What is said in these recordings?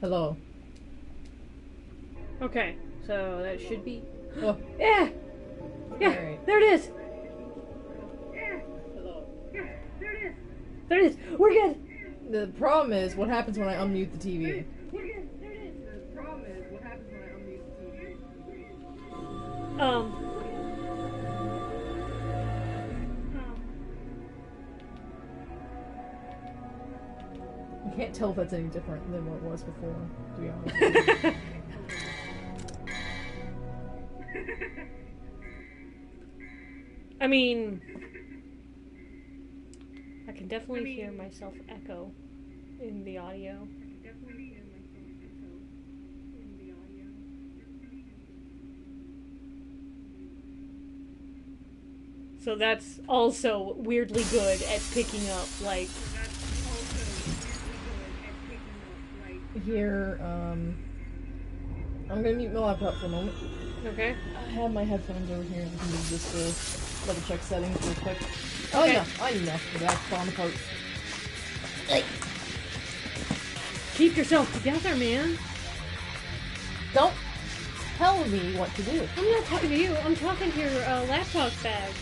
Hello. Okay, so that should be... Oh. Yeah! Yeah, Right. there it is! Hello. Yeah, there it is! There it is! We're good! The problem is, what happens when I unmute the TV? We're good! There it is! The problem is, what happens when I unmute the TV? I can't tell if that's any different than what it was before, to be honest. I mean... I can definitely hear myself echo in the audio. So that's also weirdly good at picking up, like... Here, I'm gonna mute my laptop for a moment. Okay. I have my headphones over here. I can use this to double check settings real quick. Oh, Okay. yeah, I know. That's falling apart. Hey. Keep yourself together, man. Don't tell me what to do. I'm not talking to you. I'm talking to your laptop bag.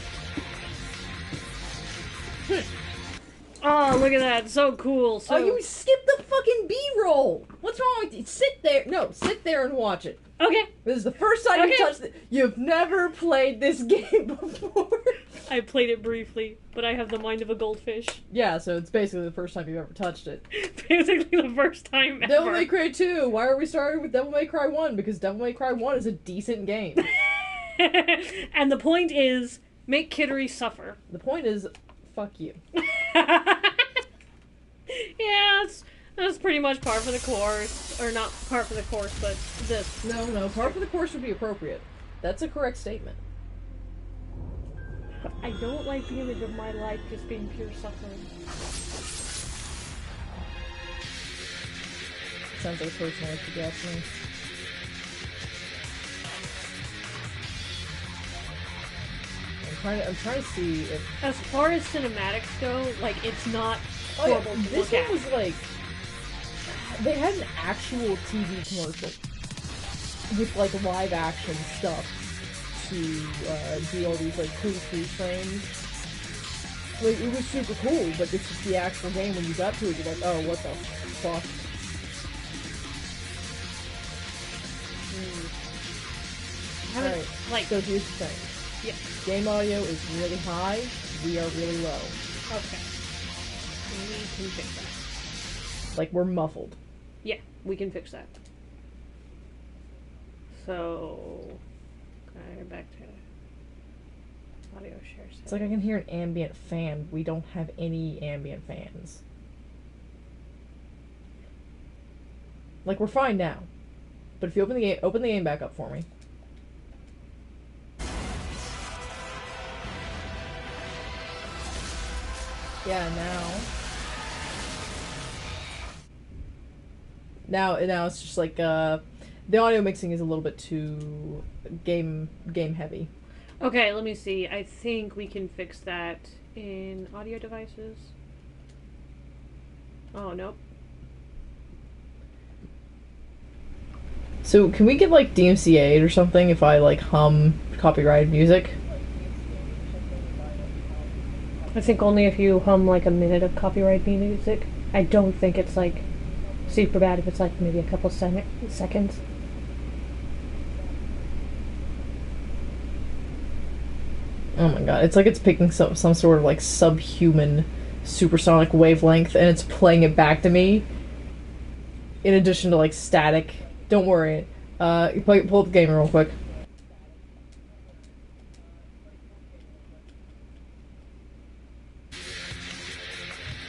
Oh, look at that. So cool. So... Oh, you skipped the fucking B-roll! What's wrong with you? Sit there. No, sit there and watch it. Okay. This is the first time you touched it. You've never played this game before. I played it briefly, but I have the mind of a goldfish. Yeah, so it's basically the first time you've ever touched it. Basically the first time ever. Devil May Cry 2. Why are we starting with Devil May Cry 1? Because Devil May Cry 1 is a decent game. And the point is, make Kittery suffer. The point is, fuck you. Yeah, that's pretty much par for the course. Or not par for the course, but this. No, par for the course would be appropriate. That's a correct statement. I don't like the image of my life just being pure suffering. sounds like a personal if you ask me. I'm trying to see if... As far as cinematics go, like, it's not horrible to this look at. one was like... They had an actual TV commercial with, like, live action stuff to do all these, like, cool freeze frames. Like, it was super cool, but this is the actual game. When you got to it, you're like, oh, what the fuck? Alright, like... So here's the thing. Yeah. Game audio is really high, we are really low. Okay. We can fix that. Like, we're muffled. Yeah, we can fix that. So... Okay, back to... audio share setting. It's like I can hear an ambient fan. We don't have any ambient fans. Like, we're fine now. But if you open the game back up for me. Yeah, now it's just like the audio mixing is a little bit too game heavy. Okay, let me see. I think we can fix that in audio devices. Oh, nope. So can we get like DMCA'd or something if I like hum copyrighted music? I think only if you hum like a minute of copyright music. I don't think it's like super bad if it's like maybe a couple seconds. Oh my god, it's like it's picking some sort of like subhuman supersonic wavelength and it's playing it back to me. In addition to like static. Don't worry. Pull up the game real quick.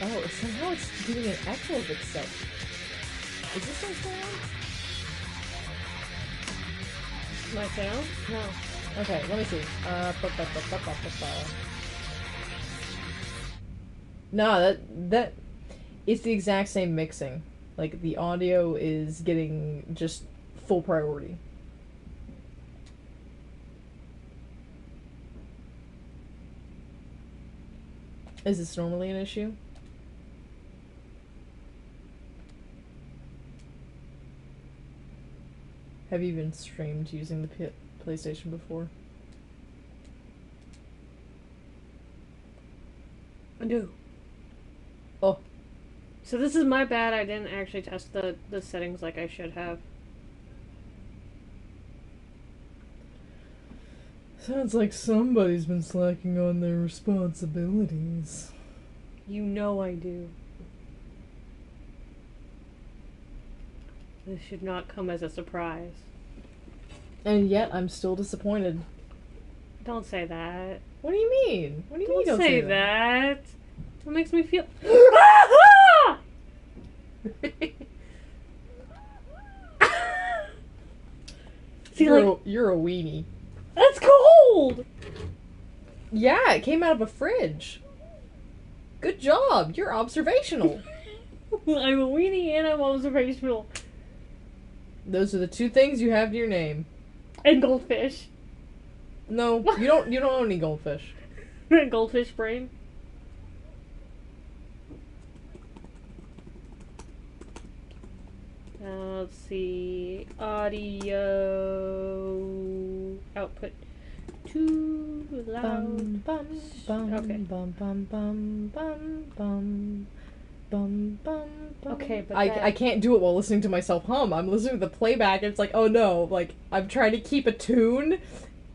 Oh, somehow it's doing an echo of itself. Is this thing on? My sound? No. Okay, let me see. No, that it's the exact same mixing. Like, the audio is getting just full priority. Is this normally an issue? Have you even streamed using the PlayStation before? I do. Oh. So this is my bad. I didn't actually test the settings like I should have. Sounds like somebody's been slacking on their responsibilities. You know I do. This should not come as a surprise. And yet, I'm still disappointed. Don't say that. What do you mean? What do you mean Don't say that? It makes me feel... See, you're a weenie. That's cold! Yeah, it came out of a fridge. Good job. You're observational. I'm a weenie and I'm observational. Those are the two things you have to your name. And goldfish. No, you don't own any goldfish. Goldfish brain. Let's see. Audio output. Too loud. Okay. Okay, but I can't do it while listening to myself hum. I'm listening to the playback and it's like, oh no, like I'm trying to keep a tune,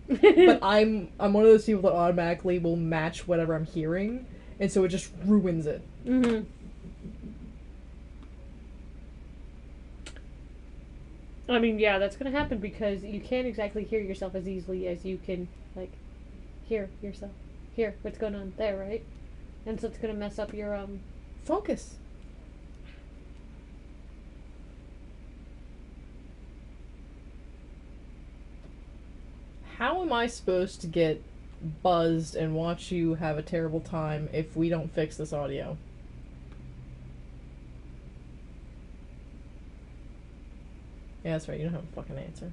but I'm one of those people that automatically will match whatever I'm hearing, and so it just ruins it. Mm-hmm. I mean, yeah, that's gonna happen because you can't exactly hear yourself as easily as you can, like, hear yourself. Hear what's going on there, right? And so it's gonna mess up your, Focus. How am I supposed to get buzzed and watch you have a terrible time if we don't fix this audio? Yeah, that's right. You don't have a fucking answer.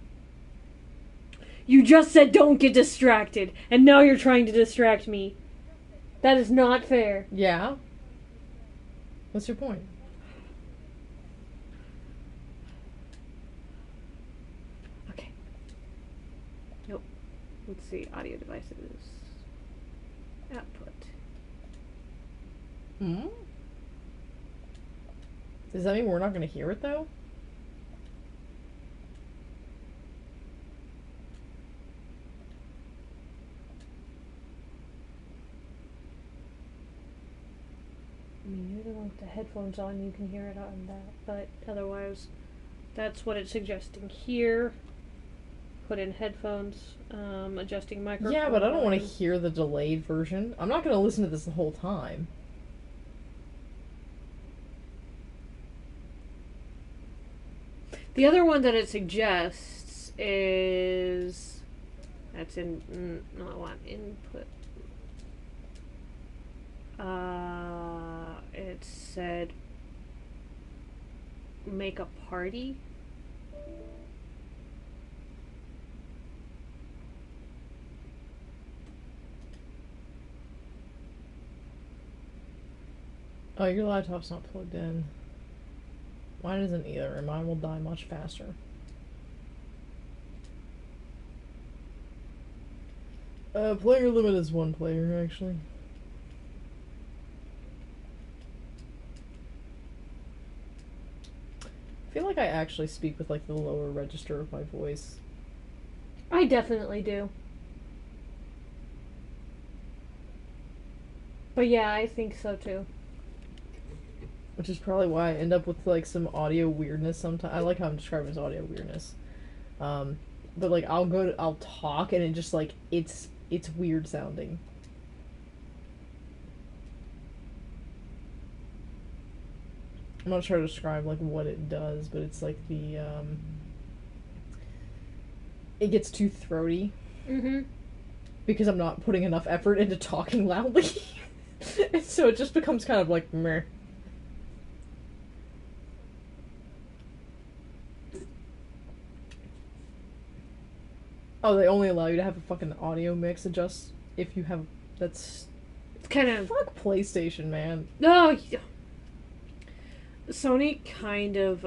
You just said don't get distracted, and now you're trying to distract me. That is not fair. Yeah? What's your point? Okay. Nope. Let's see. Audio devices. Output. Hmm? Does that mean we're not going to hear it, though? I mean, you're the one with the headphones on, you can hear it on that, but otherwise, that's what it's suggesting here. Put in headphones, adjusting microphone. Yeah, but I don't want to hear the delayed version. I'm not going to listen to this the whole time. The other one that it suggests is... That's in... No, I want input. It said... Make a party. Oh, your laptop's not plugged in. Mine isn't either, and mine will die much faster. Player limit is 1 player, actually. I feel like I actually speak with, like, the lower register of my voice. I definitely do. But yeah, I think so too. Which is probably why I end up with, like, some audio weirdness sometimes. I like how I'm describing as audio weirdness. But, like, I'll talk and it just, like, it's weird sounding. I'm not sure to describe, like, what it does, but it's, like, it gets too throaty. Mm-hmm. Because I'm not putting enough effort into talking loudly. And so it just becomes kind of, like, meh. Oh, they only allow you to have a fucking audio mix adjust if you have... That's... It's kind of... Fuck PlayStation, man. No! Sony kind of,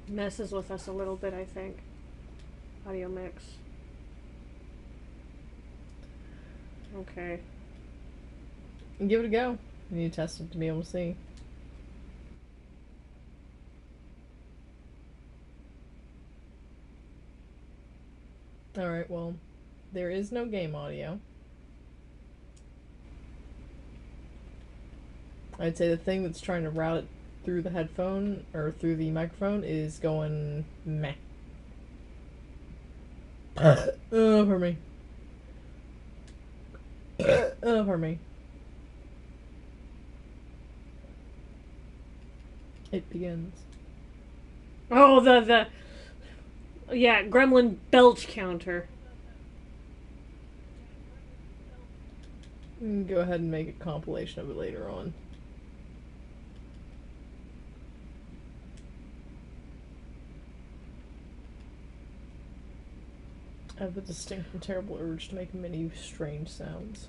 messes with us a little bit, I think. Audio mix. Okay. Give it a go. You need to test it to be able to see. Alright, well, there is no game audio. I'd say the thing that's trying to route it through the headphone, or through the microphone, is going meh. Oh, pardon me. Oh, pardon me. It begins. Oh, yeah, gremlin belch counter. Go ahead and make a compilation of it later on. I have the distinct and terrible urge to make many strange sounds.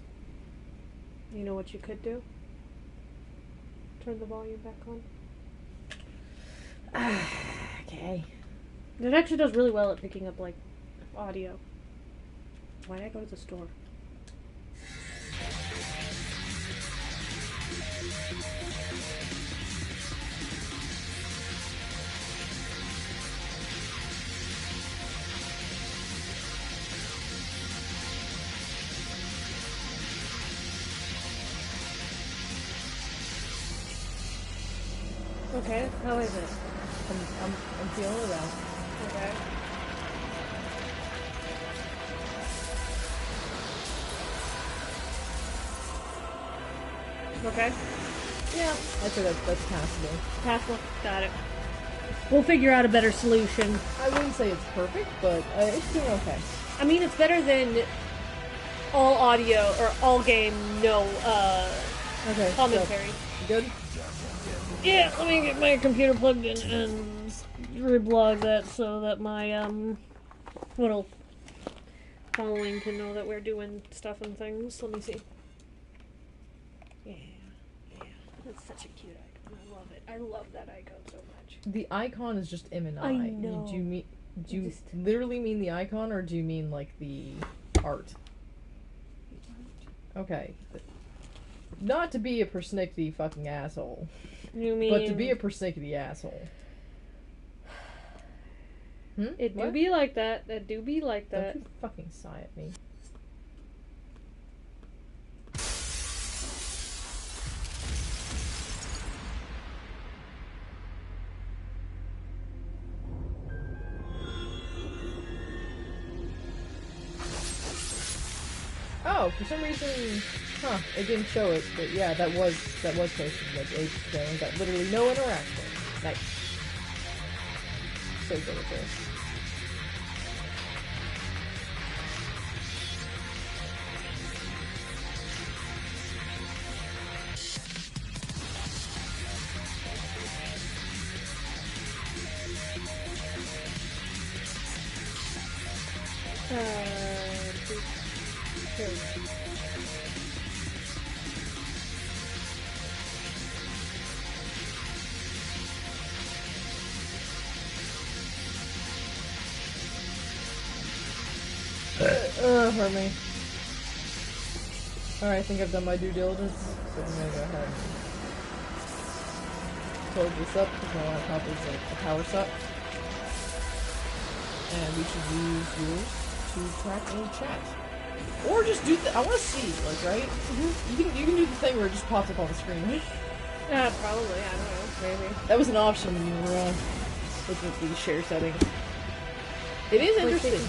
You know what you could do? Turn the volume back on. Okay. It actually does really well at picking up, like, audio. Why did I go to the store? Okay, how is it? I'm feeling it out. Okay. Okay. Yeah, I'd say that's passable. Passable. Got it. We'll figure out a better solution. I wouldn't say it's perfect, but it's doing okay. I mean, it's better than all audio or all game, no Okay. commentary. So, good? Yeah, let me get my computer plugged in and reblog that so that my little following can know that we're doing stuff and things. Let me see. Yeah, that's such a cute icon. I love it. I love that icon so much. The icon is just M and I know. Do you literally mean the icon, or do you mean like the art? Okay. Not to be a persnickety fucking asshole. You mean? But to be a persnickety asshole. It do be like that. It do be like that. Don't you fucking sigh at me. Oh, for some reason, it didn't show it, but yeah, that was posted like ages ago and got literally no interaction. Nice. So good at this. Hurt me. Alright, I think I've done my due diligence, so I'm gonna go ahead and close this up because my laptop is like a power suck. And we should use yours to track any chat. Or just do I wanna see, like, right? You can do the thing where it just pops up on the screen, right? Probably, I don't know, maybe. That was an option when you were looking at the share settings. It is interesting.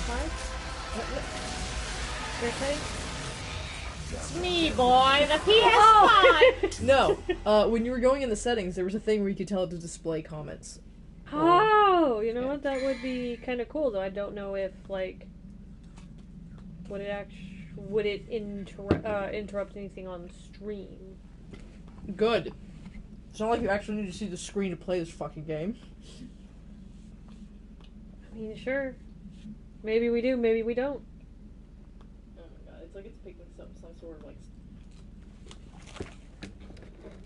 It's me, boy, the PS5! No, when you were going in the settings, there was a thing where you could tell it to display comments. Oh, you know what? That would be kind of cool, though. I don't know if, like, would it interrupt anything on stream? Good. It's not like you actually need to see the screen to play this fucking game. I mean, sure. Maybe we do, maybe we don't. Oh my god, it's like it's picking some sort of like...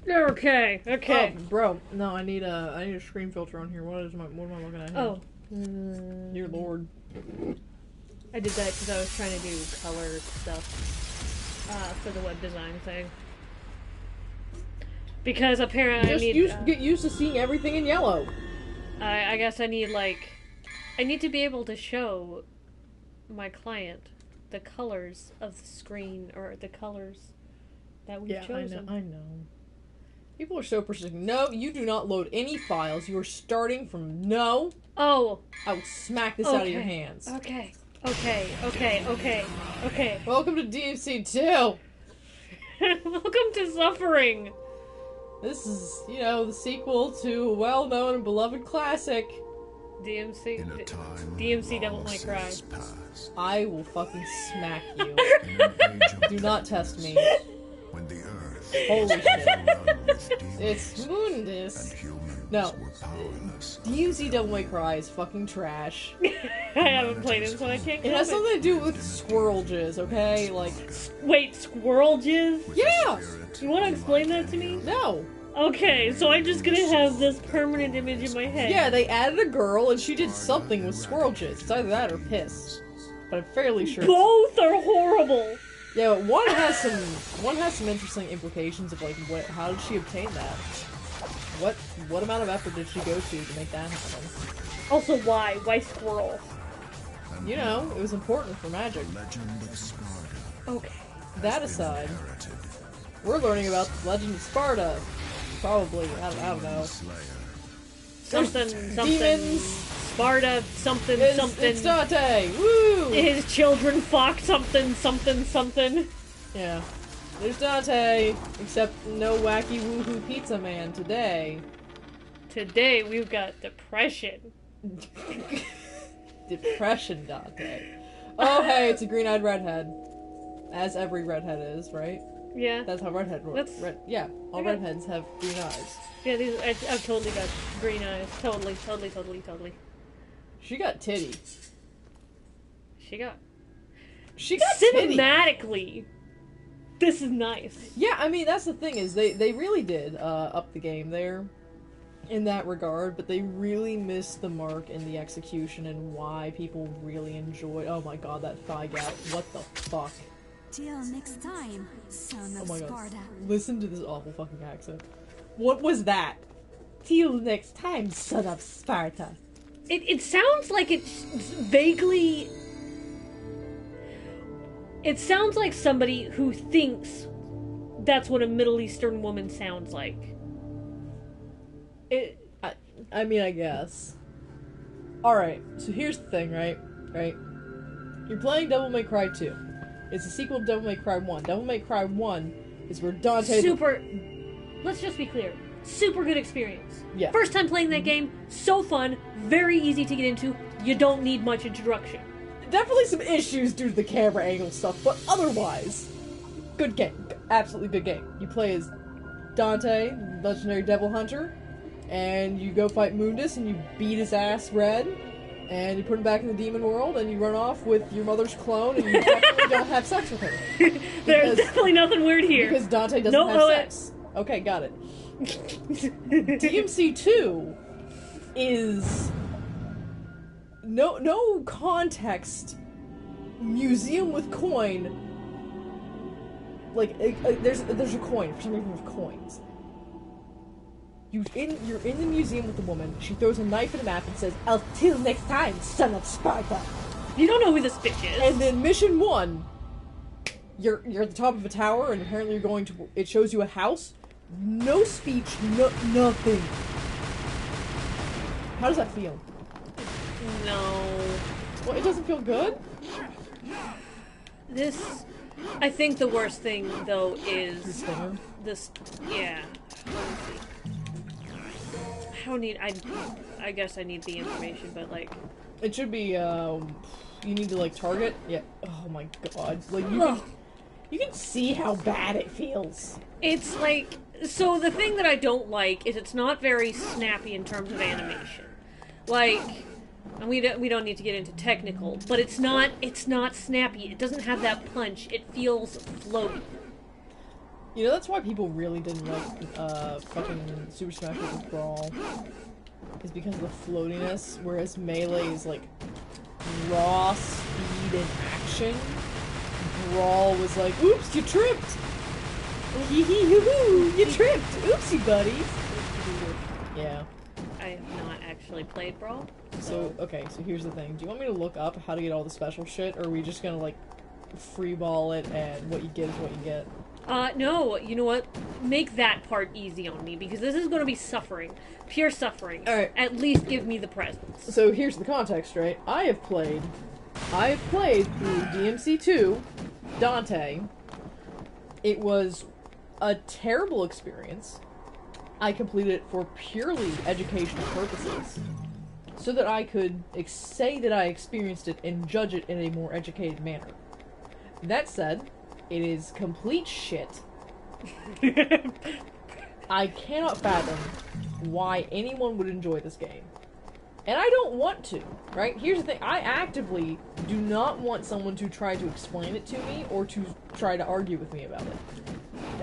Okay. Oh, bro, no, I need a screen filter on here. What am I looking at here? Oh. Dear Lord. I did that because I was trying to do color stuff for the web design thing. Because apparently get used to seeing everything in yellow. I guess I need to be able to show my client the colors of the screen, or the colors that we've chosen. I know. People are so persistent. No, you do not load any files. You are starting from no. Oh. I will smack this out of your hands. Okay. Welcome to DMC 2. Welcome to suffering. This is, the sequel to a well-known and beloved classic. DMC Devil May Cry. I will fucking smack you. Do not test me. When the earth Holy shit. It's Mundus. No. DMC Devil May Cry is fucking trash. I haven't played it, so I can't. It has something to do with squirrel jizz, okay? Like. Wait, squirrel jizz? Yeah! You want to explain that to me? No. Okay, so I'm just gonna have this permanent image in my head. Yeah, they added a girl and she did something with squirrel jizz. It's either that or piss. But I'm fairly sure. Both are horrible! Yeah, but one has some interesting implications of like how did she obtain that? What amount of effort did she go to make that happen? Also, why? Why squirrel? You know, it was important for magic. Okay. That aside, we're learning about the Legend of Sparta. Probably, I don't know. Something. Demons. Sparta, something. It's Dante! Woo! His children fuck something. Yeah. There's Dante, except no wacky woohoo pizza man today. Today we've got depression. Depression Dante. Oh hey, it's a green-eyed redhead. As every redhead is, right? Yeah. That's how redhead works. That's- Yeah, all I got- redheads have green eyes. Yeah, I've totally got green eyes. Totally. She got titty. She got titty. cinematically. This is nice. Yeah, I mean, that's the thing is they really did up the game there in that regard, but they really missed the mark in the execution and why people really enjoyed. Oh my god, that thigh gap. What the fuck? Till next time, son Oh of my god. Sparta. Listen to this awful fucking accent. What was that? Till next time, son of Sparta. It sounds like it's vaguely. It sounds like somebody who thinks that's what a Middle Eastern woman sounds like. I mean, I guess. Alright, so here's the thing, right? You're playing Devil May Cry 2. It's a sequel to Devil May Cry 1. Devil May Cry 1 is where Dante... Let's just be clear. Super good experience. Yeah. First time playing that game, so fun, very easy to get into, you don't need much introduction. Definitely some issues due to the camera angle stuff, but otherwise, good game. Absolutely good game. You play as Dante, legendary devil hunter, and you go fight Mundus, and you beat his ass red, and you put him back in the demon world, and you run off with your mother's clone, and you definitely don't have sex with her. There's definitely nothing weird here. Because Dante doesn't have sex. Okay, got it. DMC2 is no context museum with coin. Like there's a coin for some reason with coins. You're in the museum with the woman. She throws a knife at a map and says, "Until next time, son of Sparta." You don't know who this bitch is. And then mission 1, you're at the top of a tower, and apparently you're going to. It shows you a house. No speech, nothing. How does that feel? No. Well, it doesn't feel good? I think the worst thing, though, is... The stinger? Yeah. I guess I need the information, but, like... It should be, you need to, like, target? Yeah. Oh my god. Like, you can see how bad it feels. It's like... So the thing that I don't like is it's not very snappy in terms of animation. Like, and we don't need to get into technical, but it's not snappy. It doesn't have that punch. It feels floaty. You know, that's why people really didn't like fucking Super Smash Bros. Brawl. Is because of the floatiness, whereas Melee is like raw speed and action. Brawl was like, oops, you tripped! Hee hee hoo hoo! You tripped! Oopsie buddies! Yeah. I have not actually played Brawl. So, okay, so here's the thing. Do you want me to look up how to get all the special shit, or are we just gonna, like, freeball it and what you get is what you get? No, you know what? Make that part easy on me, because this is gonna be suffering. Pure suffering. Alright. At least give me the presents. So here's the context, right? I have played through DMC2, Dante. It was a terrible experience. I completed it for purely educational purposes, so that I could say that I experienced it and judge it in a more educated manner. That said, it is complete shit. I cannot fathom why anyone would enjoy this game. And I don't want to, right? Here's the thing, I actively do not want someone to try to explain it to me or to try to argue with me about it.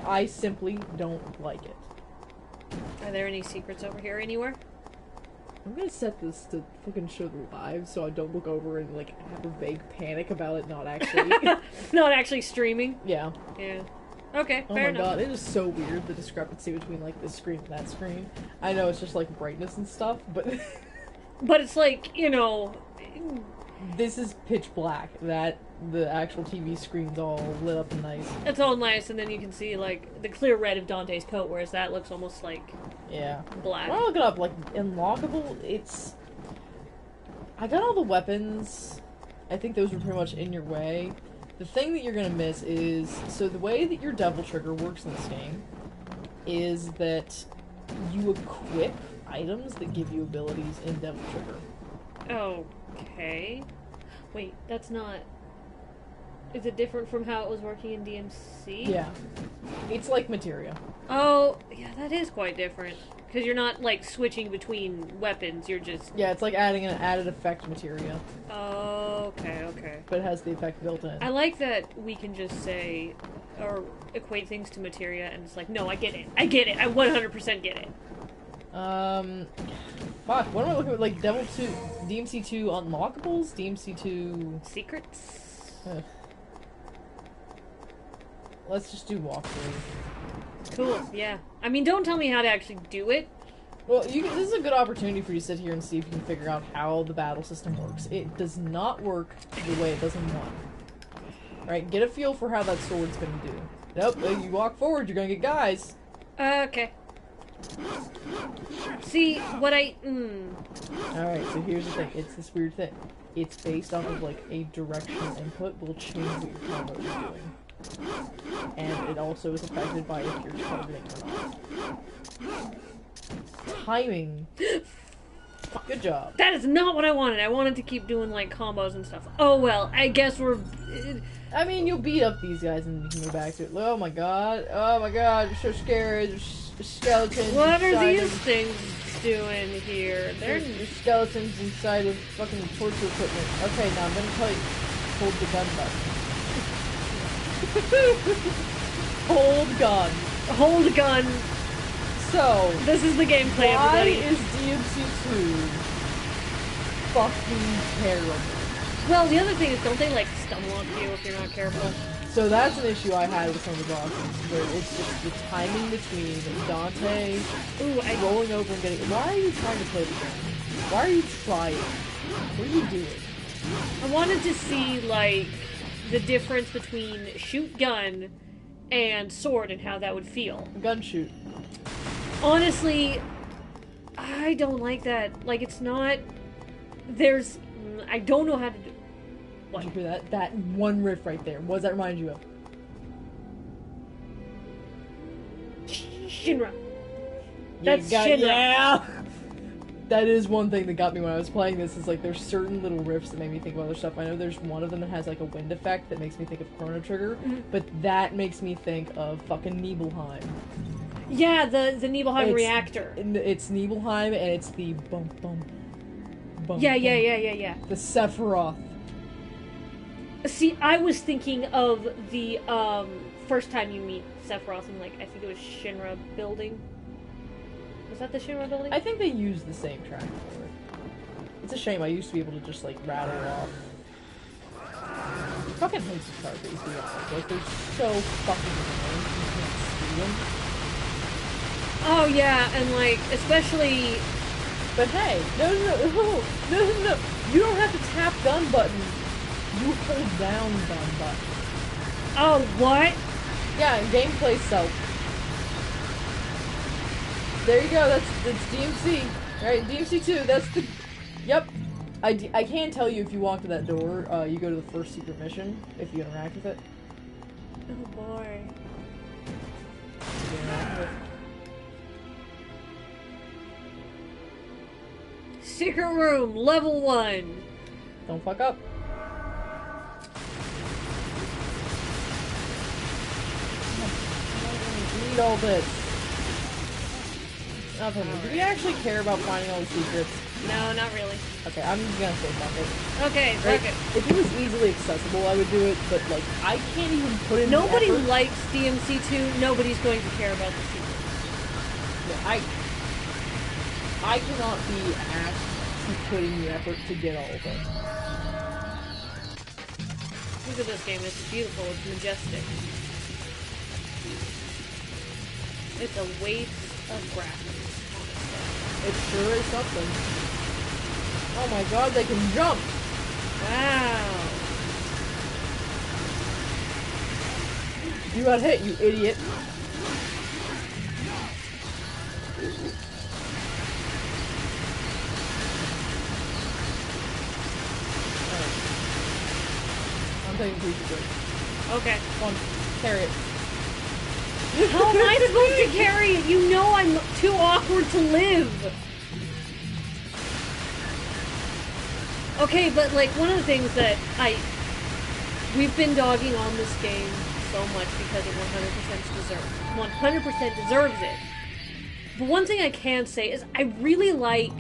I simply don't like it. Are there any secrets over here anywhere? I'm gonna set this to fucking show the live so I don't look over and, like, have a vague panic about it not actually... Not actually streaming? Yeah. Yeah. Okay, oh fair my enough. god, it is so weird, the discrepancy between, like, this screen and that screen. I know it's just, like, brightness and stuff, but... But it's like, you know... This is pitch black. The actual TV screen's all lit up and nice. It's all nice, and then you can see, like, the clear red of Dante's coat, whereas that looks almost like... Yeah. Black. When I look it up, like, unlockable, it's... I got all the weapons. I think those were pretty much in your way. The thing that you're gonna miss is... So the way that your devil trigger works in this game is that you equip items that give you abilities in devil trigger. Okay. Wait, that's not... Is it different from how it was working in DMC? Yeah. It's like materia. Oh, yeah, that is quite different. Because you're not, like, switching between weapons, you're just... Yeah, it's like adding an added effect materia. Oh, okay. But it has the effect built in. I like that we can just say, or equate things to materia, and it's like, no, I get it, I 100% get it. Fuck, what am I looking at? Like, Devil 2, DMC 2 unlockables? DMC 2... Secrets? Ugh. Let's just do walkthrough. Cool, yeah. I mean, don't tell me how to actually do it. Well, this is a good opportunity for you to sit here and see if you can figure out how the battle system works. It does not work the way it does in 1. Right, get a feel for how that sword's gonna do. Nope, you walk forward, you're gonna get guys. Okay. See, what I... Alright, so here's the thing. It's this weird thing. It's based off of, like, a directional input will change what your combo is doing. And it also is affected by if you're targeting or not. Timing. Good job. That is not what I wanted. I wanted to keep doing, like, combos and stuff. Oh, well, I guess we're... I mean, you'll beat up these guys and you can go back to it. Oh my god, you're so scary. There's skeletons. What are these things doing here? They're... There's skeletons inside of fucking torture equipment. Okay, now I'm gonna tell you, hold the gun button. Hold gun. Hold gun. So, this is the gameplay, why everybody. is DMC2 fucking terrible? Well, the other thing is, don't they, like, stun lock you if you're not careful? So that's an issue I had with some of the bosses, where it's just the timing between Dante rolling over and getting... Why are you trying to play the game? Why are you trying? What are you doing? I wanted to see, like, the difference between shoot gun and sword and how that would feel. Gun shoot. Honestly, I don't like that. Like, it's not... There's... I don't know how to do... What? Did you hear that? That one riff right there. What does that remind you of? Shinra. That's Shinra. Yeah! That is one thing that got me when I was playing this, is like there's certain little riffs that make me think of other stuff. I know there's one of them that has like a wind effect that makes me think of Chrono Trigger, but that makes me think of fucking Nibelheim. Yeah, the Nibelheim reactor. It's Nibelheim and it's the bump bump. Bump, yeah. The Sephiroth. See, I was thinking of the first time you meet Sephiroth in, like, I think it was Shinra building. Was that the Shinra building? I think they used the same track for it. It's a shame. I used to be able to just like rattle it off. I fucking hate these cars, to be honest. Like, they're so fucking annoying. You can't see them. Oh yeah, and like, especially... But hey, no. You don't have to tap gun button. You hold down gun button. Oh, what? Yeah, gameplay self. There you go, that's DMC. Right, DMC2, that's the... Yep. I can tell you if you walk to that door, you go to the first secret mission, if you interact with it. Oh boy. If you interact with it. Secret room, level 1. Don't fuck up. Read all this. Nothing. Do we actually care about finding all the secrets? No, not really. Okay, I'm just gonna say fuck it. Okay, Right? fuck it. If it was easily accessible, I would do it, but like, I can't even put in Nobody the effort. likes DMC2, nobody's going to care about the secret. Yeah, I cannot be asked to put in the effort to get all of them. Look at this game, it's beautiful, it's majestic. It's a waste of graphics, honestly. It sure is something. Oh my god, they can jump! Wow. You got hit, you idiot. I'm taking piece of it. Okay. Come on, carry it. How am I supposed to carry it? You know I'm too awkward to live. Okay, but like one of the things that We've been dogging on this game so much because it 100% deserves it. But one thing I can say is I really like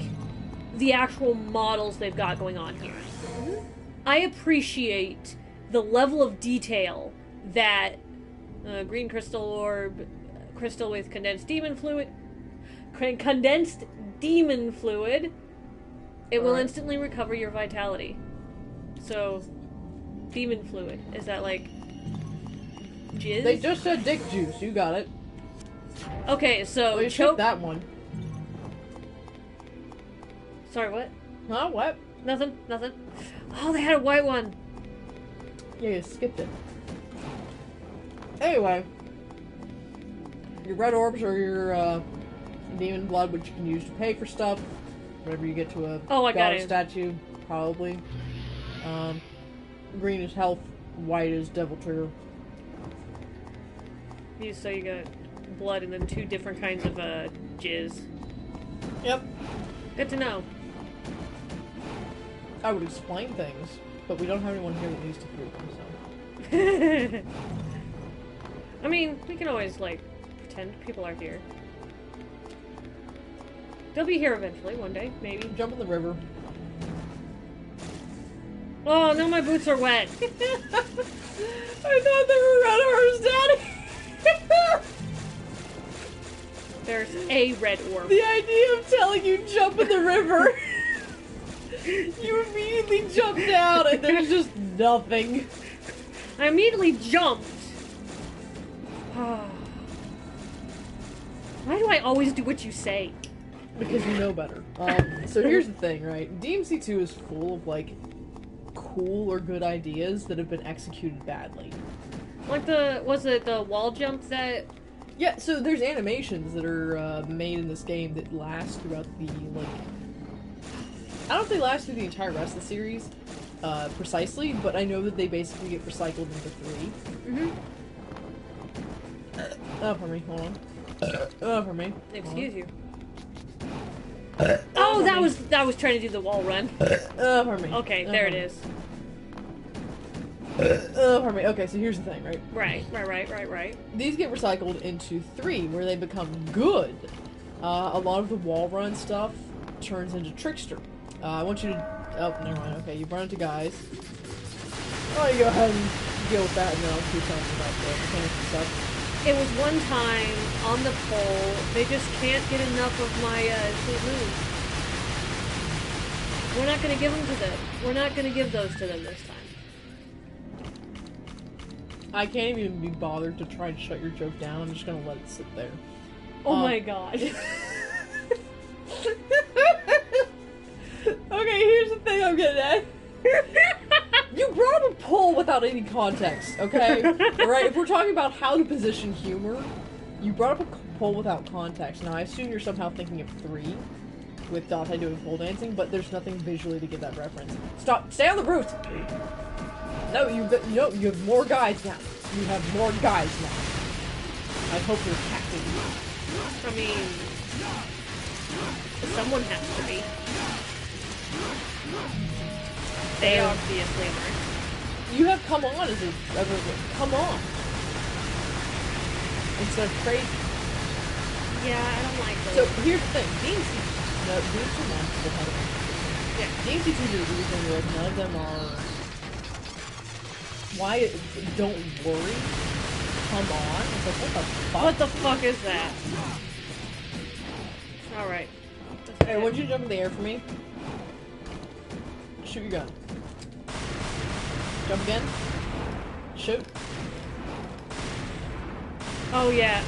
the actual models they've got going on here. I appreciate the level of detail that green crystal orb, crystal with condensed demon fluid, it will instantly recover your vitality. So, demon fluid, is that like jizz? They just said dick juice. You got it. Okay, so Oh, you took that one. Sorry, what? Huh? What? Nothing. Oh, they had a white one. Yeah, you skipped it. Anyway, your red orbs are your demon blood, which you can use to pay for stuff. Whenever you get to a god statue, probably. Green is health, white is devil trigger. So you got blood and then 2 different kinds of jizz. Yep. Good to know. I would explain things, but we don't have anyone here that needs to prove them, so. I mean, we can always, like, pretend people are here. They'll be here eventually, one day, maybe. Jump in the river. Oh, no, my boots are wet. I thought they were red orbs, Daddy! There's a red orb. The idea of telling you jump in the river. You immediately jumped out and there's just nothing. I immediately jumped. Why do I always do what you say? Because you know better. So here's the thing, right? DMC2 is full of, like, cool or good ideas that have been executed badly. Like was it the wall jump that... Yeah, so there's animations that are made in this game that last throughout the, like... I don't know if they last through the entire rest of the series, precisely, but I know that they basically get recycled into 3. Oh, for me, hold on. Oh, for me. Excuse you. Oh, that was trying to do the wall run. Oh, for me. Okay, there it is. Oh, for me. Okay, so here's the thing, right? Right. These get recycled into 3, where they become good. A lot of the wall run stuff turns into Trickster. I want you to... Oh, never mind. Okay, you run into guys. Oh, you go ahead and deal with that, and then I'll keep telling you about the mechanics and stuff. It was one time on the pole, they just can't get enough of my sweet moves. We're not going to give them to them. We're not going to give those to them this time. I can't even be bothered to try and shut your joke down. I'm just going to let it sit there. Oh my god. Okay, here's the thing I'm getting at. You brought up a poll without any context, okay? Alright, if we're talking about how to position humor, you brought up a poll without context. Now, I assume you're somehow thinking of 3 with Dante doing pole dancing, but there's nothing visually to give that reference. Stop! Stay on the roof! No, you have more guys now. You have more guys now. I hope you're attacking me. I mean, someone has to be. They obviously aren't. You have come on as a come on. Instead of crazy. Yeah, I don't like those. So here's the thing. DMC still have it. Yeah. DMC 2 is the reason where none of them are. Why? Don't worry. Come on. It's like, what the fuck? What the fuck is that? Alright. Hey, I want you to jump in the air for me. Shoot your gun. Jump again. Shoot. Oh, yeah.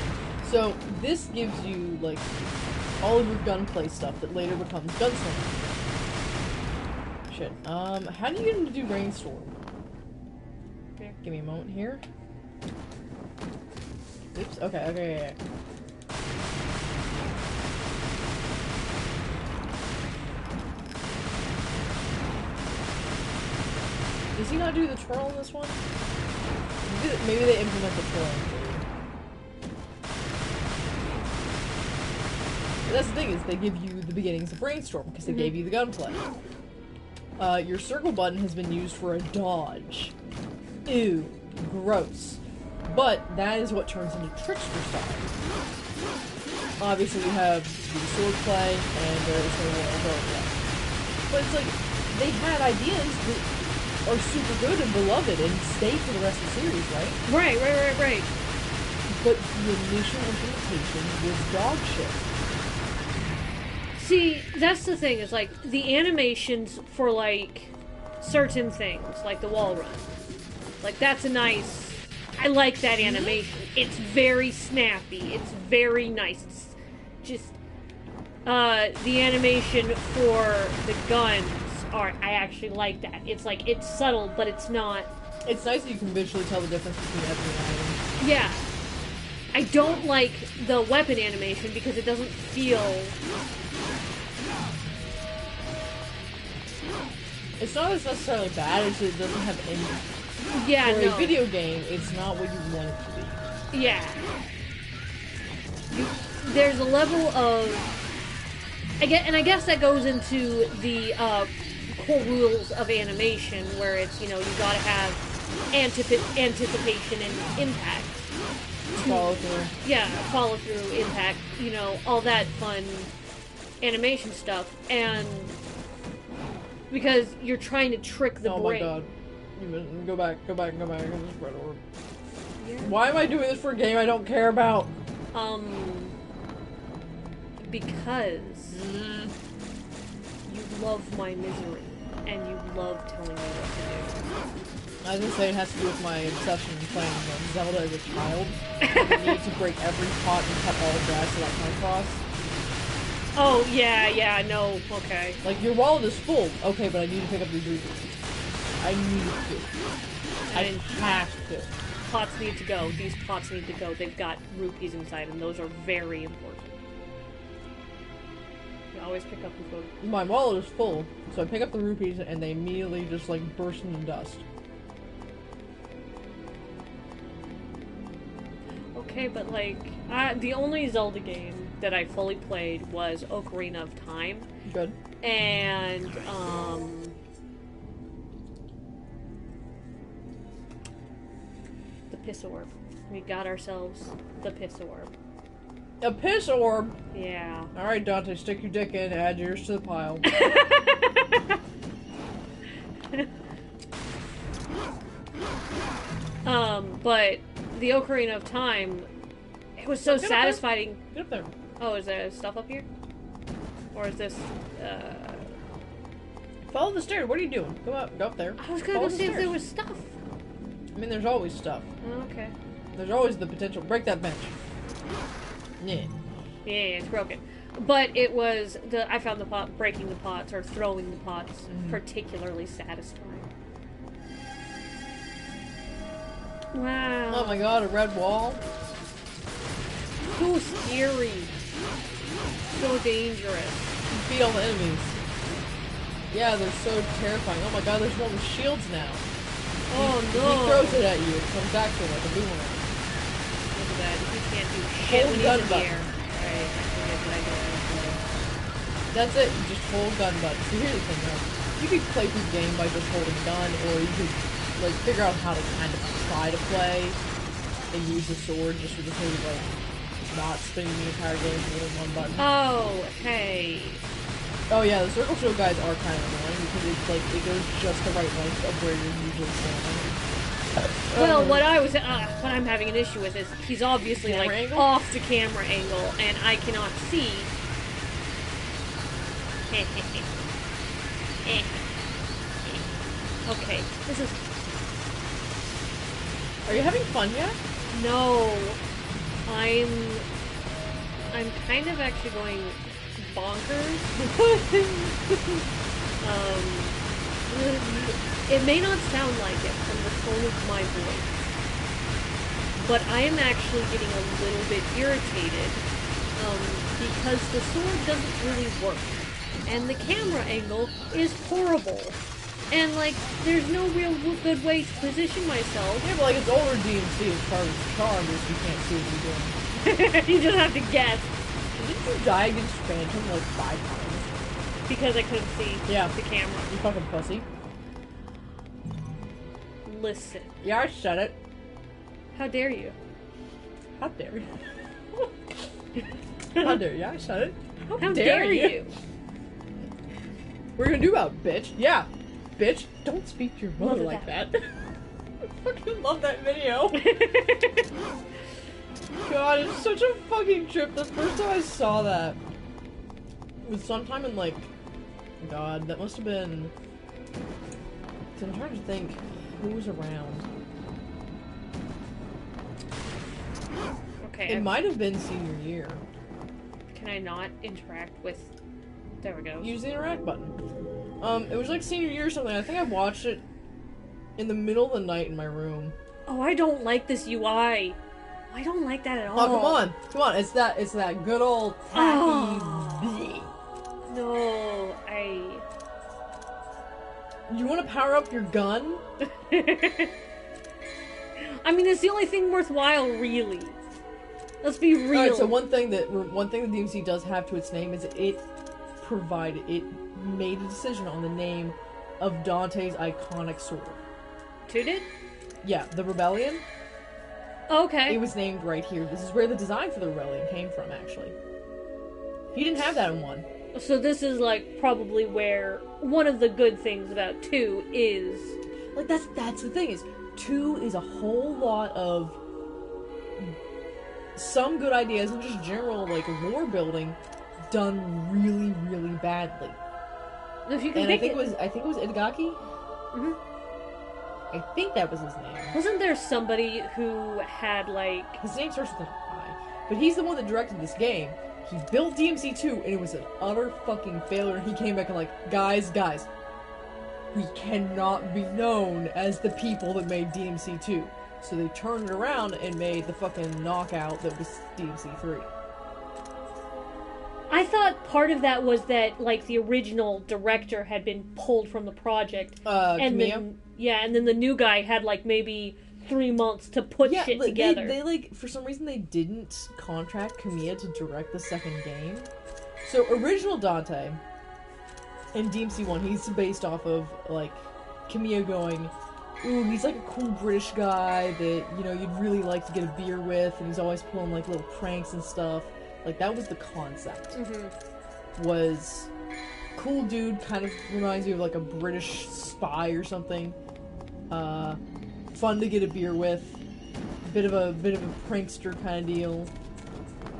So, this gives you, like, all of your gunplay stuff that later becomes gunslinger. Shit. How do you get him to do Rainstorm? Here. Give me a moment here. Oops. Okay. Does he not do the twirl in this one? Maybe they implement the twirl. But that's the thing, is they give you the beginnings of Brainstorm, because they gave you the gunplay. Your circle button has been used for a dodge. ew, gross. But that is what turns into trickster style. Obviously, we have the swordplay, and there is no roleplay. But it's like, they had ideas that are super good and beloved and stay for the rest of the series, right? Right. But the initial implementation was dog shit. See, that's the thing, is like, the animations for, like, certain things, like the wall run. Like, that's a nice... I like that animation. It's very snappy. It's very nice. It's just... the animation for the guns are... I actually like that. It's like, it's subtle, but it's not... It's nice that you can visually tell the difference between every item. Yeah. I don't like the weapon animation because it doesn't feel... It's not as necessarily bad, it's just it doesn't have any... Yeah, For no. a video game, it's not what you want it to be. Yeah. There's a level of... I guess that goes into the core rules of animation, where it's, you know, you gotta have anticipation and impact. Follow through. Yeah, follow through, impact, you know, all that fun animation stuff. And because you're trying to trick the brain. Oh my god. Go back. I'm just red orb. Yeah. Why am I doing this for a game I don't care about? Because you love my misery, and you love telling me what to do. I was gonna say it has to do with my obsession in playing Zelda as a child. I need to break every pot and cut all the grass so I come across. Oh, yeah, no, okay. Like, your wallet is full. Okay, but I need to pick up these rupees. I need to. I have to. Pots need to go. These pots need to go. They've got rupees inside, and those are very important. You always pick up the food. My wallet is full, so I pick up the rupees and they immediately just like burst into dust. Okay, but like, the only Zelda game that I fully played was Ocarina of Time. Good. And, the Piss Orb. We got ourselves the Piss Orb. A piss orb? Yeah. Alright, Dante, stick your dick in, add yours to the pile. But the Ocarina of Time, it was so satisfying. Get up there. Oh, is there stuff up here? Or is this, Follow the stairs. What are you doing? Go up there. I was gonna go see if there was stuff. I mean, there's always stuff. Okay. There's always the potential. Break that bench. Yeah. Yeah, it's broken. But it was I found the pot, breaking the pots or throwing the pots particularly satisfying. Wow. Oh my god, a red wall? So scary. So dangerous. You beat all the enemies. Yeah, they're so terrifying. Oh my god, there's one with shields now. Oh He no. throws it at you, it comes back to him like a boomerang. Look at that. He can't do shit Hold when gun he's in the button. air. Alright, I forget what I did. That's it, you just hold gun button. So here's the thing though. You could play through the game by just holding gun, or you could like figure out how to kind of try to play and use the sword just for the sake of like not spinning the entire game holding one button. Oh, hey. Oh yeah, the circle show guides are kind of annoying because it's like it goes just the right length of where you're usually standing. Well, what I'm having an issue with is he's obviously Camera like angle? off the camera angle, and I cannot see. Okay, this is Are you having fun yet? no. I'm kind of actually going bonkers. It may not sound like it from the tone of my voice, but I am actually getting a little bit irritated because the sword doesn't really work, and the camera angle is horrible, and like there's no real good way to position myself. Yeah, but like it's older DMC as part of its charm is you can't see what you're doing. You just have to guess Didn't you die against Phantom like 5 times? because I couldn't see Yeah. the camera. You fucking pussy. listen. Yeah, I said it. How dare you? How dare you? How dare you? I said it. How dare you? What are you gonna do about it, bitch? Yeah, bitch. Don't speak to your mother like that. I fucking love that video. God, it's such a fucking trip. The first time I saw that was sometime in, like, God, that must have been... I'm trying to think who was around. Okay. It might have been senior year. Can I not interact with... There we go. Use the interact button. It was like senior year or something. I think I watched it in the middle of the night in my room. Oh, I don't like this UI. I don't like that at all. Oh, come on! It's that good old tacky. No, You want to power up your gun? I mean, it's the only thing worthwhile, really. Let's be real. Alright, so one thing that DMC does have to its name is it made a decision on the name of Dante's iconic sword. Two did? Yeah, the Rebellion. Okay. It was named right here. This is where the design for the Rebellion came from, actually. He didn't have that in 1. So this is, like, probably where one of the good things about 2 is... Like, that's the thing, is 2 is a whole lot of some good ideas and just general, like, lore building done really, really badly. If you can And I pick think it was Itagaki? Mhm. I think that was his name. Wasn't there somebody who had, like... His name starts with an I. But he's the one that directed this game. He built DMC2, and it was an utter fucking failure. He came back and like, guys, we cannot be known as the people that made DMC2. So they turned it around and made the fucking knockout that was DMC3. I thought part of that was that, like, the original director had been pulled from the project. And Kamiya? then the new guy had, like, maybe 3 months to put shit together. They, like, for some reason, they didn't contract Kamiya to direct the second game. So, original Dante in DMC1, he's based off of, like, Kamiya going, ooh, he's like a cool British guy that, you know, you'd really like to get a beer with, and he's always pulling, like, little pranks and stuff. Like, that was the concept. Mm-hmm. Was cool dude, kind of reminds me of, like, a British spy or something. Fun to get a beer with. Bit of a prankster kind of deal.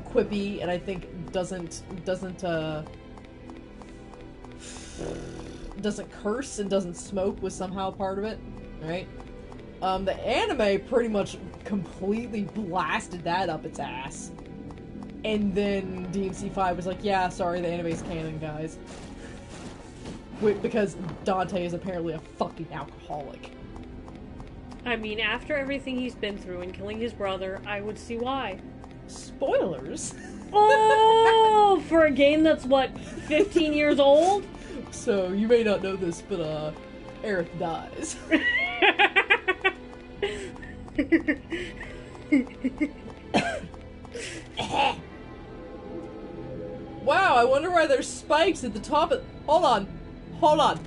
Quippy, and I think doesn't curse and doesn't smoke was somehow part of it, right? The anime pretty much completely blasted that up its ass. And then DMC5 was like, yeah, sorry, the anime's canon, guys. Because Dante is apparently a fucking alcoholic. I mean, after everything he's been through and killing his brother, I would see why. Spoilers? Oh! For a game that's, what, 15 years old? So, you may not know this, but, Aerith dies. Wow, I wonder why there's spikes at the top of... Hold on. Wow.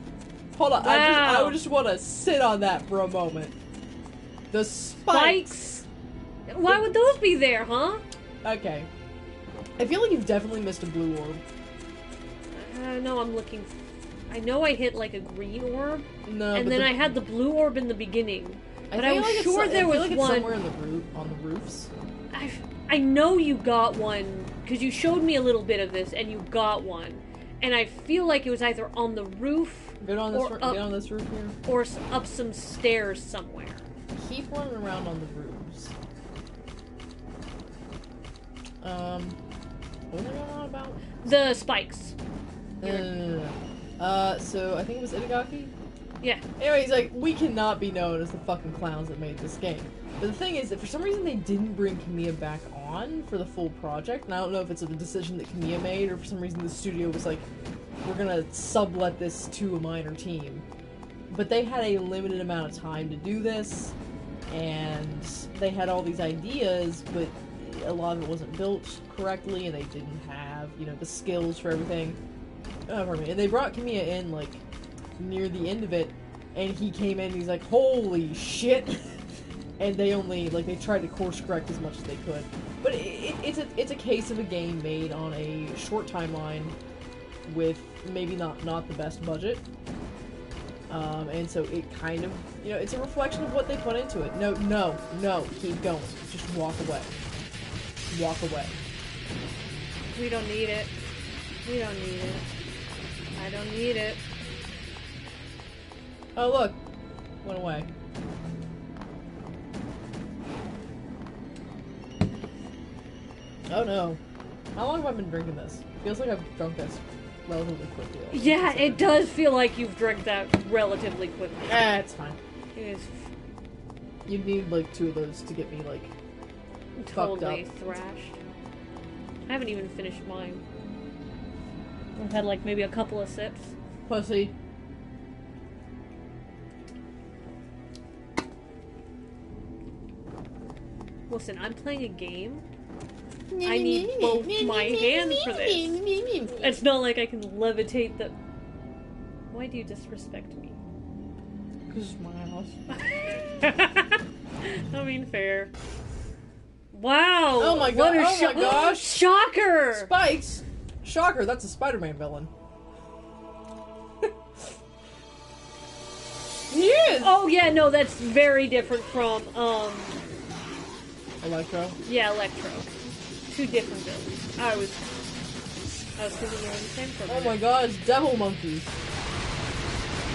I just want to sit on that for a moment. The spikes. Why would those be there, huh? Okay. I feel like you've definitely missed a blue orb. No, I'm looking... I know I hit, like, a green orb. No, and then I had the blue orb in the beginning. But I was sure there was it's one... somewhere on the roofs. I know you got one, because you showed me a little bit of this, and you got one. And I feel like it was either on the roof, Get on this roof here. or up some stairs somewhere. Keep running around on the roofs. What was I going on about? The spikes. So I think it was Itagaki? Yeah. Anyway, he's like, we cannot be known as the fucking clowns that made this game. But the thing is that for some reason they didn't bring Kamiya back on for the full project, and I don't know if it's a decision that Kamiya made, or for some reason the studio was like, we're gonna sublet this to a minor team. But they had a limited amount of time to do this, and they had all these ideas, but a lot of it wasn't built correctly, and they didn't have, you know, the skills for everything. And they brought Kamiya in, like, near the end of it, and he came in and he's like, holy shit! And they only, like, they tried to course correct as much as they could. But it's a case of a game made on a short timeline with maybe not the best budget. And so it kind of, you know, it's a reflection of what they put into it. No, keep going. Just walk away. Walk away. We don't need it. We don't need it. I don't need it. Oh, look. Went away. Oh no. How long have I been drinking this? Feels like I've drunk this relatively quickly. Yeah, it does feel like you've drank that relatively quickly. It's fine. It is You need like 2 of those to get me like totally fucked up. thrashed. I haven't even finished mine. I've had like maybe a couple of sips. Pussy. Listen, I'm playing a game. I need both my hands for this. It's not like I can levitate the... Why do you disrespect me? Because it's my house. I mean, fair. Wow! Oh my what god! a Oh my gosh! Shocker! Spikes! Shocker, that's a Spider-Man villain. He is! Oh yeah, no, that's very different from, Electro? yeah, Electro. 2 different villains. I was thinking they were the same for a Oh minute. my god, it's Devil Monkey.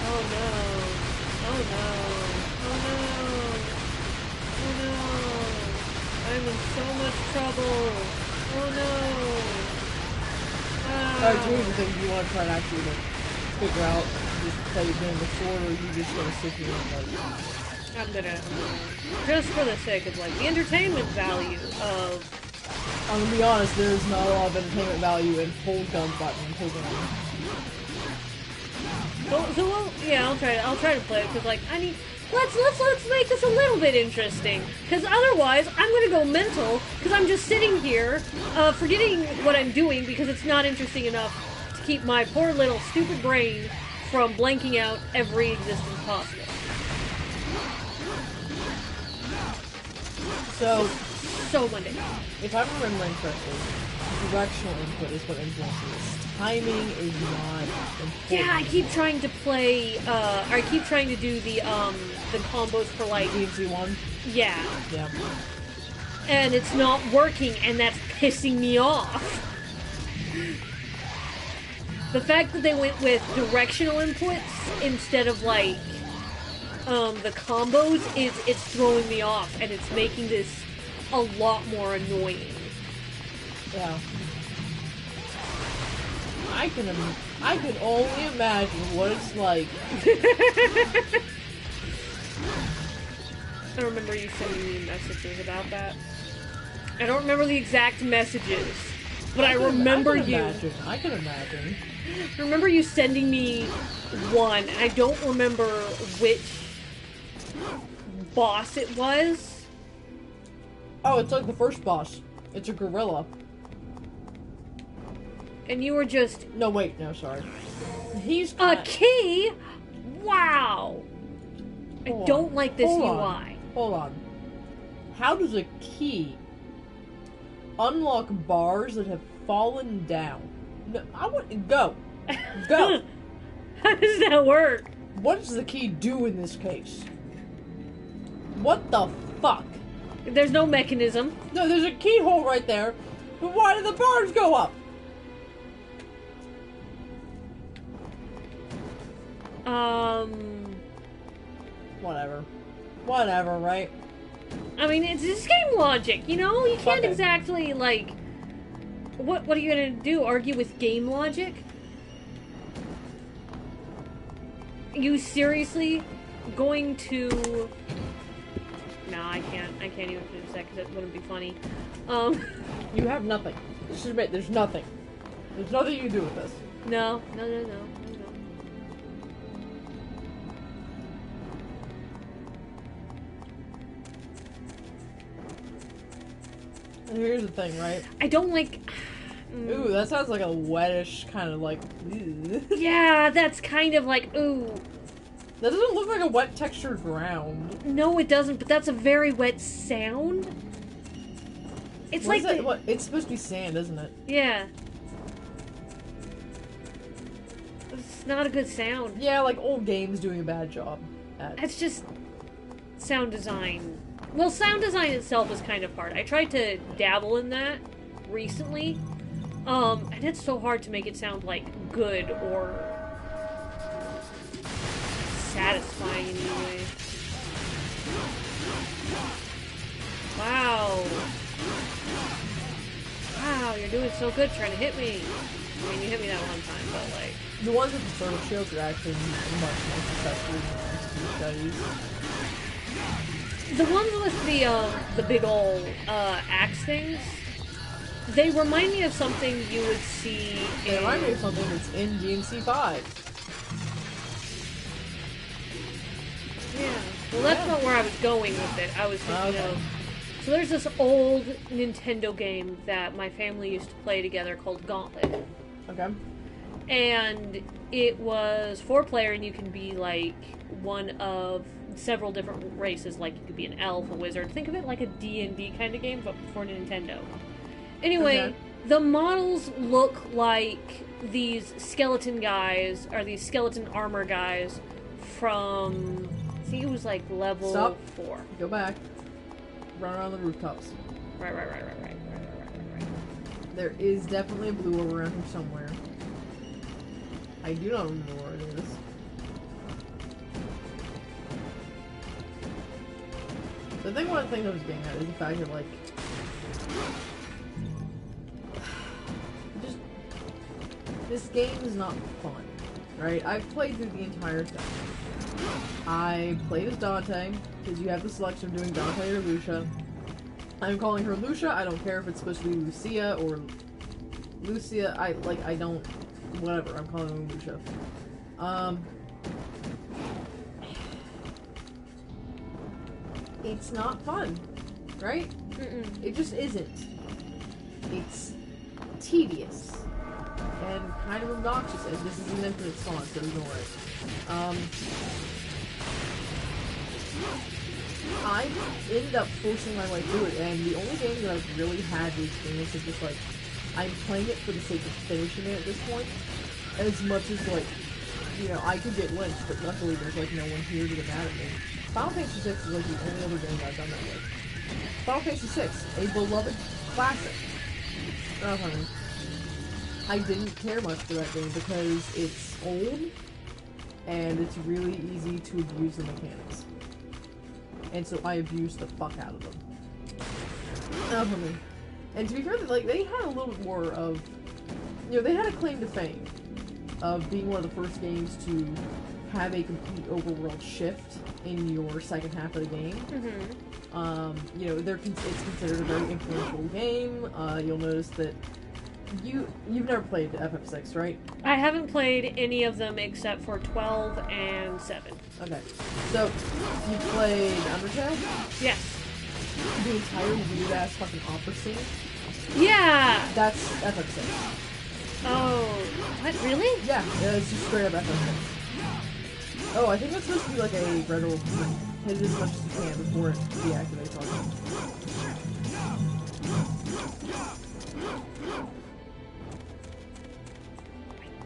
Oh no. Oh no. Oh no. Oh no. I'm in so much trouble. Oh no. Alright, so here's the thing, do you want to try and actually like, figure out just play the game before, or are you just gonna sit here and like... I'm gonna, just for the sake of like the entertainment value of... I'm gonna be honest, there's not a lot of entertainment value in hold gun button and hold gun. So well, yeah, I'll try to play it because like I need. Let's make this a little bit interesting because otherwise I'm gonna go mental because I'm just sitting here, forgetting what I'm doing because it's not interesting enough to keep my poor little stupid brain from blanking out every existence possible. So mundane. If I'm remembering correctly, directional input is what influences this. Timing is not important. Yeah, I keep trying to play. I keep trying to do the combos for like DMC one? yeah. Yeah. And it's not working, and that's pissing me off. The fact that they went with directional inputs instead of like the combos it's throwing me off, and it's making this a lot more annoying. Yeah. I can only imagine what it's like. I remember you sending me messages about that. I don't remember the exact messages, but I remember you. I can imagine. I remember you sending me one. I don't remember which boss it was. Oh, it's like the first boss. It's a gorilla. And you were just... No, wait, no, sorry. He's A key? Wow! I don't like this UI. Hold on. How does a key unlock bars that have fallen down? No, I want go. Go. How does that work? What does the key do in this case? What the fuck? There's no mechanism. No, there's a keyhole right there. But why did the bars go up? Whatever, right? I mean, it's just game logic, you know? You can't Okay. exactly, like... What are you gonna do? Argue with game logic? You seriously going to... No, I can't even finish that because it wouldn't be funny. You have nothing. Just admit, there's nothing. There's nothing you can do with this. No. And here's the thing, right? I don't like... Ooh, that sounds like a wettish kind of like... Yeah, that's kind of like, ooh. That doesn't look like a wet textured ground. No, it doesn't, but that's a very wet sound. It's What like is that? What? It's supposed to be sand, isn't it? Yeah. It's not a good sound. Yeah, like old games doing a bad job at. It's just sound design. Well, sound design itself is kind of hard. I tried to dabble in that recently. And it's so hard to make it sound like good or satisfying in any way. Wow. Wow, you're doing so good trying to hit me. I mean, you hit me that one time, but like... The ones with the turtle shields are actually much more successful than these guys. The ones with the big ol' axe things, they remind me of something you would see in... They remind me of something that's in DMC 5. Yeah. Well, that's not where I was going with it. I was thinking of... So there's this old Nintendo game that my family used to play together called Gauntlet. Okay. And it was 4-player, and you can be, like, one of several different races. Like, you could be an elf, a wizard. Think of it like a D&D kind of game, but for Nintendo. Anyway, the models look like these skeleton guys, or these skeleton armor guys from... I think it was, like, level 4. Go back. Run around the rooftops. Right. There is definitely a blue orb around here somewhere. I do not remember where it is. One thing I was getting at is the fact that, like, just, this game is not fun, right? I've played through the entire thing. I played as Dante, because you have the selection of doing Dante or Lucia. I'm calling her Lucia. I don't care if it's supposed to be Lucia or Lucia. I don't, whatever, I'm calling her Lucia. It's not fun, right? Mm-mm. It just isn't. It's tedious and kind of obnoxious, and this is an infinite spawn, so ignore it. I ended up forcing my way through it, and the only game that I've really had the experience of just, like, I'm playing it for the sake of finishing it at this point, as much as, like, you know, I could get lynched, but luckily there's, like, no one here to get mad at me. Final Fantasy VI is, like, the only other game I've done that with. Final Fantasy VI, a beloved classic. Oh, honey. I didn't care much for that game because it's old, and it's really easy to abuse the mechanics. And so I abused the fuck out of them. Oh, honey. And to be fair, like, they had a little bit more of, you know, they had a claim to fame of being one of the first games to have a complete overworld shift in your second half of the game. Mm-hmm. You know, it's considered a very influential game. You'll notice that you've never played FF6, right? I haven't played any of them except for 12 and 7. Okay. So, you played Undertale? Yes. The entire weird-ass fucking opera scene? Yeah! That's FF6. Oh, what, really? Yeah, it's just straight up FF6. Oh, I think that's supposed to be like a red or green. Hit it as much as you can before it deactivates on you.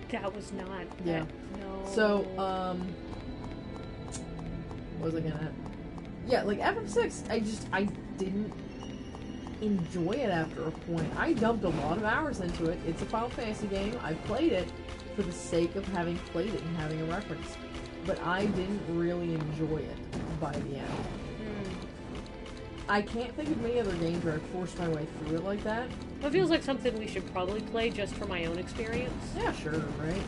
That was not... Yeah. No. So, what was I gonna... Yeah, like, FF6, I didn't enjoy it after a point. I dumped a lot of hours into it. It's a Final Fantasy game. I played it for the sake of having played it and having a reference. But I didn't really enjoy it by the end. I can't think of many other games where I forced my way through it like that. It feels like something we should probably play just for my own experience. Yeah, sure, right?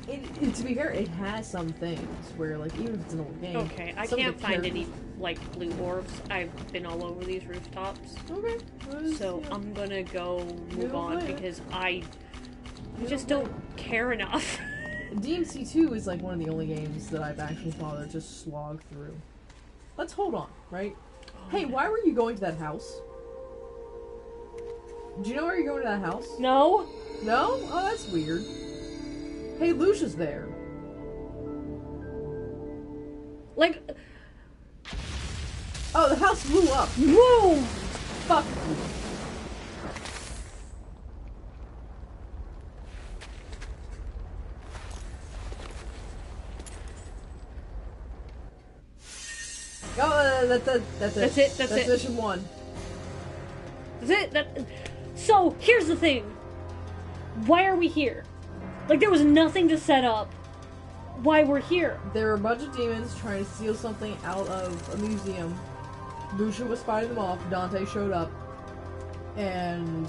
To be fair, it has some things where, like, even if it's an old game... Okay, I can't find any, like, blue orbs. I've been all over these rooftops. Okay. So I'm gonna go move on because I just don't care enough. DMC 2 is, like, one of the only games that I've actually bothered to slog through. Let's hold on, right? Hey, why were you going to that house? Do you know why you're going to that house? No? No? Oh, that's weird. Hey, Lucia's there. Like, Oh, the house blew up. whoa! Fuck. Oh, that's it. That's it, that's it. mission 1. That's it. So, here's the thing. Why are we here? Like, there was nothing to set up why we're here. There were a bunch of demons trying to steal something out of a museum. Lucia was fighting them off. Dante showed up. And,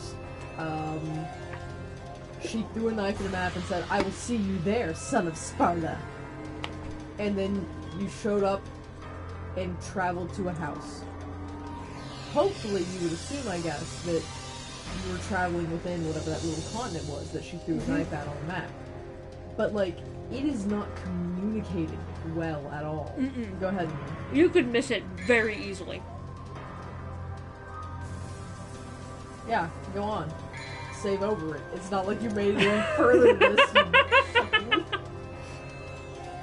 she threw a knife in the map and said, "I will see you there, son of Sparta." And then you showed up and traveled to a house. Hopefully you would assume, I guess, that you were traveling within whatever that little continent was that she threw a knife at on the map. But, like, it is not communicated well at all. Go ahead. You could miss it very easily. Yeah, go on. Save over it. It's not like you made it any further than this.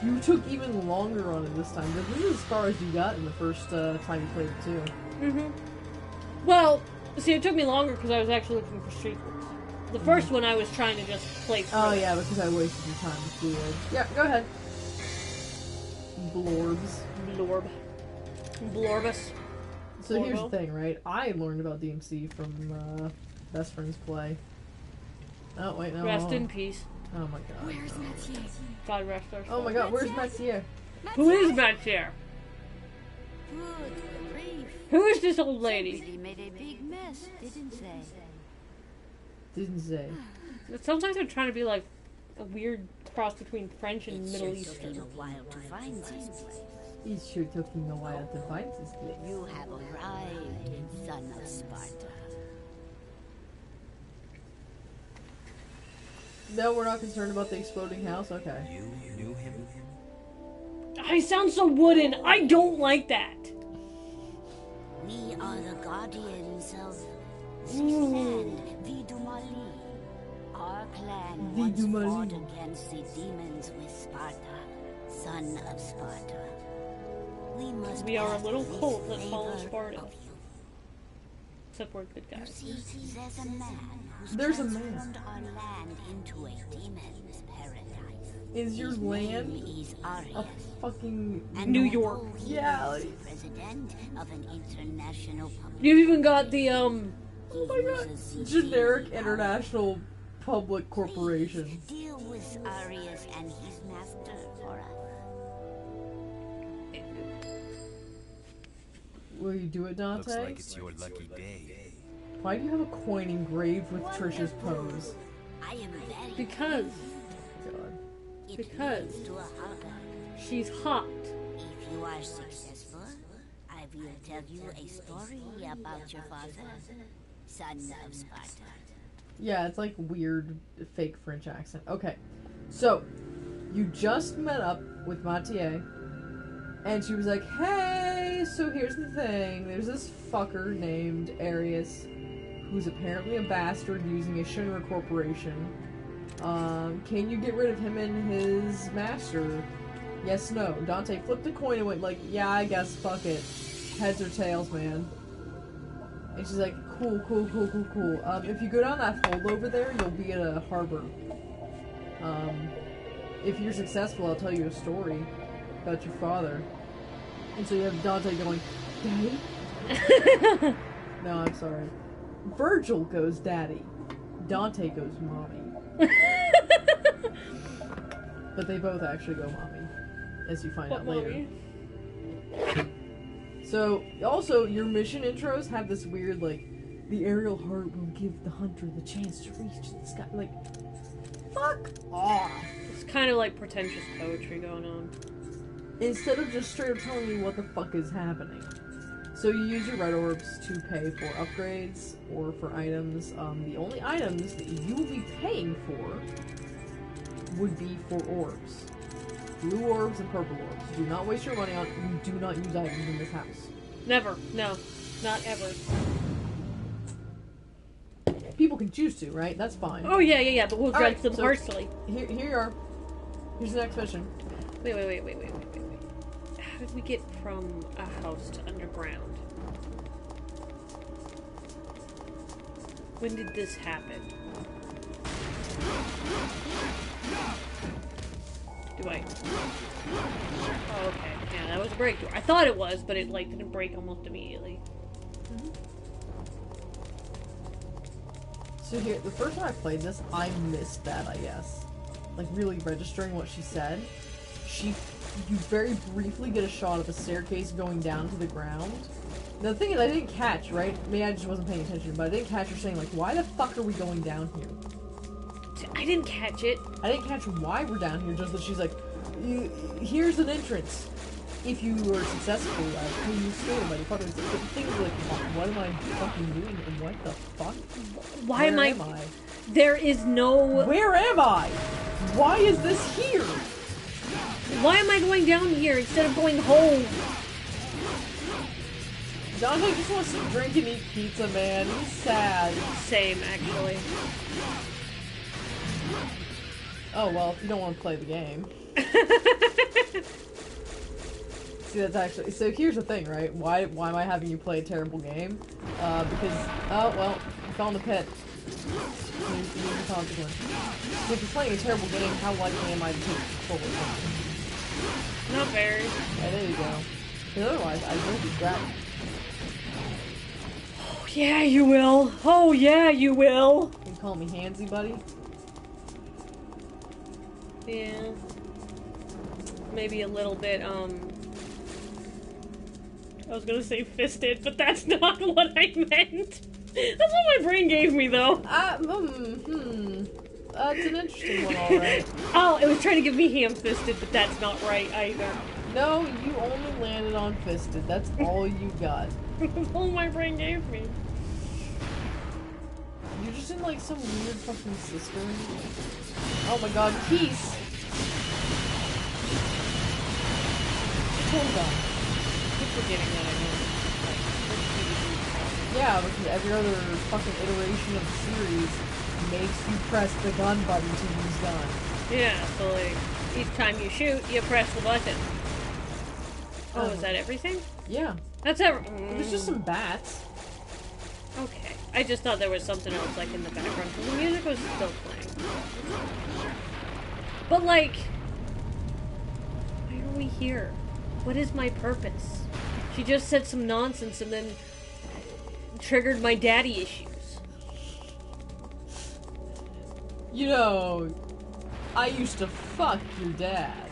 You took even longer on it this time. This is as far as you got in the first time you played it, too. Well, see, it took me longer because I was actually looking for secrets. The first one I was trying to just play through. Oh, yeah, because I wasted your time with Blue. Yeah, go ahead. Blorbs. Blorb. Blorbus. So here's the thing, right? I learned about DMC from Best Friends Play. Oh, wait, no. Rest in peace. Oh my god. Where's Mathieu? God rest our soul. Oh my god, where's Mathieu? Who is Mathieu? Good grief. Who is this old lady? Somebody made a big mess, didn't they? Didn't say. Sometimes I'm trying to be like a weird cross between French and Middle It's just Eastern. taken a while to find this place. It's sure taking a while to find this place. You have arrived, son of Sparta. No, we're not concerned about the exploding house? Okay. You knew him? I sound so wooden. I don't like that. We are the guardians of this land, Vidumali. Our clan once Vidumali. fought against the demons with Sparta, son of Sparta. We are a ask little this cult that follows favor Sparta. of you. Except we're good guys. See, there's a man who's There's a man. transformed our land into a demon's paradise. Is your His land name is a Arius. fucking... And New although York. he Yeah, is like- the president of an international public. You've even got the Oh my god. Generic international public corporation. Deal with Arius and his master for us. Will you do it, Dante? Looks like it's your lucky day. Why do you have a coin engraved with Trisha's pose? I am very because God. It because- leads to a harbor. she's hot. If you are successful, I will tell you a story about your father, son of Sparta. Yeah, it's like weird fake French accent. Okay. So, you just met up with Mathieu, and she was like, "Hey, so here's the thing. There's this fucker named Arius, who's apparently a bastard using a Shinra corporation. Can you get rid of him and his master? Yes, no." Dante flipped a coin and went like, "Yeah, I guess, fuck it. Heads or tails, man." And she's like, "Cool, cool, cool, cool, cool. If you go down that hold over there, you'll be at a harbor. If you're successful, I'll tell you a story about your father." And so you have Dante going, "Daddy?" No, I'm sorry. Virgil goes, "Daddy." Dante goes, "Mommy." But they both actually go, "Mommy," as you find What out later. mommy? So, also, your mission intros have this weird, like, the aerial heart will give the hunter the chance to reach the sky. Like, fuck off. It's kind of like pretentious poetry going on. Instead of just straight up telling you what the fuck is happening. So you use your red orbs to pay for upgrades or for items. The only items that you will be paying for would be for orbs. Blue orbs and purple orbs. Do not waste your money on. You do not use items in this house. Never. No. Not ever. People can choose to, right? That's fine. Oh, yeah, but we'll All right, judge them so- harshly. Here you are. Here's the next mission. Wait. did we get from a house to underground? When did this happen? Do I... Oh, okay. Yeah, that was a breakthrough. I thought it was, but it, like, didn't break almost immediately. So here, the first time I played this, I missed that, I guess. Like, really registering what she said. You very briefly get a shot of a staircase going down to the ground. Now, the thing is, I didn't catch, right? Maybe I just wasn't paying attention, but I didn't catch her saying, like, why the fuck are we going down here? I didn't catch it. I didn't catch why we're down here, just that she's like, here's an entrance. If you were successful at who you scared by the fucking thing is like, what am I fucking doing and what the fuck? Why Where am I? There is no... Where am I? Why is this here? Why am I going down here instead of going home? Dante just wants to drink and eat pizza, man. He's sad. Same, actually. Oh, well, if you don't want to play the game. See, that's actually... So here's the thing, right? Why am I having you play a terrible game? Because... Oh, well, you fell in the pit. Here's the consequence. So if you're playing a terrible game, how likely am I to take control? Not very. Yeah, there you go. Because otherwise, I will be grabbed. Oh, yeah, you will. Oh, yeah, you will. You call me handsy, buddy? Yeah. Maybe a little bit, I was gonna say fisted, but that's not what I meant. That's what my brain gave me, though. It's an interesting one, alright. Oh, it was trying to give me ham-fisted, but that's not right either. No, you only landed on fisted. That's all you got. That's all my brain gave me. You're just in like some weird fucking cistern. Oh my god, peace! Hold on. I keep forgetting that I know. Yeah, because every other fucking iteration of the series makes you press the gun button to use gun. Yeah, so like, each time you shoot, you press the button. Oh, is that everything? Yeah. That's There's just some bats. Okay. I just thought there was something else, like, in the background, because the music was still playing. But, like, why are we here? What is my purpose? She just said some nonsense and then triggered my daddy issues. You know, I used to fuck your dad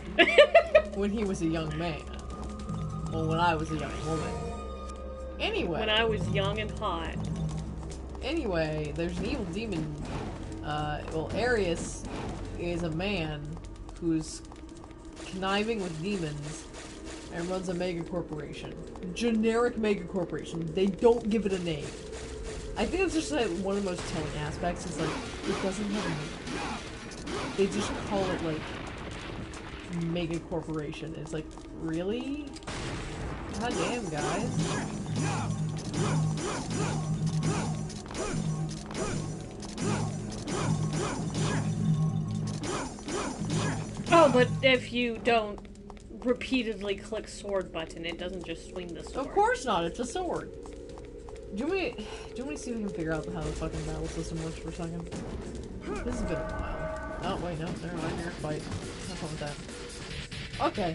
when he was a young man. Well, when I was a young woman. Anyway. When I was young and hot. Anyway, there's an evil demon. Well, Arius is a man who's conniving with demons and runs a mega corporation. Generic mega corporation. They don't give it a name. I think that's just like one of the most telling aspects is like, it doesn't have a name. They just call it like mega corporation. It's like, really? God damn, guys. Oh, but if you don't repeatedly click sword button, it doesn't just swing the sword. Of course not, it's a sword. Do you want me to see if we can figure out how the fucking battle system works for a second? This has been a while. Oh, wait, no, never mind, you're fight. Have fun with that. Okay,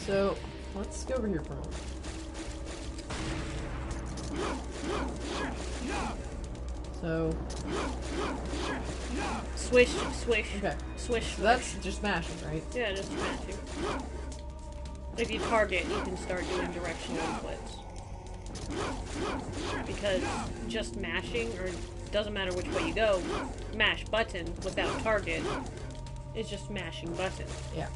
so, let's go over here for a moment. So... Swish, swish. Okay. Swish, So swish. that's just mashing, right? Yeah, just smashing. If you target, you can start doing directional inputs. Because just mashing, or doesn't matter which way you go, mash button without target is just mashing button. Yeah.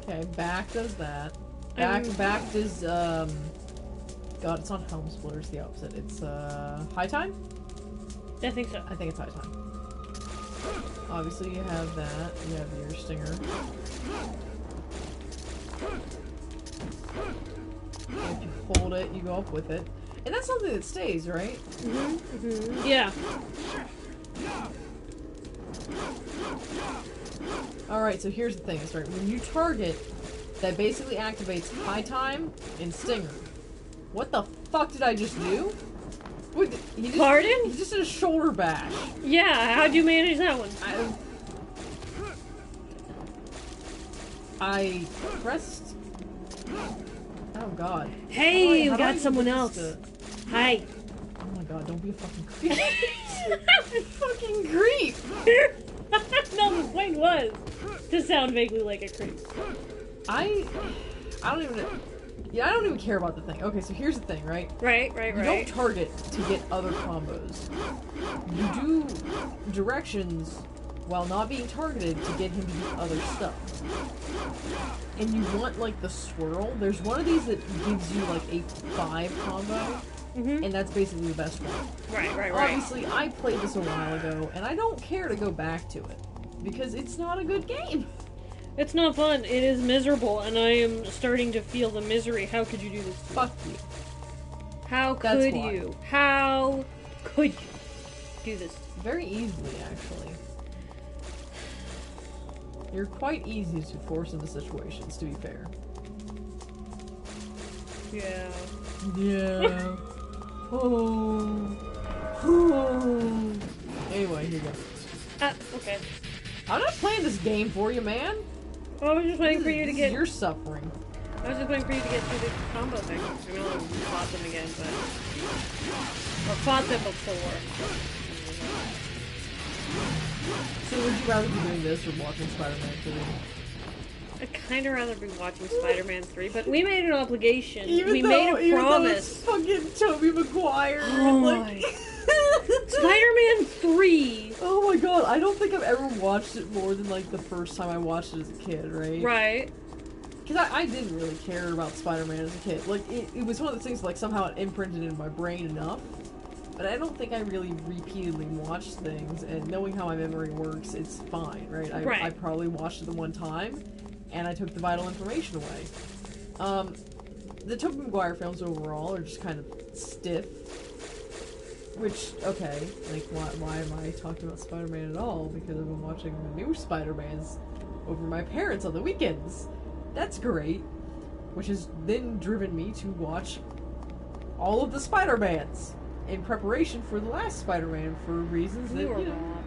Okay, back does that. Back does, God, it's not Helm Splitter, it's the opposite. It's, High Time? I think so. I think it's High Time. Obviously you have that, you have your Stinger. If you hold it, you go up with it. And that's something that stays, right? Mm-hmm. Mm-hmm. Yeah. Alright, so here's the thing. It's right. When you target, that basically activates High Time and Stinger. What the fuck did I just do? Wait, Pardon? He just did a shoulder bash. Yeah, how'd you manage that one? I pressed... Oh god. Hey, How we do I got someone do else. this Hi. Oh my god, don't be a fucking creep. Fucking creep! No, the point was to sound vaguely like a creep. I don't even... Yeah, I don't even care about the thing. Okay, so here's the thing, right? Right. You don't target to get other combos. You do directions while not being targeted to get him to do other stuff. And you want, like, the swirl. There's one of these that gives you, like, a 5 combo, and that's basically the best one. Right. Obviously, I played this a while ago, and I don't care to go back to it, because it's not a good game. It's not fun. It is miserable, and I am starting to feel the misery. How could you do this? Fuck you. How That's could why. you? How could you do this? Very easily, actually. You're quite easy to force into situations, to be fair. Yeah. Yeah. Oh. Anyway, here you go. Okay. I'm not playing this game for you, man. Well, I was just waiting for you to This get. is your suffering. I was just waiting for you to get through the combo thing. I know we fought them again, but or fought them before. So would you rather be doing this or watching Spider-Man 3? I'd kind of rather be watching Spider-Man 3, but we made an obligation. Even we though, made a even though promise. it's fucking Tobey Maguire. Oh like... Spider-Man 3! Oh my god, I don't think I've ever watched it more than like the first time I watched it as a kid, right? Right. Because I didn't really care about Spider-Man as a kid. Like, it was one of the things, like, somehow it imprinted in my brain enough. But I don't think I really repeatedly watched things, and knowing how my memory works, it's fine, right? I probably watched it the one time, and I took the vital information away. The Tobey Maguire films overall are just kind of stiff. Which, okay, like, why am I talking about Spider-Man at all? Because I've been watching the new Spider-Mans over my parents on the weekends. That's great. Which has then driven me to watch all of the Spider-Mans in preparation for the last Spider-Man for reasons that, We you were know...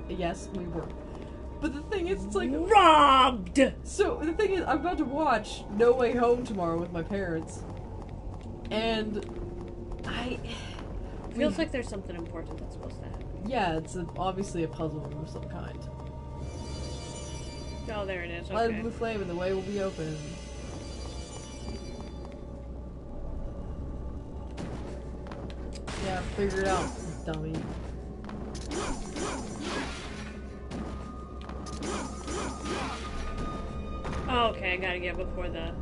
Yes, we were. But the thing is, it's like... Robbed! So, the thing is, I'm about to watch No Way Home tomorrow with my parents. And... Feels like there's something important that's supposed to happen. Yeah, it's obviously a puzzle of some kind. Oh, there it is. Light a Okay. blue flame and the way will be open. Yeah, figure it out, dummy. Oh, okay, I gotta get before that.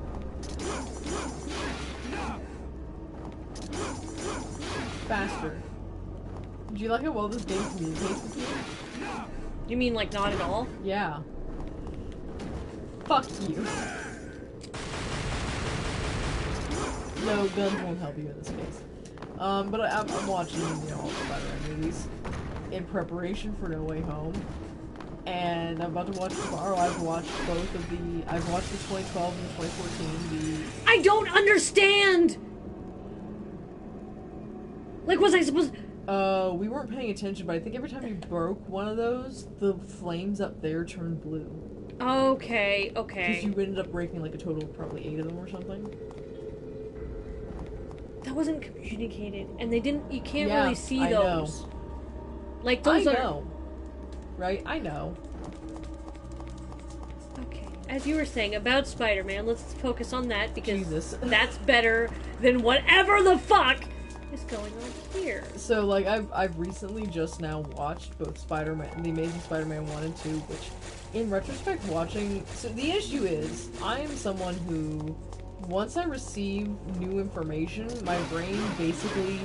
Faster. Do you like how well this game communicates with you? You mean like not at all? Yeah. Fuck you. No, guns won't help you in this case. But I'm watching, you know, all the Spider-Man movies in preparation for No Way Home. And I'm about to watch tomorrow. I've watched the 2012 and the 2014, I don't understand! Like, was I supposed... we weren't paying attention, but I think every time you broke one of those, the flames up there turned blue. Okay. Because you ended up breaking like a total of probably 8 of them or something. That wasn't communicated, and they didn't... You can't Yeah, really see I those. know. Like, those I are... know. Right? I know. Okay. As you were saying about Spider-Man, let's focus on that, because Jesus. that's better than whatever the fuck is going on here. So, like, I've recently just now watched both Spider-Man, The Amazing Spider-Man 1 and 2, which, in retrospect, watching... So, the issue is, I am someone who, once I receive new information, my brain basically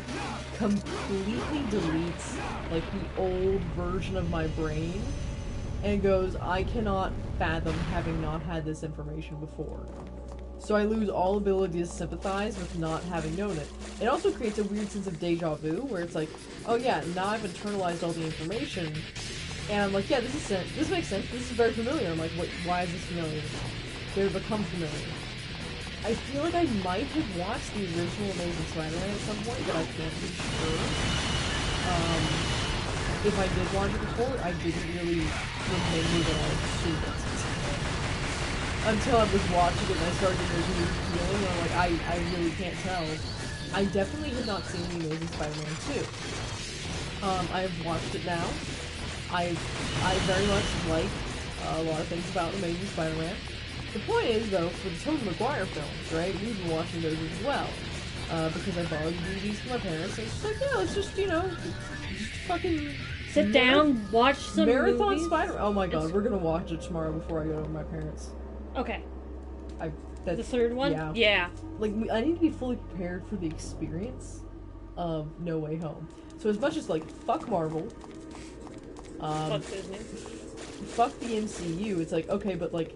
completely deletes, like, the old version of my brain, and goes, I cannot fathom having not had this information before. So I lose all ability to sympathize with not having known it. It also creates a weird sense of deja vu, where it's like, oh yeah, now I've internalized all the information, And I'm like, yeah, this makes sense. This is very familiar. I'm like, why is this familiar? They've become familiar. I feel like I might have watched the original Amazing Spider-Man at some point, but I can't be sure. If I did watch it before, I didn't really remember that I had seen it. Until I was watching it and I started getting a weird feeling, and I'm like, I really can't tell. I definitely had not seen the Amazing Spider-Man 2. I have watched it now. I very much like a lot of things about Amazing Spider-Man. The point is, though, for the Tobey Maguire films, right, we've been watching those as well. Because I borrowed DVDs from my parents, and it's like, yeah, let's just, just fucking... Sit down, watch some Marathon movies. Spider-Man. Oh my god, we're gonna watch it tomorrow before I go to my parents. Okay. The third one? Yeah. Yeah. Like, I need to be fully prepared for the experience of No Way Home. So as much as, like, fuck Marvel, Fuck Disney. fuck the MCU, it's like, okay, but, like,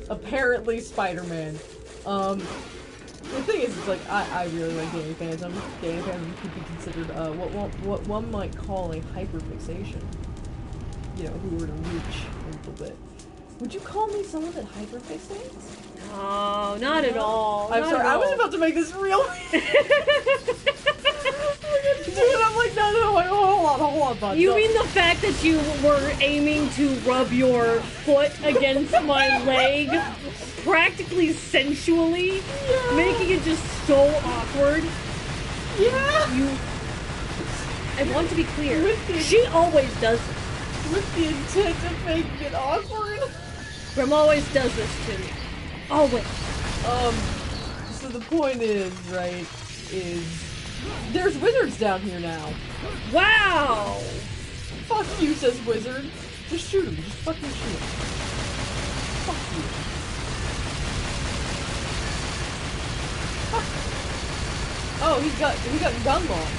apparently Spider-Man. The thing is, it's like, I really like Danny Phantom. Danny Phantom could be considered, what one might call a hyperfixation. If we were to reach a little bit. Would you call me someone that hyperfixates? No, not at all. I'm Not sorry, at I was all. about to make this real. Dude, I'm like, no, wait, hold on, bud. You mean the fact that you were aiming to rub your foot against my leg, practically sensually, making it just so awkward? Yeah! I want to be clear. She always does this. With the intent of making it awkward. Grem always does this to me. Always. So the point is, right, there's wizards down here now. Wow! Fuck you, says wizard. Just shoot him. Just fucking shoot him. Fuck you. Oh, he got gun launch.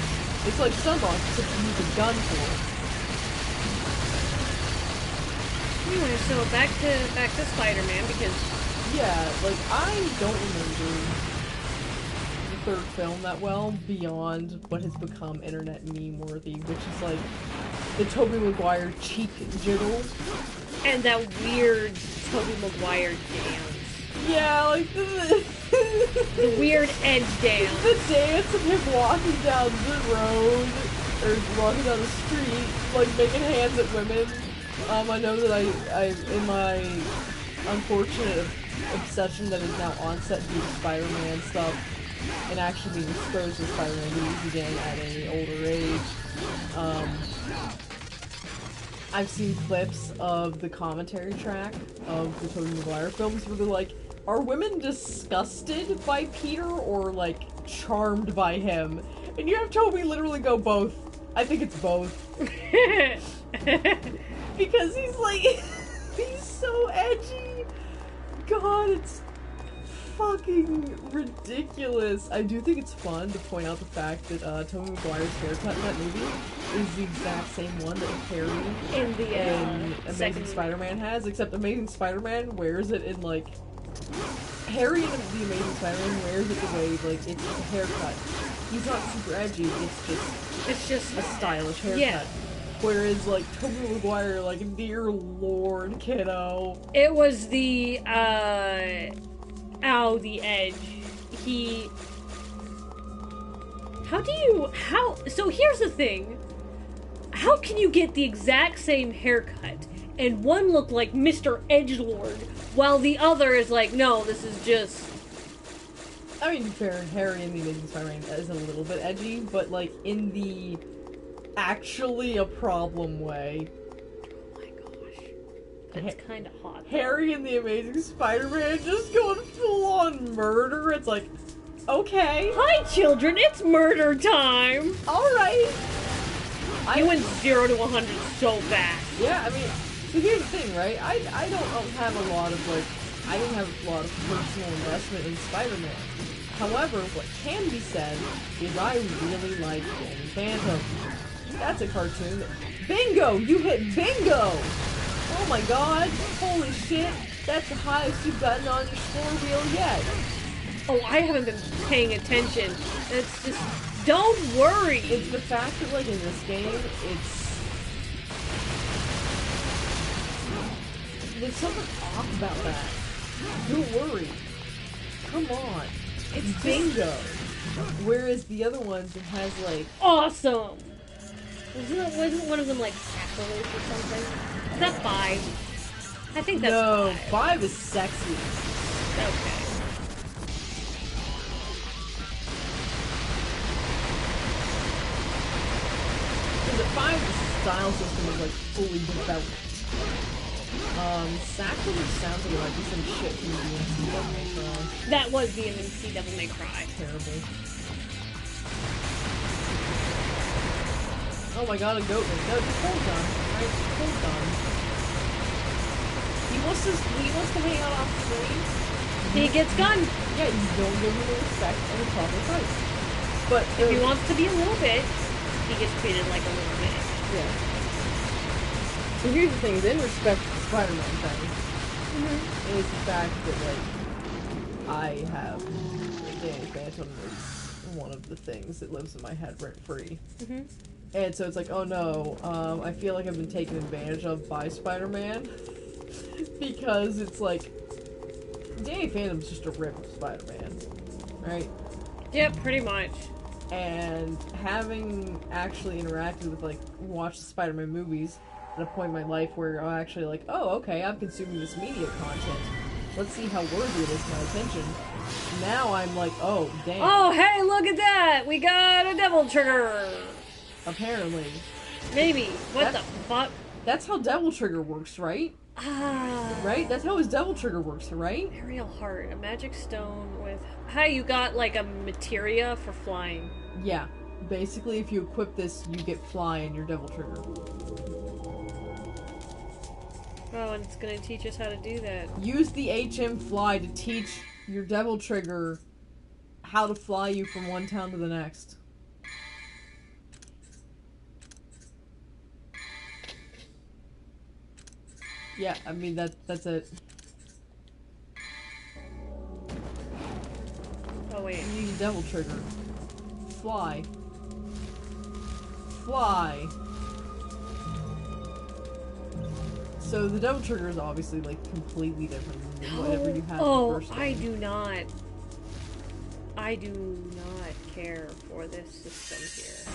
It's like stun launch, except you use a gun for it. Anyway, so back to Spider-Man, because Yeah, like, I don't remember the third film that well, beyond what has become internet meme-worthy, which is, like, the Tobey Maguire cheek jiggle. and that weird Tobey Maguire dance. Yeah, like, The weird edge dance. the dance of him walking down the road, or walking down the street, like, making hands at women. I know that I in my unfortunate obsession that is now onset due to Spider-Man stuff, and actually being exposed to Spider-Man movies again at an older age, I've seen clips of the commentary track of the Tobey Maguire films where they're like, are women disgusted by Peter or, like, charmed by him? And you have Tobey literally go both. I think it's both. Because he's like, he's so edgy. God, it's fucking ridiculous. I do think it's fun to point out the fact that Tobey Maguire's haircut in that movie is the exact same one that Harry In the Amazing second Spider-Man has, except Amazing Spider-Man wears it in, like, Harry in the Amazing Spider-Man wears it the way, like, it's a haircut. He's not super edgy, it's just a stylish haircut. Yeah. Whereas, like, Tobey Maguire, like, dear lord, kiddo. It was the the edge. So here's the thing. How can you get the exact same haircut and one look like Mr. Edgelord while the other is like, no, this is just... I mean, fair, Harry in the Amazing Spider-Man is a little bit edgy, but, like, in the actually a problem way. Oh my gosh. That's kind of hot. Though. Harry in the Amazing Spider-Man just going full-on murder. It's like, okay. Hi, children, it's murder time! Alright. You went 0 to 100 so fast. Yeah, I mean, so here's the thing, right? I don't have a lot of, like, I don't have a lot of personal investment in Spider-Man. However, what can be said is I really like Danny Phantom. That's a cartoon. Bingo! You hit bingo! Oh my god! Holy shit! That's the highest you've gotten on your score wheel yet. Oh, I haven't been paying attention. It's just... Don't worry! It's the fact that, like, in this game, it's... There's something off about that. Don't worry. Come on. It's bingo. Whereas the other ones, it has like... Awesome! Wasn't one of them like sacrilege or something? Is that 5? I think that's No, 5. 5 is sexy. Okay. Because at 5, the style system is like fully developed. Sacrilege sounds like it might be some shit from the DMC Devil May Cry. That was the DMC Devil May Cry. Terrible. Oh my god, a goat man. No, just hold on. Right? Just hold on. He wants to hang out off screen. He gets gunned. Yeah, you don't give him the respect and the proper price. But If he wants to be a little bit, he gets treated like a little bit. yeah. So here's the thing, is in respect to the Spider-Man thing, is the fact that, like, I have Danny Phantom is one of the things that lives in my head rent-free. And so it's like, oh no, I feel like I've been taken advantage of by Spider-Man. Because it's like, Danny Phantom's just a rip of Spider-Man, right? Yep, pretty much. And having actually interacted with, like, watch the Spider-Man movies at a point in my life where I'm actually like, oh, okay, I'm consuming this media content. Let's see how worthy it is of my attention. Now I'm like, oh, damn. Oh, hey, look at that! We got a devil trigger! Apparently. Maybe. What the fuck? That's how Devil Trigger works, right? Right? That's how his Devil Trigger works, right? Aerial Heart, a magic stone with... Hey, you got, like, a materia for flying. Yeah. Basically, if you equip this, you get Fly in your Devil Trigger. Oh, and it's gonna teach us how to do that. Use the HM Fly to teach your Devil Trigger how to fly you from one town to the next. Yeah, I mean, that's it. Oh, wait. You use Devil Trigger. Fly. Fly. So the Devil Trigger is obviously, like, completely different than whatever you had in the first game. I do not care for this system here.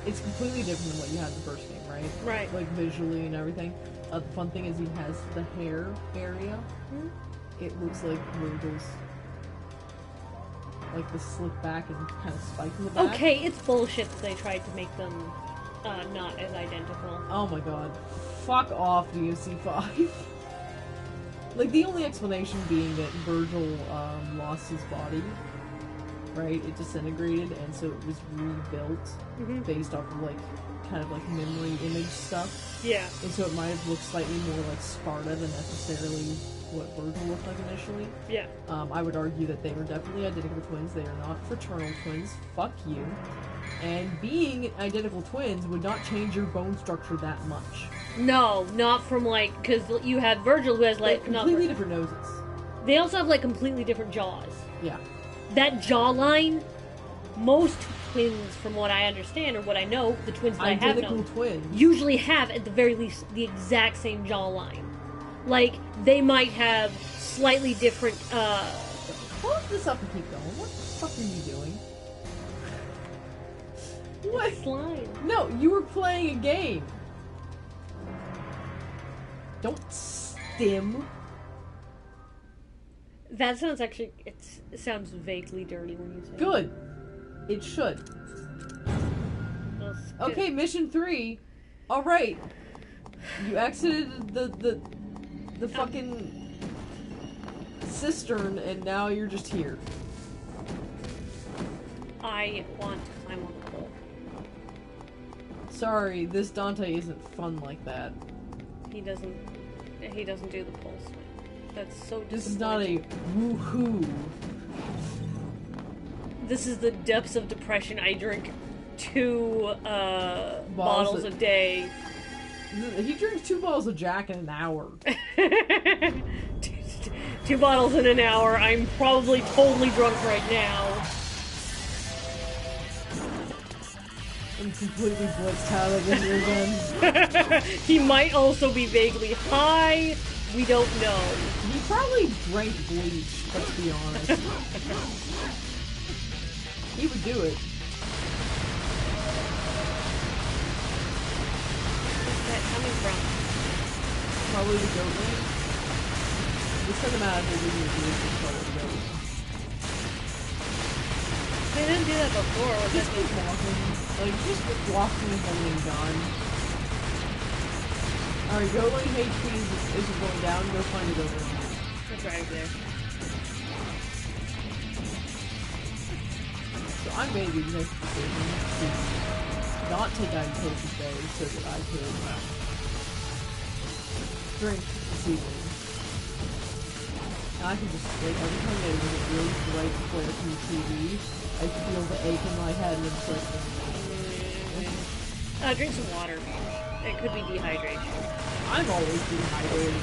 It's completely different than what you had in the first game, right? Right. Like, visually and everything. The fun thing is he has the hair area. It looks like Virgil's. Like the slick back and kind of spike in the back. Okay, it's bullshit that they tried to make them not as identical. Oh my god. Fuck off, DMC 5. Like, the only explanation being that Virgil lost his body, right? It disintegrated, and so it was rebuilt based off of, like, kind of like memory image stuff. Yeah. And so it might have looked slightly more like Sparta than necessarily what Virgil looked like initially. Yeah. I would argue that they were definitely identical twins. They are not fraternal twins. Fuck you. And being identical twins would not change your bone structure that much. No, not from, like, because you have Virgil who has, like... completely different noses. They also have, like, completely different jaws. Yeah. That jawline, most twins, from what I understand, or what I know, the twins that I have known... Identical twins. Usually have, at the very least, the exact same jawline. Like, they might have slightly different, Close this up and keep going. What the fuck are you doing? What? Slime. No, you were playing a game. Don't stim. That sounds actually... It sounds vaguely dirty when you say it. Good. It should. Well, Okay, mission 3. Alright. You exited the fucking cistern, and now you're just here. I want to climb on the pole. Sorry, this Dante isn't fun like that. He doesn't do the pole swing. That's so This is not a woohoo. This is the depths of depression. I drink 2 bottles a day. He drinks 2 bottles of Jack in an hour. 2 bottles in an hour. I'm probably totally drunk right now. I'm completely blitzed out of it here again. He might also be vaguely high. We don't know. He probably drank bleach, let's be honest. He would do it. Where's that coming from? Probably the goat man. Just send him out of here with you and probably the goat man. They didn't do that before. Was Just that keep walking. Like, just keep walking and holding gun. Alright, goat lane HP isn't going down. Go find a goat lane. It's right over there. So I made the executive decision to not take out Toasted Bay so that I could drink this evening. And I can just, like, every time I get a really bright flare from the TV, I feel the ache in my head and it's like... Drink some water. It could be dehydration. I'm always dehydrated.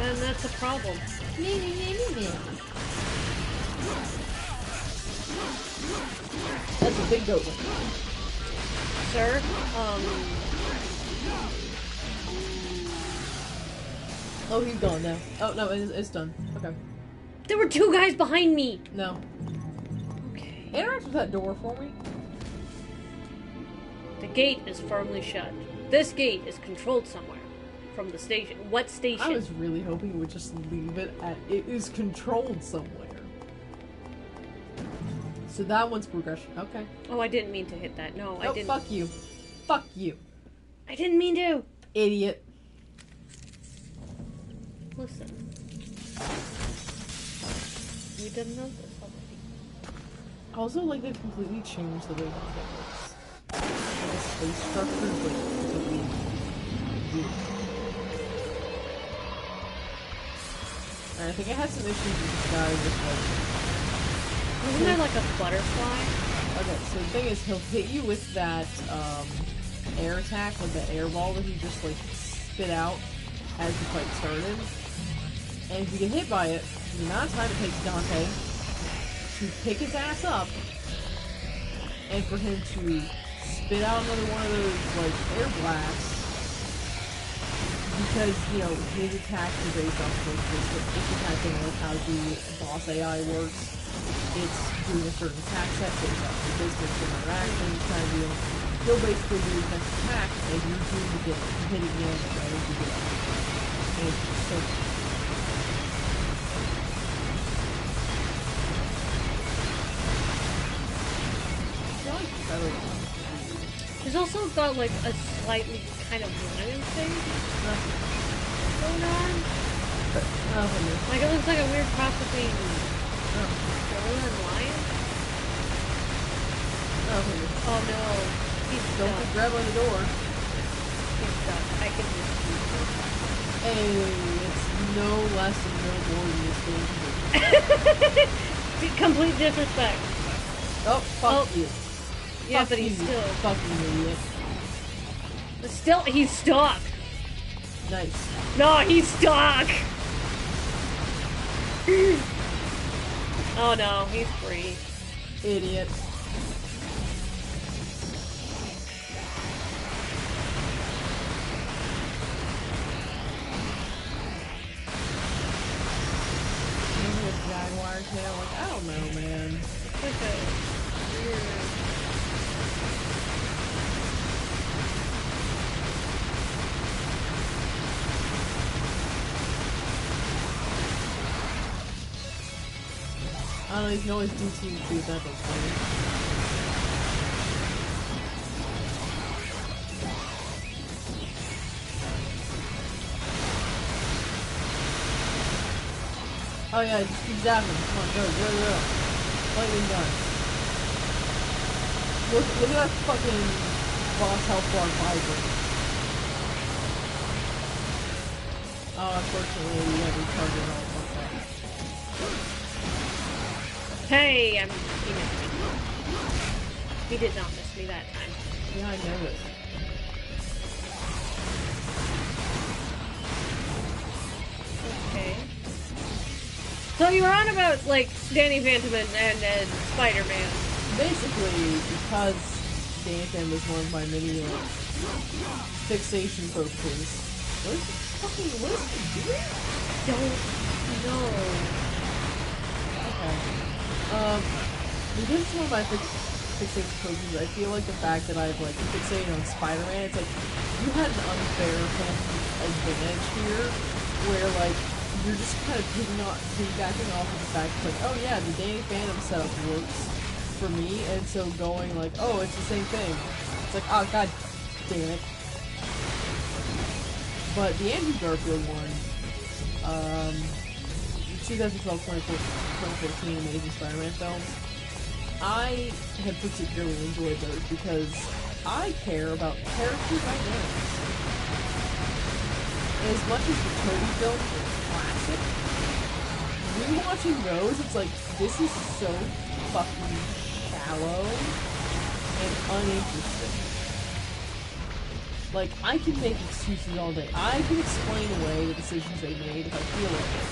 And that's a problem. That's a big goat one. Sir, Oh, he's gone now. Oh, no, it's done. Okay. there were two guys behind me! No. Okay. Interact with that door for me. The gate is firmly shut. This gate is controlled somewhere. From the station. What station? I was really hoping it would just leave it at it is controlled somewhere. So that one's progression. Okay. Oh, I didn't mean to hit that. No, I Oh, didn't. fuck you. Fuck you. I didn't mean to! Idiot. Listen. You didn't know this already. Also, like, they've completely changed the way that works. Like, the space structure is, like, completely weird. And I think I had some issues with this guy with, like... Wasn't there like a butterfly? Okay, so the thing is, he'll hit you with that, air attack, like the air ball that he just, like, spit out as the fight started. And if you get hit by it, the amount of time it takes Dante to pick his ass up, and for him to spit out another one of those, like, air blasts, because, you know, his attacks are based off of, like, this attack thing, like how the boss AI works. It's doing a certain attack set based off the distance and interaction kind of deal. He'll basically do his next attack, and you do to get hit again, and you get up. And so... He's also got like a slightly kind of lion thing going on. Like it looks like a weird cross between gorilla and lion. Oh no. He's Don't stuck. grab on the door. He's stuck. I can just Hey, it's no less and no more than this game. complete disrespect. Oh, fuck you. Yeah, Fuck but he's you, still. fucking idiot. But still, he's stuck. Nice. No, he's stuck. Oh no, he's free. Idiot. Maybe a jaguar tail? Like, I don't know, man. It's like a weird. I don't know, you can always do team two with that, that's funny. Oh yeah, just keep zapping. Come on, go. Lightning gun. Look at that fucking boss health bar vibrate. Oh, unfortunately, we have retarded all fucked up. Hey, he missed me. He did not miss me that time. Yeah, I know it. Okay. So you were on about, like, Danny Phantom and Spider-Man. Basically, because Danny Phantom is one of my many fixation focuses. What is he doing? don't know. Okay. Because it's one of my fixated poses, I feel like the fact that I've, like, fixated on Spider-Man, it's like, you had an unfair kind of advantage here, where, like, you're just kind of piggybacking off of the fact, like, oh yeah, the Danny Phantom setup works for me, and so going, like, oh, it's the same thing. It's like, oh, god damn it. But the Andrew Garfield one, 2012-2014 Amazing Spider-Man films, I have particularly enjoyed those because I care about character dynamics. As much as the Tobey films are classic, rewatching those, it's like, this is so fucking shallow and uninteresting. Like, I can make excuses all day. I can explain away the decisions they made if I feel like it.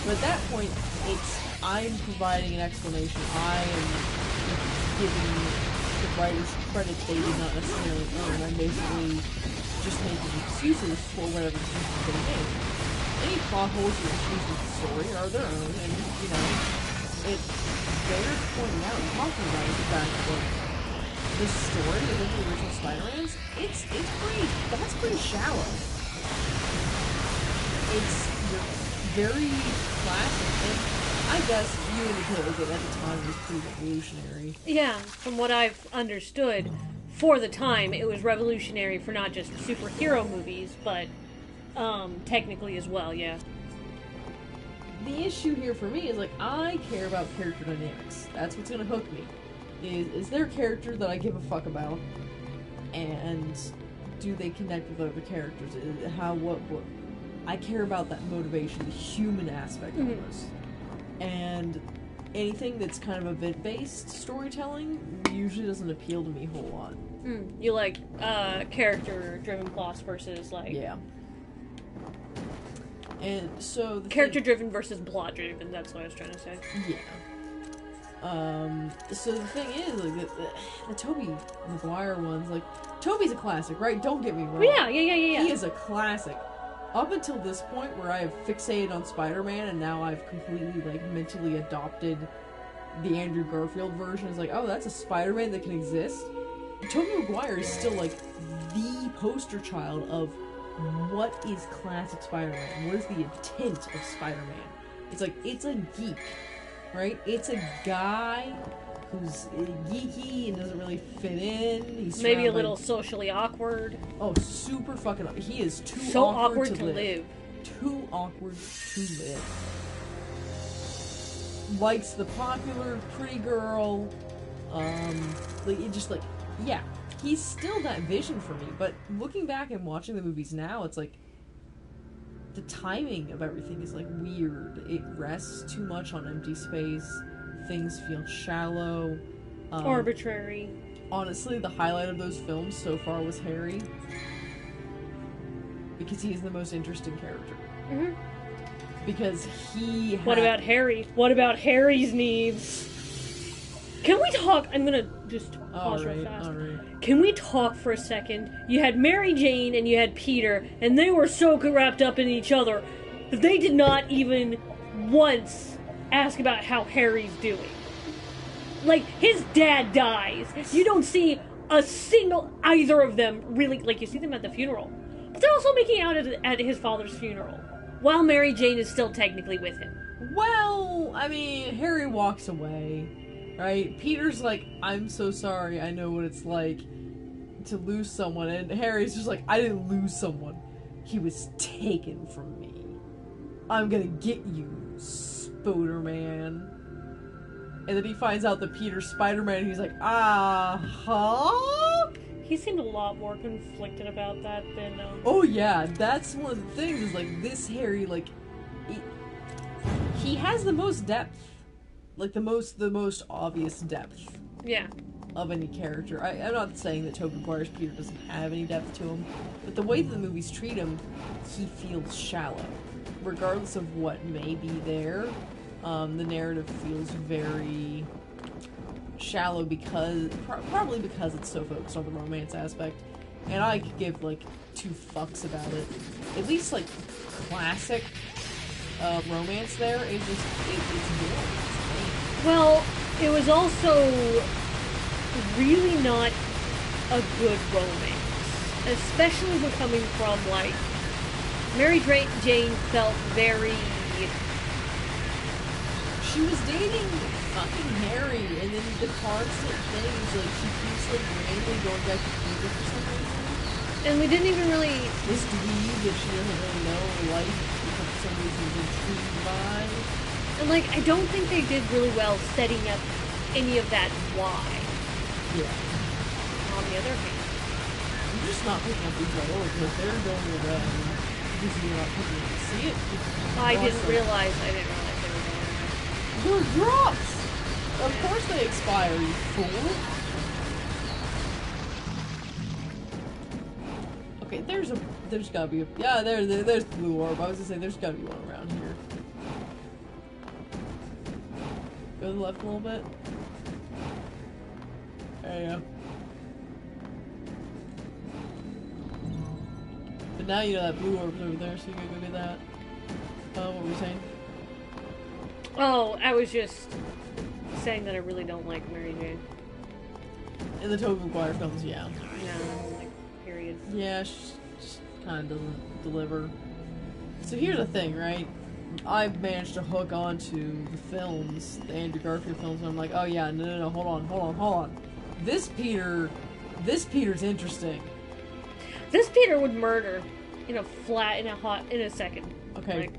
But at that point, I'm providing an explanation. I am giving the writers credit they did not necessarily earn. I'm basically just making excuses for whatever decisions they made. Any plot holes or issues with the story are their own, and, you know, it bears pointing out and talking about is the fact that the story within the original Spider-Man's, that's pretty shallow. It's very classic, and I guess you indicated that at the time it was pretty revolutionary. Yeah, from what I've understood, for the time, it was revolutionary for not just superhero movies, but technically as well, yeah. The issue here for me is, like, I care about character dynamics. That's what's gonna hook me. Is there a character that I give a fuck about? And do they connect with other characters? What I care about that motivation, the human aspect almost. And anything that's kind of event-based storytelling usually doesn't appeal to me a whole lot. You like character-driven plots versus, like... Yeah. And so... Character-driven versus plot-driven, that's what I was trying to say. Yeah. So the thing is, like, the Tobey Maguire ones, like, Tobey's a classic, right? Don't get me wrong. Yeah. He is a classic. Up until this point where I have fixated on Spider-Man and now I've completely, like, mentally adopted the Andrew Garfield version. It's like, oh, that's a Spider-Man that can exist? Tobey Maguire is still, like, the poster child of what is classic Spider-Man? What is the intent of Spider-Man? It's like, it's a geek, right? It's a guy who's geeky and doesn't really fit in. He's maybe a little socially awkward. Oh, super fucking... He is too so awkward to live. Too awkward to live. Likes the popular pretty girl. Like, it just, like... Yeah, he's still that vision for me, but looking back and watching the movies now, it's like... The timing of everything is, like, weird. It rests too much on empty space. Things feel shallow. Arbitrary. Honestly, the highlight of those films so far was Harry. Because he is the most interesting character. Because he What about Harry? What about Harry's needs? Can we talk? I'm gonna just pause real fast. Alright. Can we talk for a second? You had Mary Jane and you had Peter, and they were so wrapped up in each other that they did not even once ask about how Harry's doing. Like, his dad dies. You don't see a single either of them really, like, you see them at the funeral. But they're also making out at his father's funeral, while Mary Jane is still technically with him. Well, I mean, Harry walks away, right? Peter's like, I'm so sorry, I know what it's like to lose someone, and Harry's just like, I didn't lose someone. He was taken from me. I'm gonna get you, Spider-Man. And then he finds out that Peter's Spider-Man, and he's like, huh? He seemed a lot more conflicted about that than, Oh yeah, that's one of the things, is like, this Harry, like, he has the most depth. Like, the most obvious depth. Yeah. Of any character. I'm not saying that Tobey Maguire's Peter doesn't have any depth to him, but the way that the movies treat him, he feels shallow. Regardless of what may be there, the narrative feels very shallow because, probably because it's so focused on the romance aspect, and I could give, like, two fucks about it. At least, like, classic romance there is just it's boring. It's lame. Well, it was also really not a good romance, especially when coming from like Mary Jane felt very. She was dating fucking Harry, and then the constant things like she keeps like randomly going back to Peter for some reason. And we didn't even really. This dweeb that she doesn't really know or like, because for some reason is intrigued by. And like, I don't think they did really well setting up any of that why. Yeah. On the other hand. I'm just not picking up these dialogues, like they're going around because you're not picking up to see it. I didn't realize they were going there. They're drops! Of course they expire, you fool! Okay, there's gotta be a, yeah, there's the blue orb. I was gonna say, there's gotta be one around here. Go to the left a little bit. There you go. But now you know that blue orb's over there, so you gotta go get that. What were you saying? Oh, I was just saying that I really don't like Mary Jane. In the Tobey Maguire films, yeah. No, like, period. Yeah, she kind of doesn't deliver. So here's the thing, right? I've managed to hook onto the films, the Andrew Garfield films, and I'm like, oh yeah, no, hold on. This Peter's interesting. This Peter would murder in a second. Okay,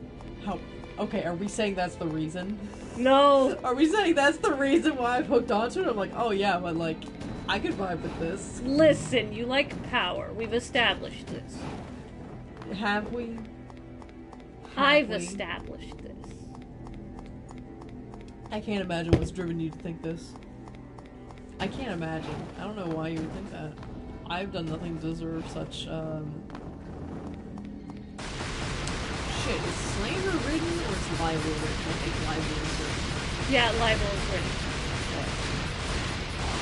Like, okay, are we saying that's the reason? no. Are we saying that's the reason why I've hooked onto it? I'm like, oh yeah, but like, I could vibe with this. Listen, you like power. We've established this. Have we? I've established this. I can't imagine what's driven you to think this. I can't imagine. I don't know why you would think that. I've done nothing to deserve such, Shit, is slander written or is libel written? I think libel is written. Yeah, libel is written.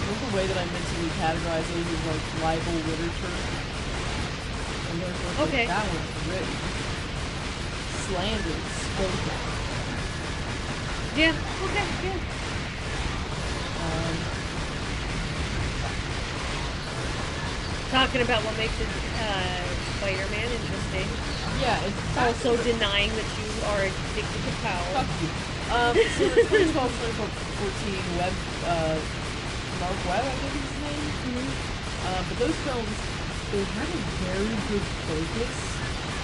What's the way that I mentally categorize those as like libel literature? And therefore, Okay. like, that one's written. Slander is spoken. Yeah, okay, yeah. Talking about what makes Spider-Man interesting. Yeah, it's Also denying that you are addicted to power. fuck you. So the 2012, 2014 Web, Mark Webb, I think is his name. But those films, they had a very good focus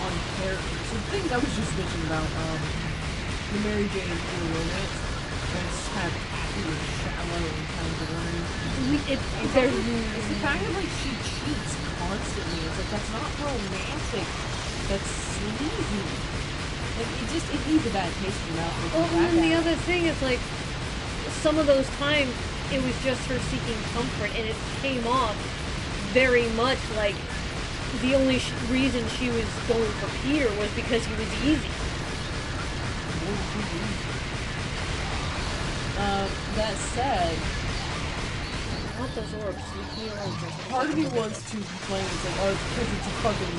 on characters. So the things I was just bitching about, the Mary Jane and Peter romance, it's kind of happy and shallow and kind of boring. It's the fact that like she cheats constantly. It's like that's not romantic. That's sleazy. Like it needs a bad taste in your mouth. Well, and then the other thing is like, some of those times it was just her seeking comfort, and it came off very much like the only reason she was going for Peter was because he was easy. That said, Not those orbs. Leave me alone. part of me wants to complain. It's like, oh, because it's a fucking.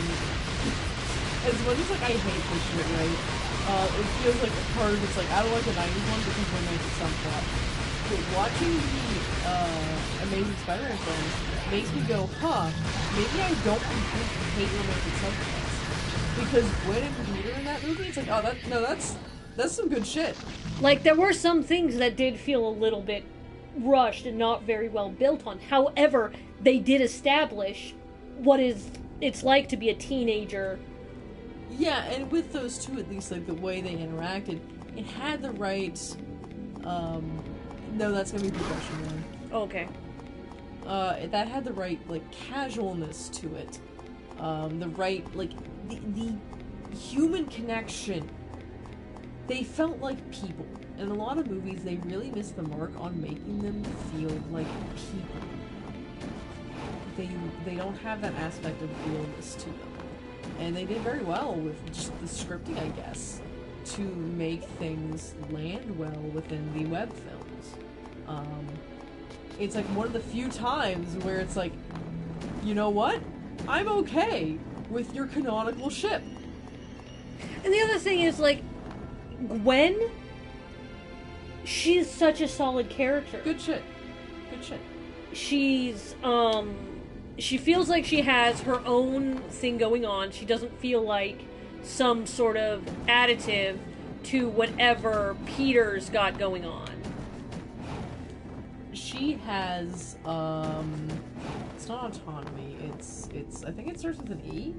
As much as like I hate this shit, right? It feels like a part of it's like I don't like the '90s one because romantic soundtrack. But watching the Amazing Spider-Man films makes me go, huh? Maybe I don't completely hate romantic soundtracks because Gwen and Peter in that movie, it's like, oh, that's some good shit. Like, there were some things that did feel a little bit rushed and not very well built on. However, they did establish what it's like to be a teenager. Yeah, and with those two, at least, like, the way they interacted, it had the right, no, that's gonna be progression, man. Okay. That had the right, like, casualness to it. The right, like, the human connection. They felt like people. In a lot of movies, they really miss the mark on making them feel like people. They don't have that aspect of realness to them. And they did very well with just the scripting, I guess, to make things land well within the web films. It's like one of the few times where it's like, you know what? I'm okay with your canonical ship. And the other thing is, like, Gwen, she's such a solid character. Good shit. She's, she feels like she has her own thing going on. She doesn't feel like some sort of additive to whatever Peter's got going on. She has, it's not autonomy, it's, I think it starts with an E?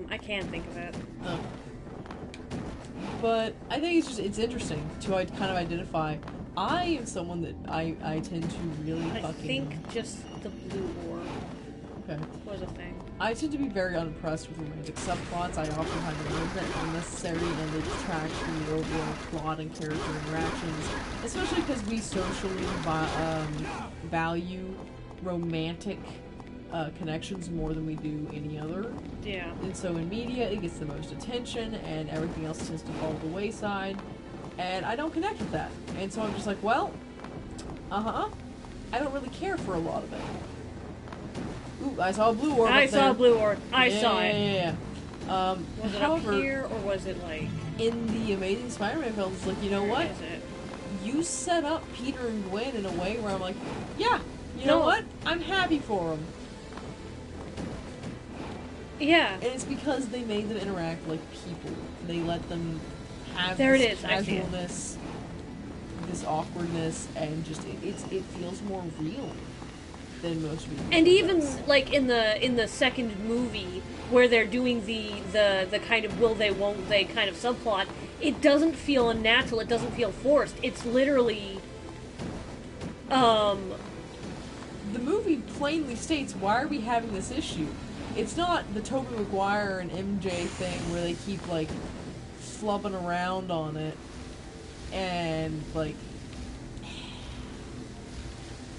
I can't think of it. Oh. But I think it's interesting to kind of identify. I am someone that I tend to really I think just the blue orb was a thing. I tend to be very unimpressed with romantic subplots. I often find them unnecessary and they detract from the overall plot and character interactions, especially because we socially value romantic connections more than we do any other. Yeah. And so in media, it gets the most attention, and everything else tends to fall to the wayside. And I don't connect with that. And so I'm just like, well, I don't really care for a lot of it. Ooh, I saw a blue orb. I saw a blue orb. I saw it. Yeah. Was it up here, or was it like in the Amazing Spider-Man films? Like, you know what? Is it? You set up Peter and Gwen in a way where I'm like, yeah, you know what? I'm happy for them. Yeah. And it's because they made them interact like people. They let them have this casualness, this awkwardness, and just it feels more real than most people. And even like in the second movie where they're doing the kind of will they won't they kind of subplot, it doesn't feel unnatural. It doesn't feel forced. It's literally the movie plainly states, why are we having this issue? It's not the Tobey Maguire and MJ thing where they keep like flubbing around on it and like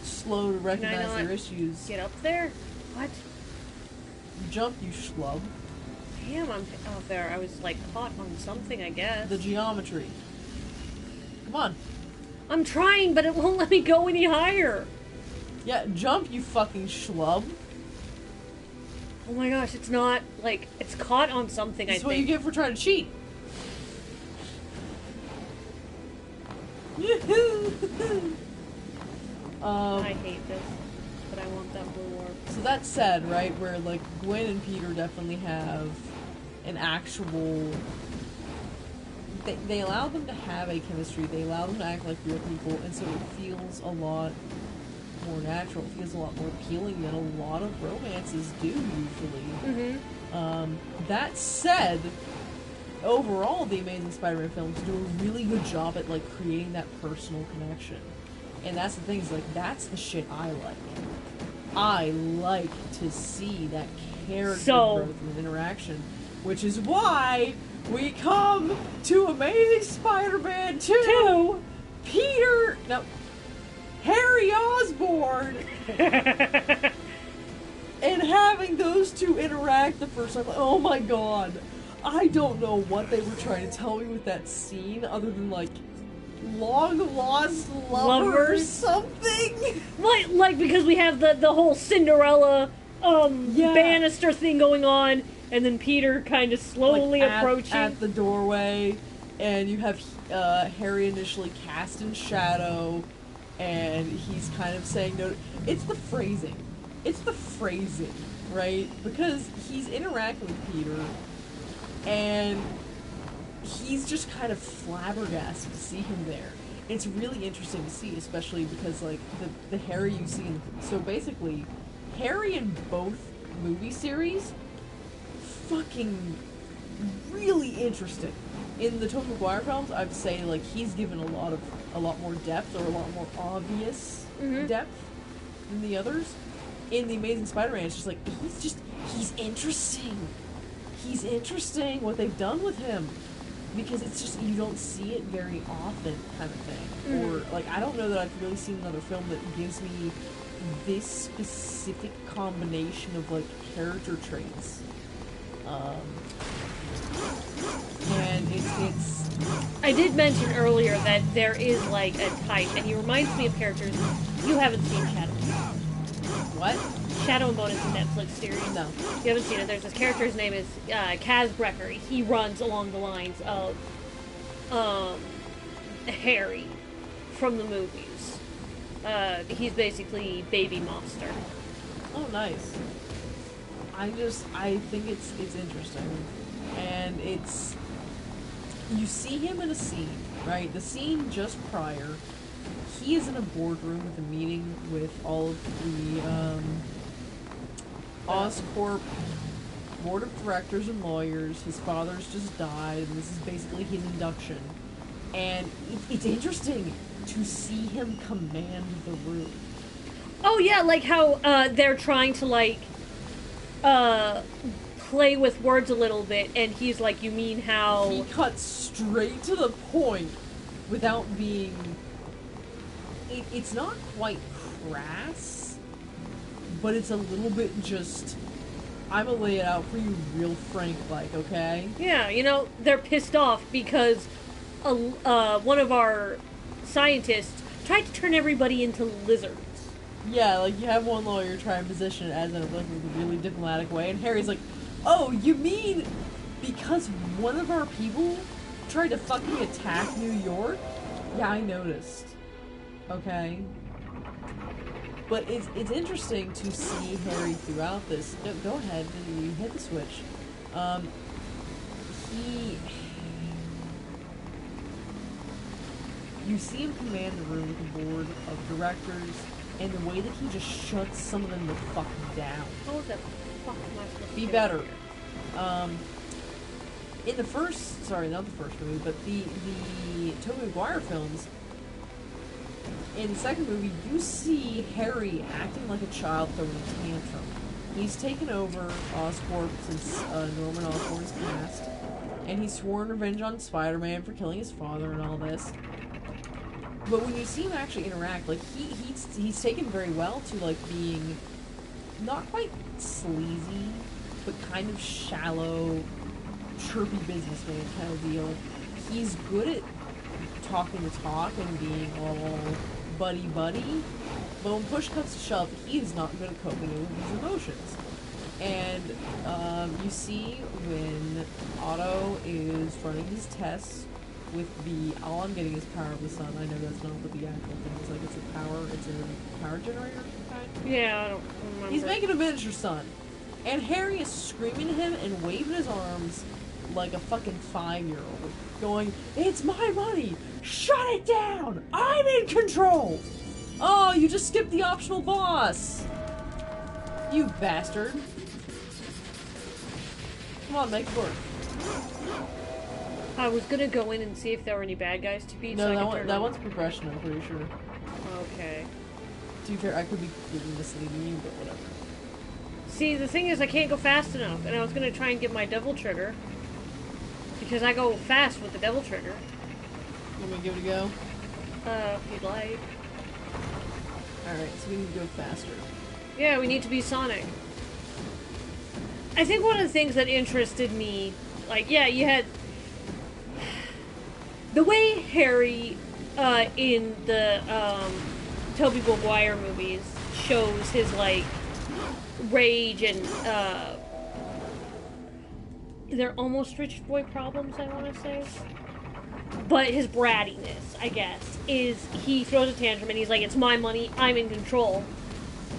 slow to recognize their issues. Get up there? What? Jump, you schlub. Damn, I'm out there. I was like caught on something, I guess. The geometry. Come on. I'm trying, but it won't let me go any higher. Yeah, jump, you fucking schlub. Oh my gosh, it's not, like, it's caught on something, That's what you get for trying to cheat. I hate this, but I want that blue orb. So that said, right, where, like, Gwen and Peter definitely have an actual... They allow them to have a chemistry, they allow them to act like real people, and so it feels a lot more natural. It feels a lot more appealing than a lot of romances do usually. That said, overall the Amazing Spider-Man films do a really good job at like creating that personal connection, and that's the thing, is like that's the shit I like. I like to see that character growth and interaction, which is why we come to Amazing Spider-Man 2. Harry Osborn and having those two interact the first time. Oh my god. I don't know what they were trying to tell me with that scene other than like long lost lover or something. Like because we have the whole Cinderella banister thing going on, and then Peter kind of slowly like approaching at the doorway, and you have Harry initially cast in shadow, and he's kind of saying no. It's the phrasing, right? Because he's interacting with Peter, and he's just kind of flabbergasted to see him there. It's really interesting to see, especially because like the Harry you see so basically Harry in both movie series fucking really interesting. In the Tobey Maguire films, I'd say like he's given a lot more depth, or a lot more obvious depth than the others. In the Amazing Spider-Man, it's just like he's interesting. He's interesting what they've done with him, because it's just you don't see it very often, kind of thing. Or like I don't know that I've really seen another film that gives me this specific combination of like character traits. And it's I did mention earlier that there is like a type, and he reminds me of characters you haven't seen Shadow. What? Shadow and Bone is a Netflix series. No. You haven't seen it. There's this character. His name is Kaz Brecker. He runs along the lines of Harry from the movies. He's basically Baby Monster. Oh, nice. I think it's interesting. And it's... You see him in a scene, right? The scene just prior, he is in a boardroom with a meeting with all of the Oscorp board of directors and lawyers. His father's just died, and this is basically his induction. And it's interesting to see him command the room. Oh yeah, like how they're trying to like play with words a little bit, and he's like, "You mean how?" He cuts straight to the point without being. It's not quite crass, but it's a little bit just. I'm gonna lay it out for you, real frank, like, okay? Yeah, you know, they're pissed off because one of our scientists tried to turn everybody into lizards. Yeah, like, you have one lawyer try and position it as in, like, a really diplomatic way, and Harry's like, "Oh, you mean because one of our people tried to fucking attack New York? Yeah, I noticed. Okay." But it's interesting to see Harry throughout this. No, go ahead, you hit the switch. You see him command the room with the board of directors, and the way that he just shuts some of them the fuck down. How the fuck am I supposed to Be do better. here? In the first, sorry, not the first movie, but the Tobey Maguire films, in the second movie, you see Harry acting like a child throwing a tantrum. He's taken over Oscorp since Norman Osborn's passed, and he's sworn revenge on Spider-Man for killing his father and all this. But when you see him actually interact, like, he's taken very well to, like, being not quite sleazy, but kind of shallow, chirpy businessman kind of deal. He's good at talking the talk and being all buddy-buddy, but when push comes to shove, he is not good at coping with his emotions. And you see when Otto is running his tests with the, all I'm getting is power of the sun. I know that's not what the actual thing is. Like, it's a power generator kind? Yeah, I don't remember. He's making a miniature sun. And Harry is screaming at him and waving his arms like a fucking 5-year-old, going, "It's my money! Shut it down! I'm in control!" "Oh, you just skipped the optional boss! You bastard!" Come on, make it work. I was gonna go in and see if there were any bad guys to beat. No, so that one's progression, I'm pretty sure. Okay. To be fair, I could be completely misleading you, but whatever. See, the thing is, I can't go fast enough, and I was gonna try and get my devil trigger because I go fast with the devil trigger. You want me to give it a go? If you'd like. Alright, so we need to go faster. Yeah, we need to be Sonic. I think one of the things that interested me, like, yeah, you had the way Harry in the Tobey Maguire movies shows his, like, rage and they're almost rich boy problems, I want to say, but his brattiness, I guess, is he throws a tantrum and he's like, "It's my money, I'm in control."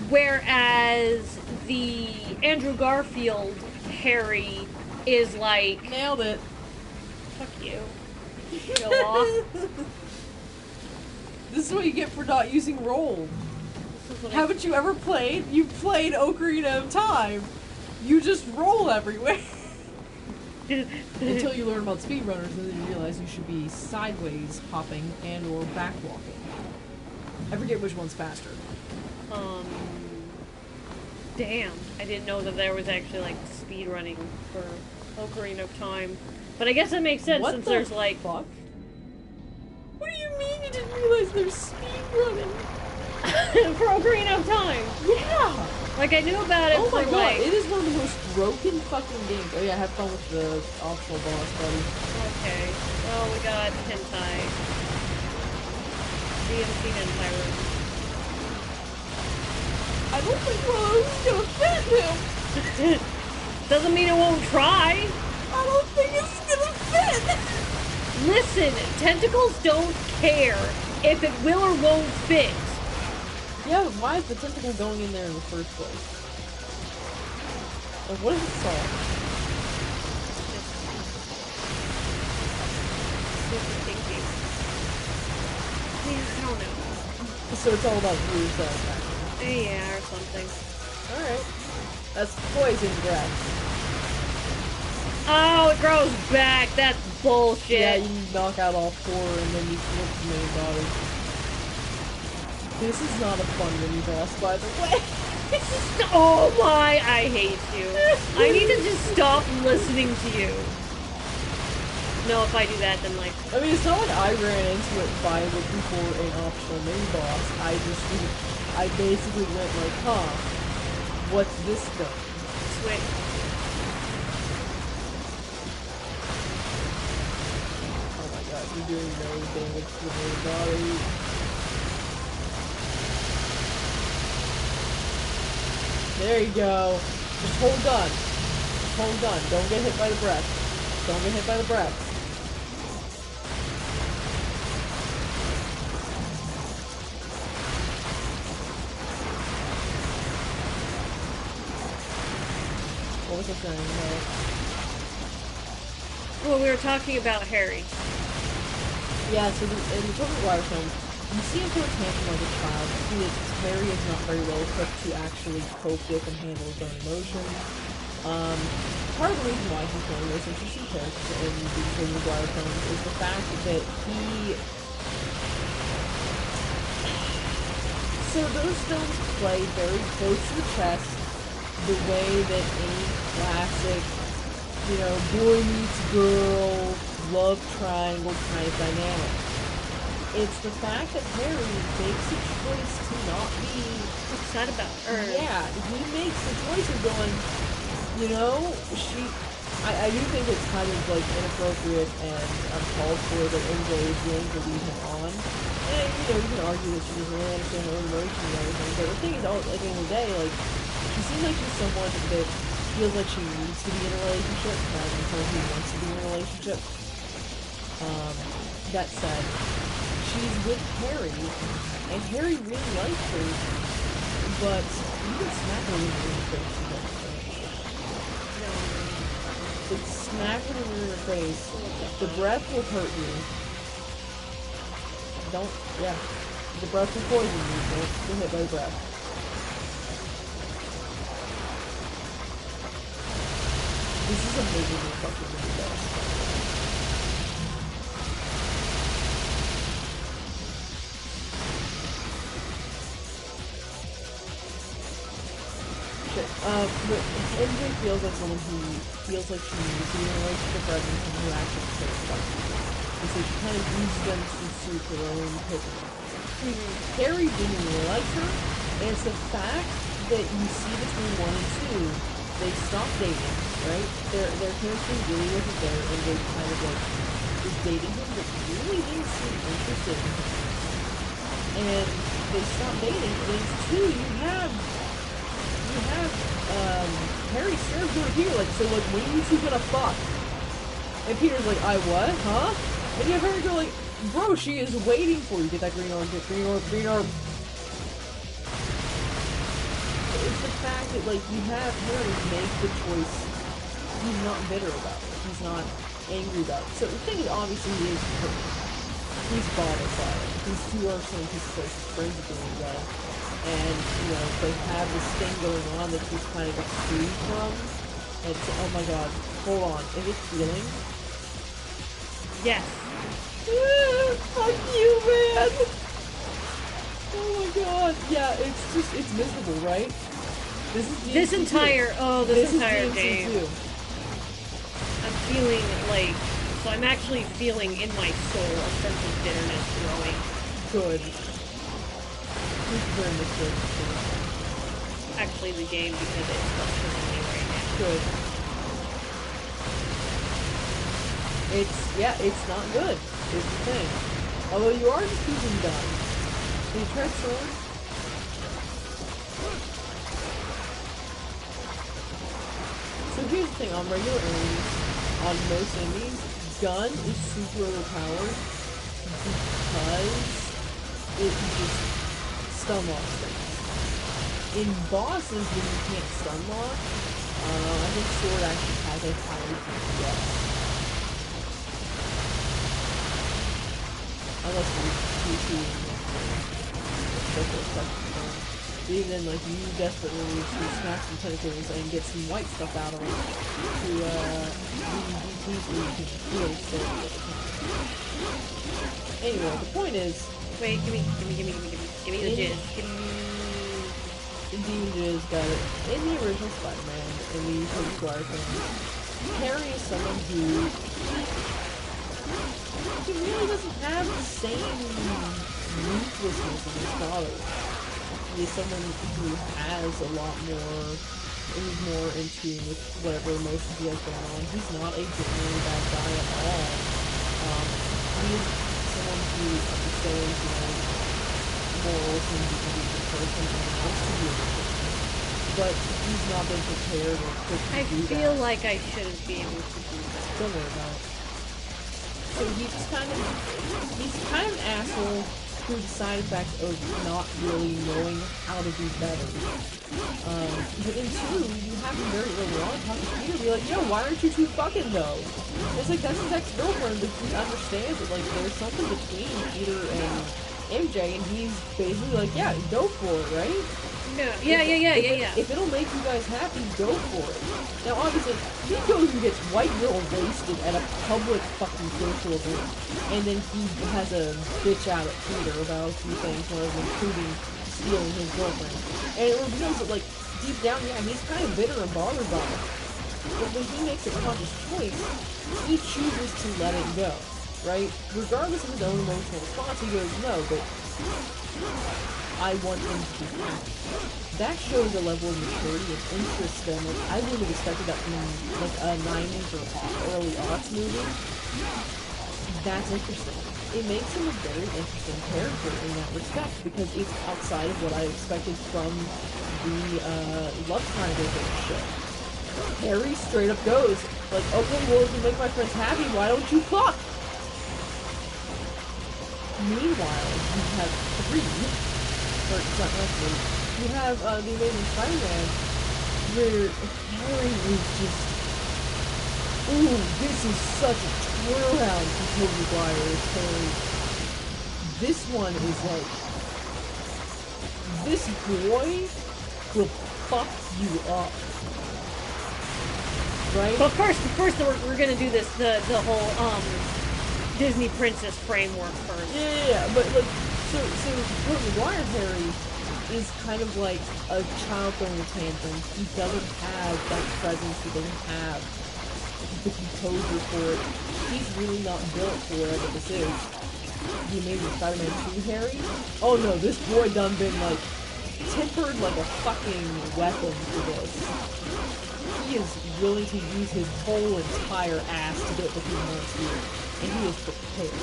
Whereas the Andrew Garfield Harry is like, Nailed it. "Fuck you, show off." This is what you get for not using roll. This is what Haven't you ever played? You played Ocarina of Time. You just roll everywhere. Until you learn about speedrunners, and then you realize you should be sideways hopping and or back walking. I forget which one's faster. Damn, I didn't know that there was actually, like, speed running for Ocarina of Time. But I guess that makes sense What since the there's, like... fuck? What do you mean you didn't realize there's speed running? for Ocarina of Time! Yeah! Like, I knew about it Oh my for, god, like... it is one of the most broken fucking games. Oh yeah, have fun with the optional boss, buddy. Okay. Well, we got hentai. DMC hentai room. I I don't think Rose is gonna fit him. Doesn't mean it won't try. I don't think it's gonna fit. Listen, tentacles don't care if it will or won't fit. Yeah, but why is the tentacle going in there in the first place? Like, what does it solve? Super thinking. Yeah, I don't know. So it's all about viewer satisfaction. Yeah, or something. Alright. That's poison breath. Oh, it grows back. That's bullshit. Yeah, you knock out all four and then you flip the main body. This is not a fun mini boss, by the way. Oh my, I hate you. I need to just stop listening to you. No, if I do that, then like... I mean, it's not like I ran into it by looking for an optional mini boss. I basically went like, huh, what's this thing? Switch. Oh my god, you're doing no damage to the main body. There you go. Just hold gun. Just hold gun. Don't get hit by the breath. Don't get hit by the breath. What was I saying? Well, we were talking about Harry. Yeah, so in the Tobey Maguire films, you see him throw a tantrum like a child. You see that Harry is not very well equipped to actually cope with and handle his own emotions. Part of the reason why he's one of the most interesting characters in the Tobey Maguire films is the fact that he... So those films play very close to the chest, the way that any classic, you know, boy meets girl, love triangle kind of dynamic. It's the fact that Harry makes a choice to not be Upset about her. Yeah, he makes the choice of going, you know, I do think it's kind of like inappropriate and uncalled for that MJ is willing to lead him on. And you know, you can argue that she doesn't really understand her own emotions and everything, but the thing is, at the end of the day, like, she seems like she's someone that feels like she needs to be in a relationship rather than someone who wants to be in a relationship. That said, she's with Harry, and Harry really likes her, but you can smack her in the face. It's smack her in your face. The breath will hurt you. Don't, yeah. The breath will poison you. Don't get hit by the breath. This is amazingly fucking really bad. But MJ feels like someone who feels like she needs to be in a relationship rather than someone who actually cares about people. And so she kind of uses them to suit her own purposes. Harry didn't really like her, and it's the fact that you see between 1 and 2, they stopped dating, right? Their chemistry really wasn't there, and they kind of like was dating him, but really didn't seem interested in him. And they stopped dating, and in 2, you have Harry served her here, like, so, like, when are you two gonna fuck? And Peter's like, I what? Huh? And you have Harry go like, bro, she is waiting for you. Get that green orb, get green orb, green orb. It's the fact that, like, you have Harry make the choice he's not bitter about it. He's not angry about it. So the thing is, obviously, he is hurt. He's bothered by it. These two are some of his closest friends at the end of the day. And, you know, they have this thing going on that he's kind of free from. And so, oh my god, hold on. Is it healing? Yes. Fuck you, man! Oh my god. Yeah, it's just, it's miserable, right? This is DMC2. This entire game. DMC2. I'm feeling like, so I'm actually feeling in my soul a sense of bitterness growing. Good. Very much good. Actually, the game, because it's frustrating me right now. Good. It's not good. Is the thing. Although you are just using guns. Can you try sword? So here's the thing, on regular enemies, on most enemies, gun is super overpowered because it just stun locks things. In bosses, when you can't stun lock, I think sword actually has a higher DPS. Unless you even then, like, you desperately need to smash some tentacles and get some white stuff out of them to, DT so you can heal slowly. Anyway, the point is... Wait, give me the jizz. Give me... Demon Jizz got it. In the original Spider-Man, in the Tobey Maguire films, Harry is someone who... he really doesn't have the same ruthlessness as his father. He is someone who has a lot more, who's more in tune with whatever emotions he has going on. He's not a genuinely bad guy at all. He is someone who understands, you know, morals and being a person and wants to be a person. But he's not been prepared or equipped to do that. I feel like I shouldn't be able to do that. Don't worry about it. So he's kind of an asshole through the side effect of not really knowing how to do better. But in 2, you have him very early on talk to Peter, be like, yo, why aren't you two fucking though? It's like, that's his ex-girlfriend, but he understands that, like, there's something between Peter and MJ, and he's basically like, yeah, go for it, right? Yeah. If it'll make you guys happy, go for it. Now, obviously, he goes and gets white girl wasted at a public fucking social event, and then he has a bitch out at Peter about a few things, one of them including stealing his girlfriend. And it reveals that, like, deep down, yeah, he's kind of bitter and bothered by it. But when he makes a conscious choice, he chooses to let it go, right? Regardless of his own emotional response, he goes, no, but I want him to be happy. That shows a level of maturity and interest then. Like, I wouldn't have expected that from, like, a 90s or early aughts movie. That's interesting. It makes him a very interesting character in that respect, because it's outside of what I expected from the, love triangle of the show. Harry straight up goes, like, okay, well, if you make my friends happy, why don't you fuck? Meanwhile, you have 3, or it's not 3, you have the Amazing Spider-Man, where Harry is just, ooh, this is such a turnaround from Tobey Maguire's Harry. This one is like, this boy will fuck you up. Right? But first we're gonna do this, the whole, Disney Princess framework first. Yeah, but, like, so Tobey Maguire Harry is kind of like a child throwing a tantrum. He doesn't have that presence, he doesn't have the composure for it. He's really not built for whatever this is. The Amazing Spider-Man 2 Harry? Oh no, this boy done been, like, tempered like a fucking weapon for this. He is willing to use his whole entire ass to get what he wants here. And he is prepared.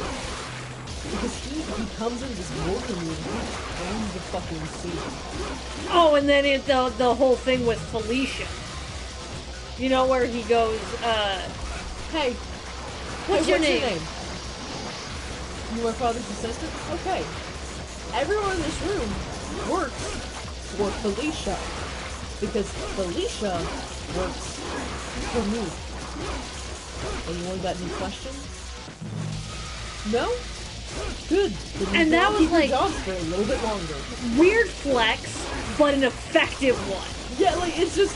Because he comes into this working room, he owns the fucking scene. Oh, and then the whole thing with Felicia. You know, where he goes, Hey, what's your name? You my father's assistant? Okay. Everyone in this room works for Felicia. Because Felicia works for me. Anyone got any questions? No? Good. And that was like jobs for a little bit longer. Weird flex, but an effective one. Yeah, like, it's just,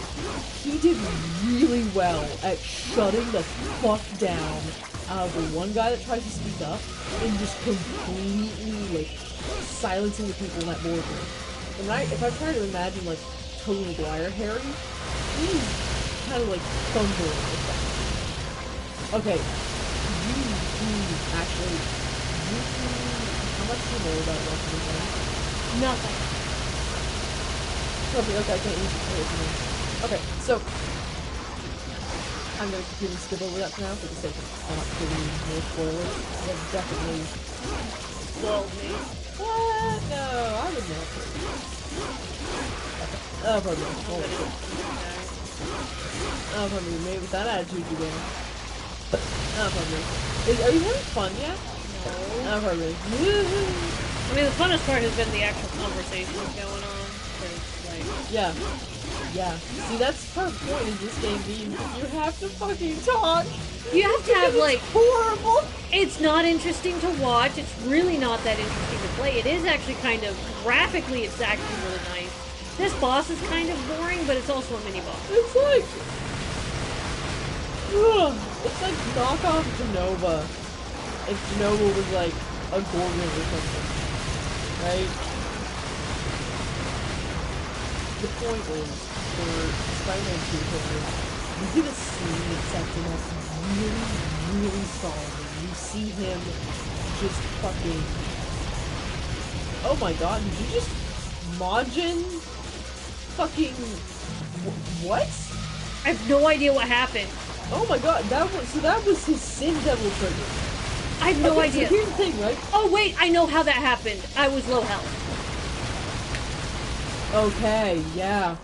he did really well at shutting the fuck down out of the one guy that tries to speak up and just completely, like, silencing the people in that boardroom. And if I try to imagine, like, Tobey Maguire Harry, he's kind of like thundering with that. Okay, how much do you know about Russian design? Nothing. Okay, I can't use it. Okay, so I'm gonna completely skip over that for now for the sake of not giving you more spoilers. That definitely Spoiled me. What? No, I would know. Okay. Oh, pardon me. Holy shit. Oh, probably. Maybe with that attitude you will. Oh, probably. Are you having fun yet? No. Oh, probably. I mean, the funnest part has been the actual conversations going on. 'Cause, like, Yeah. Yeah. See, that's part of the point is this game means you have to fucking talk. you have to have, like, Horrible. it's not interesting to watch. It's really not that interesting to play. It is actually kind of, graphically, it's actually really nice. This boss is kind of boring, but it's also a mini boss. It's like... It's like knockoff Genova. If Genova was like a Gorgon or something. Right? The point is, for Spider-Man 2 players, you get a scene that sets him up really, really solidly. You see him just fucking... Oh my god, did you just Majin fucking... What? I have no idea what happened. Oh my god, that was his Sin Devil trigger. I have no Okay, idea. So here's the thing, right? Oh wait, I know how that happened. I was low health. Okay, yeah.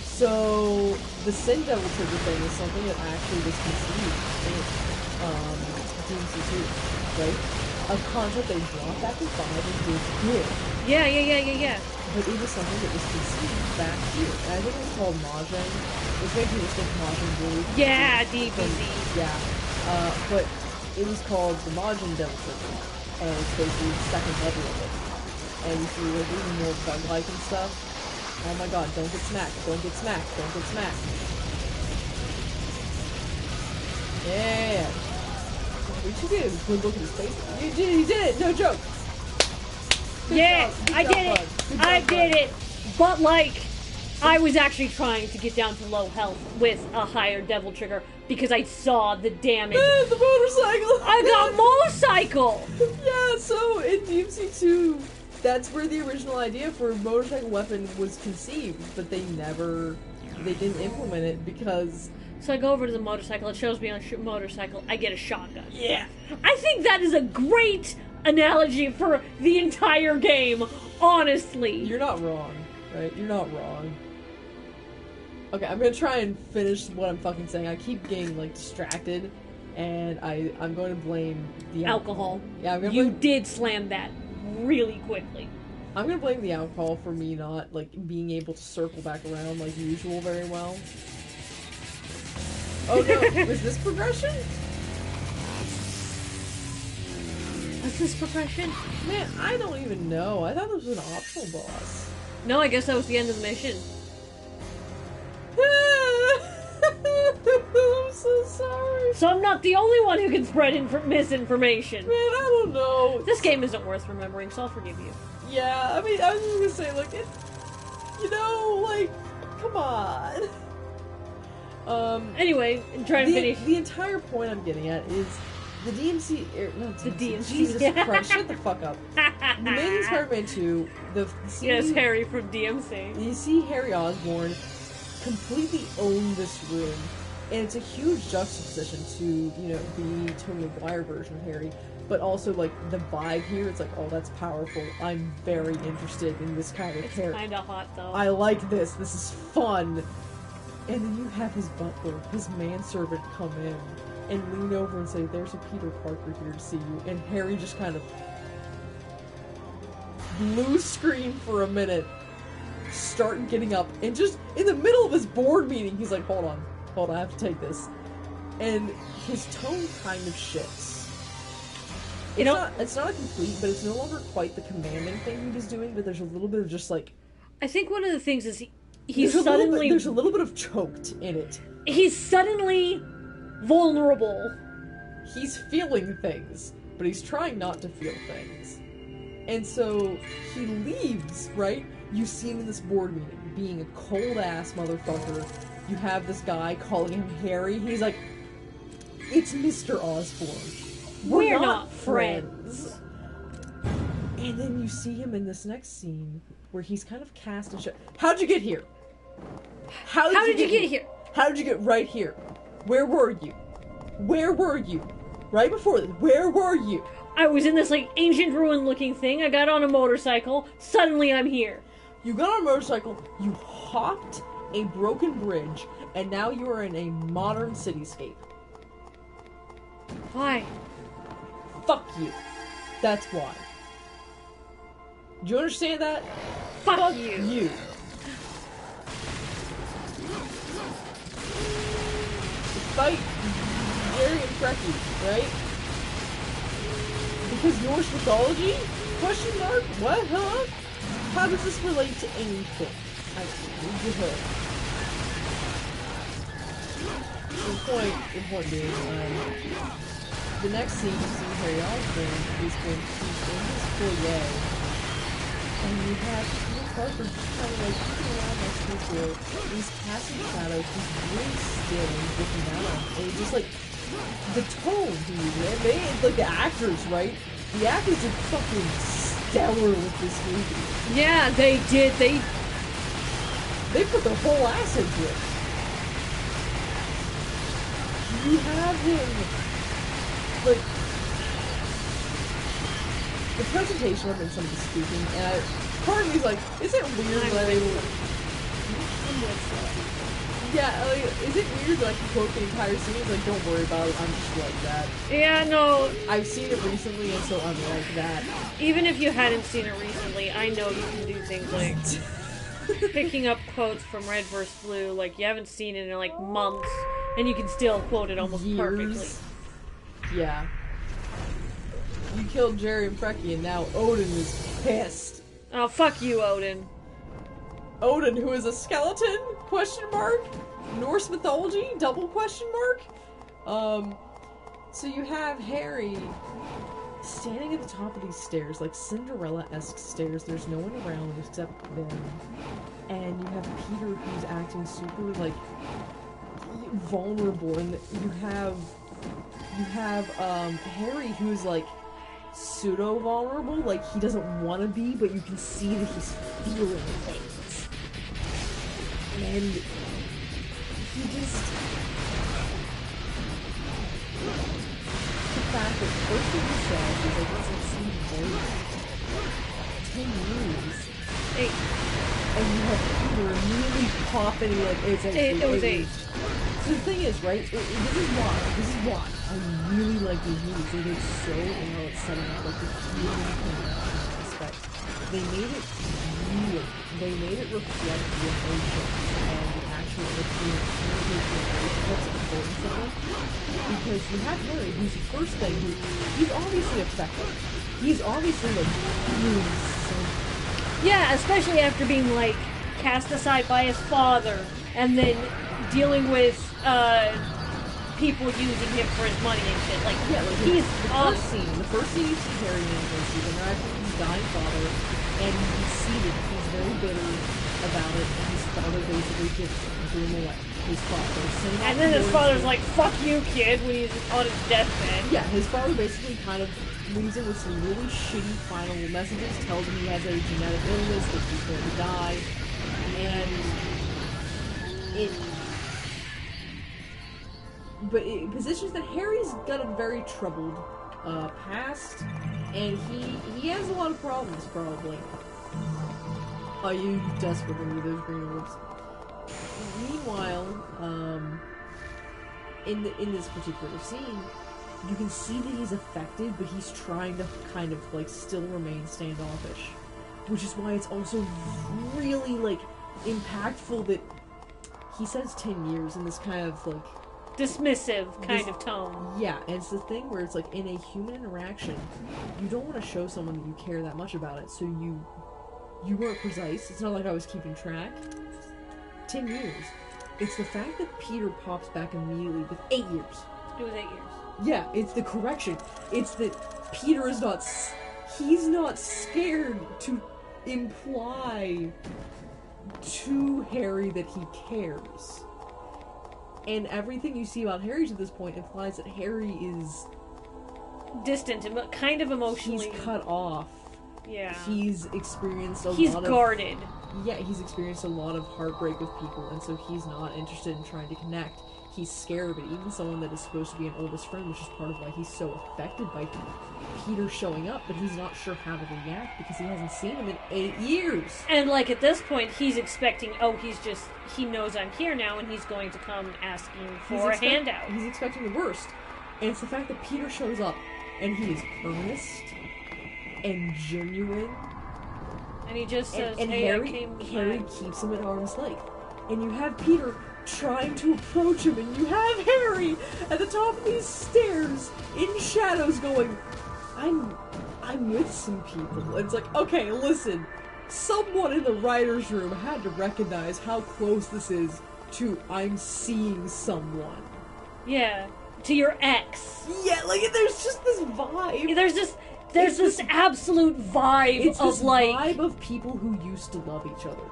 So the Sin Devil trigger thing is something that actually was conceived in DMC2, right? A concept they brought back in 5 and did good. Yeah. But it was something that was conceived back here. And I think it was called Majin, which makes me just think Majin Blue. Yeah, DBZ. Yeah. But it was called the Majin Devil Trigger. And it's basically the second level of it. And if you were reading more bug-like and stuff, oh my god, don't get smacked, don't get smacked, don't get smacked. Yeah. What you do? Good look at his face. You did it! No joke! Yeah, Good I job, did it. bud. Good job, I bud. did it. But like, I was actually trying to get down to low health with a higher devil trigger because I saw the damage. The motorcycle! I got motorcycle. Yeah, so in DMC2, that's where the original idea for a motorcycle weapon was conceived, but they didn't implement it because... So I go over to the motorcycle. It shows me on a motorcycle. I get a shotgun. Yeah. I think that is a great analogy for the entire game. Honestly. You're not wrong, right? You're not wrong. Okay, I'm gonna try and finish what I'm fucking saying. I keep getting, like, distracted, and I'm going to blame the Alcohol. Yeah, I'm gonna You blame... did slam that really quickly. I'm gonna blame the alcohol for me not, like, being able to circle back around like usual very well. Oh no, was this progression? What's this progression? Man, I don't even know. I thought this was an optional boss. No, I guess that was the end of the mission. I'm so sorry. So I'm not the only one who can spread misinformation. Man, I don't know. This game isn't worth remembering, so I'll forgive you. Yeah, I mean, I was just gonna say, like, it, you know, like, come on. Anyway, try and finish. The entire point I'm getting at is the DMC, not The DMC. Jesus Christ, shut the fuck up. The Amazing Spider-Man 2, the scene, Yes, Harry from DMC. you see Harry Osborn completely own this room, and it's a huge juxtaposition to, you know, the Tobey Maguire version of Harry, but also, like, the vibe here, it's like, oh, that's powerful, I'm very interested in this kind of It's character. kinda hot, though. I like this is fun. And then you have his butler, his manservant, come in and lean over and say, there's a Peter Parker here to see you. And Harry just kind of blue screen for a minute, start getting up, and just in the middle of his board meeting, he's like, hold on, I have to take this. And his tone kind of shifts. It's not a complete, but it's no longer quite the commanding thing he was doing, but there's a little bit of just like... I think one of the things is there's a little bit of choked in it. He's suddenly vulnerable. He's feeling things, but he's trying not to feel things. And so he leaves, right? You see him in this board meeting, being a cold-ass motherfucker. You have this guy calling him Harry. He's like, it's Mr. Osborn. We're not friends. And then you see him in this next scene where he's kind of cast and shut. How'd you get here? How did you get here? How did you get right here? Where were you? Where were you? Right before this, where were you? I was in this, like, ancient ruin-looking thing. I got on a motorcycle. Suddenly I'm here. You got on a motorcycle, you hopped a broken bridge, and now you are in a modern cityscape. Why? Fuck you. That's why. Do you understand that? Fuck you. You. Fight Jerry and Frecky, right? Because Norse mythology? Question mark? What, huh? How does this relate to anything? I need your help. Important being, the next scene you see Harry Osborn is when he's in his foyer, and you have Peter Parker just kind of like looking around next to his door, and he's casting shadows, he's really still and looking down on him, and it's just like, the tone he used, it's like the actors, right? The actors did fucking stellar with this movie. Yeah, they did. They put their whole ass into it. You have him, like, the presentation of him and some of the speaking, and part of me's like, is it weird that I yeah, like, is it weird that I can quote the entire scene? It's like, don't worry about it, I'm just like that. Yeah, no. I've seen it recently, and so I'm like that. Even if you hadn't seen it recently, I know you can do things like picking up quotes from Red vs. Blue, like you haven't seen it in like months, and you can still quote it almost perfectly. Yeah. You killed Jerry and Frecky, and now Odin is pissed. Oh, fuck you, Odin. Odin, who is a skeleton? Question mark? Norse mythology? Double question mark? So you have Harry standing at the top of these stairs, like Cinderella-esque stairs. There's no one around except them. And you have Peter who's acting super, like, vulnerable. And you have Harry who's, like, pseudo-vulnerable. Like, he doesn't want to be, but you can see that he's feeling things. And he just... The fact that first thing he said was like, doesn't seem very 10 years. 8. And you have Peter immediately popping like, it's actually It was 8. So the thing is, right, this is why I really like these movies. They did so well at setting up like the human aspect. They made it real. They made it reflect the emotion and the actual communication that's important to them. Because you have Harry, who's the first thing, he's obviously affected. He's obviously like feeling something. Yeah, especially after being like cast aside by his father, and then dealing with people using him for his money and shit. Like, yeah, like he's the first scene you see Harry in is he's interacting with his dying father, and you see that he's very bitter about it, and his father basically just threw him away. His father. And then his father's like, fuck you, kid, when he's on his deathbed. Yeah, his father basically kind of leaves him with some really shitty final messages, tells him he has a genetic illness, that he's going to die, and it positions that Harry's got a very troubled past, and he has a lot of problems, probably. Oh, you desperately need those green orbs. Meanwhile, in this particular scene, you can see that he's affected, but he's trying to kind of, like, still remain standoffish. Which is why it's also really, like, impactful that he says 10 years in this kind of, like... dismissive kind of tone. Yeah, and it's the thing where it's like, in a human interaction, you don't want to show someone that you care that much about it, so you weren't precise. It's not like I was keeping track. 10 years. It's the fact that Peter pops back immediately with 8 years. It was 8 years. Yeah, it's the correction. It's that Peter is not... He's not scared to imply to Harry that he cares. And everything you see about Harry to this point implies that Harry is... distant, kind of emotionally... He's cut off Yeah. He's experienced a He's lot of... guarded. Yeah, he's experienced a lot of heartbreak with people, and so he's not interested in trying to connect. He's scared of it. Even someone that is supposed to be an oldest friend, which is part of why he's so affected by Peter showing up, but he's not sure how to react because he hasn't seen him in 8 years. And, like, at this point, he's expecting, he knows I'm here now, and he's going to come asking for a handout. He's expecting the worst. And it's the fact that Peter shows up, and he is earnest and genuine. And he just says, and hey, Harry keeps him at arm's length. And you have Peter trying to approach him, and you have Harry at the top of these stairs in shadows going, I'm with some people. It's like, okay, listen, someone in the writer's room had to recognize how close this is to I'm seeing someone. Yeah, to your ex. Yeah, like, there's just this vibe. There's this absolute vibe it's of, this like... vibe of people who used to love each other.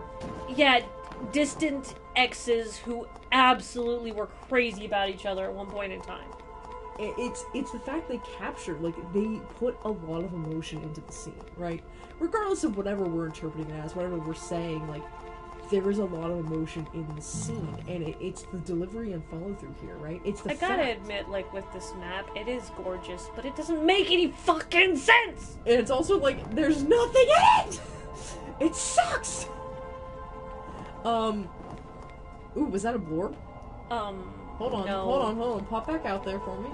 Yeah, distant exes who absolutely were crazy about each other at one point in time. It's the fact they captured, like, they put a lot of emotion into the scene, right? Regardless of whatever we're interpreting it as, whatever we're saying, like, there is a lot of emotion in the scene, and it's the delivery and follow-through here, right? It's the I gotta admit, like, with this map, it is gorgeous, but it doesn't make any fucking sense! And it's also, like, there's nothing in it! It sucks! Ooh, was that a blorb? Hold on, no. hold on. Pop back out there for me.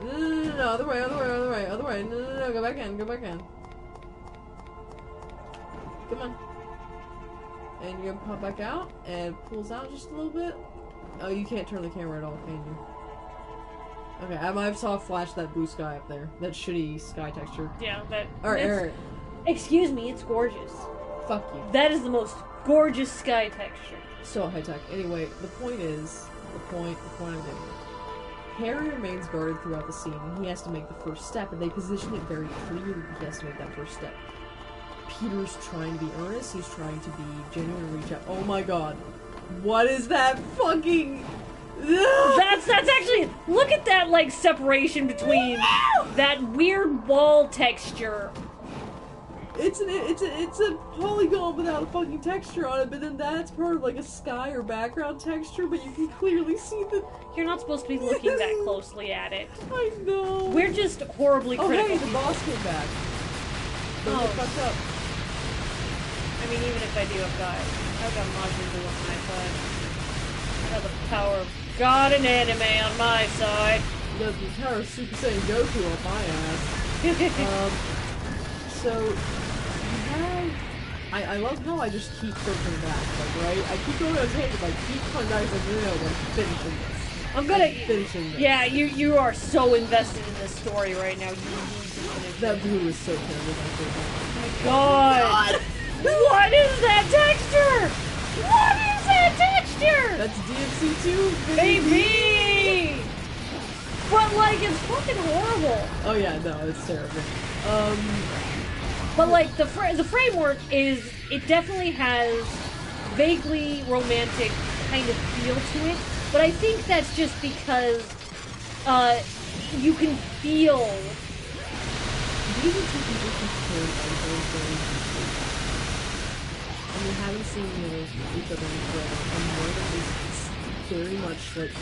No, other way. No, go back in. Come on. And you're gonna pop back out, and pulls out just a little bit. Oh, you can't turn the camera at all, can you? Okay, I might have saw a flash that blue sky up there. That shitty sky texture. Yeah, that... Alright. Excuse me, it's gorgeous. Fuck you. That is the most gorgeous sky texture. So high-tech. Anyway, the point I'm getting at. Harry remains guarded throughout the scene, and he has to make the first step, and they position it very clearly that he has to make that first step. Peter's trying to be earnest, he's trying to be genuine and reach out. Oh my god. What is that fucking... That's actually... Look at that, like, separation between that weird wall texture. It's a polygon without a fucking texture on it, but then that's part of, like, a sky or background texture, but you can clearly see the... You're not supposed to be looking that closely at it. I know. We're just horribly critical. Oh, hey, the boss came back. Don't get fucked up. I mean, even if I do, I've got Majin Buu on my side. I got the power of God and anime on my side. The power of Super Saiyan Goku on my ass. So, you have... I love how I just keep circling back, like, right? I keep going on a tangent, like, keep coming back, like, no, I'm finishing this. Finishing this. Yeah, you are so invested in this story right now, you need to finish That it. blue is so terrible. Oh my god! What is that texture? What is that texture? That's DMC2, baby! But, like, it's fucking horrible. Oh yeah, no, it's terrible. But, like, the framework is, it definitely has vaguely romantic kind of feel to it, but I think that's just because, you can feel... These are two people compared very and we haven't seen each other in forever, and one of them is very much, like,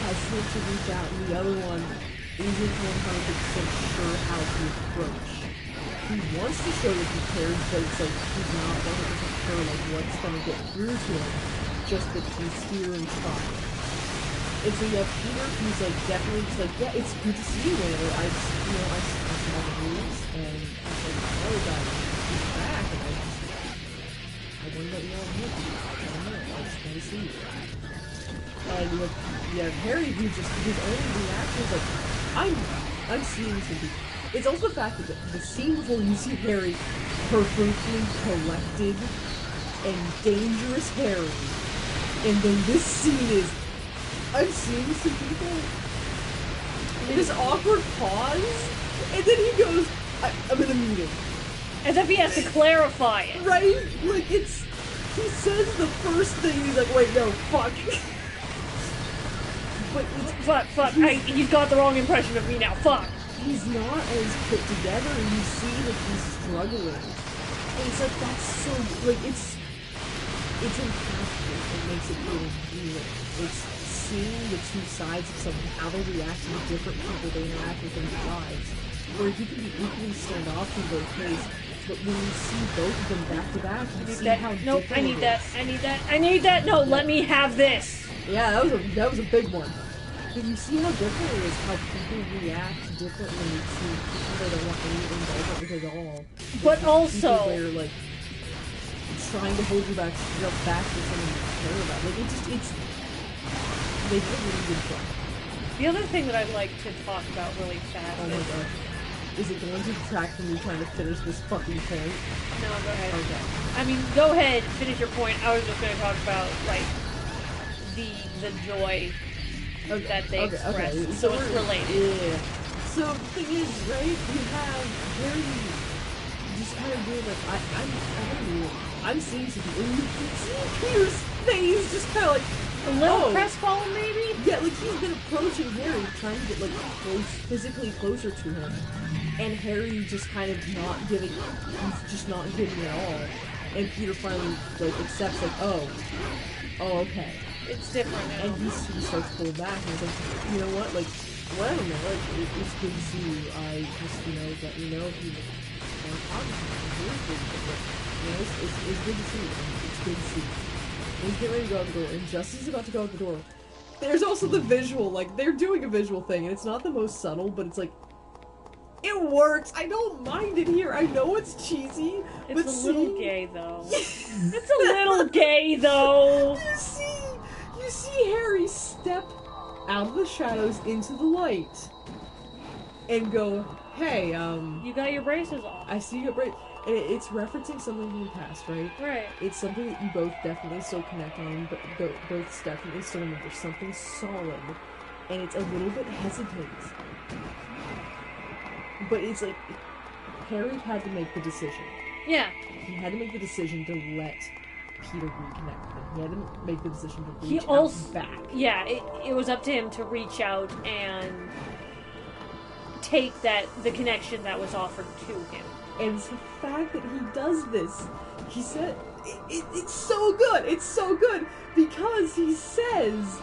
hesitant to reach out, and the other one isn't 100% sure how to approach. He wants to show that he cares, but it's like, he's not 100% sure, like, what's gonna get through to him, just that he's here and trying. And so you have Peter, who's, like, definitely just like, yeah, it's good to see you, whenever I saw the news, and I was like, oh god, he's back, and I wouldn't let you know I'm here. I don't know, I just want to see you. You have Harry, who just, his only reaction is like, I'm seeing some people. It's also the fact that the scene before you see Harry, perfectly collected and dangerous Harry, and then this scene is, I'm seeing some people. This awkward pause, and then he goes, I'm in a meeting. As if he has to clarify it. Right? Like, he says the first thing, and he's like, wait, no, fuck. But fuck, he's got the wrong impression of me now, fuck. he's not as put together, and you see that he's struggling. And it's like, that's so, like, it's impactful. It makes it really real. It's seeing the two sides of something, how they react to the different people they interact with in their lives. Where he can be equally standoffish in both ways, but when you see both of them back to back, you see how Nope, different I need it that. is. I need that. I need that. No, let me have this. Yeah, that was a big one. But you see how different it is, how people react differently to people that don't want any involvement with it at all. But People also, where, like, trying to hold you back to something you care about. Like, it's they did a really good job. the other thing that I'd like to talk about really fast Oh my is... god. Is it going to detract from me trying to finish this fucking point? No, go ahead. Okay. I mean, go ahead, finish your point. I was just going to talk about, like, the joy that they express. Okay. So it's related. Yeah. So the thing is, right? You have very just kind of doing like I'm seeing something, and you can see Peter's face just kind of like A little crestfallen, maybe? Yeah, like he's been approaching Harry, trying to get like physically closer to him, and Harry just kind of not giving. He's just not giving at all, and Peter finally like accepts like, oh, okay. It's different now. And he starts pulling back, and he's like, you know what, like, well, I don't know, like, it's good to see you. I just, let me know if you want to talk to me. It's good to see you. It's good to see you. And he's getting ready to go out the door, and just as he's about to go out the door, there's also the visual, like, they're doing a visual thing, and it's not the most subtle, but it's like, it works! I don't mind it here, I know it's cheesy, It's but a little gay, though. It's a little gay, though! You see Harry step out of the shadows into the light and go, hey, You got your braces off. I see you got braces. And it's referencing something from the past, right? Right. It's something that you both definitely still connect on, but both definitely still remember something solid, and it's a little bit hesitant. But it's like, Harry had to make the decision. Yeah. He had to make the decision to let Peter reconnect with him. He had to make the decision to He reach also, out back. Yeah, it was up to him to reach out and take the connection that was offered to him. And it's the fact that he does this. He said, it's so good. It's so good because he says,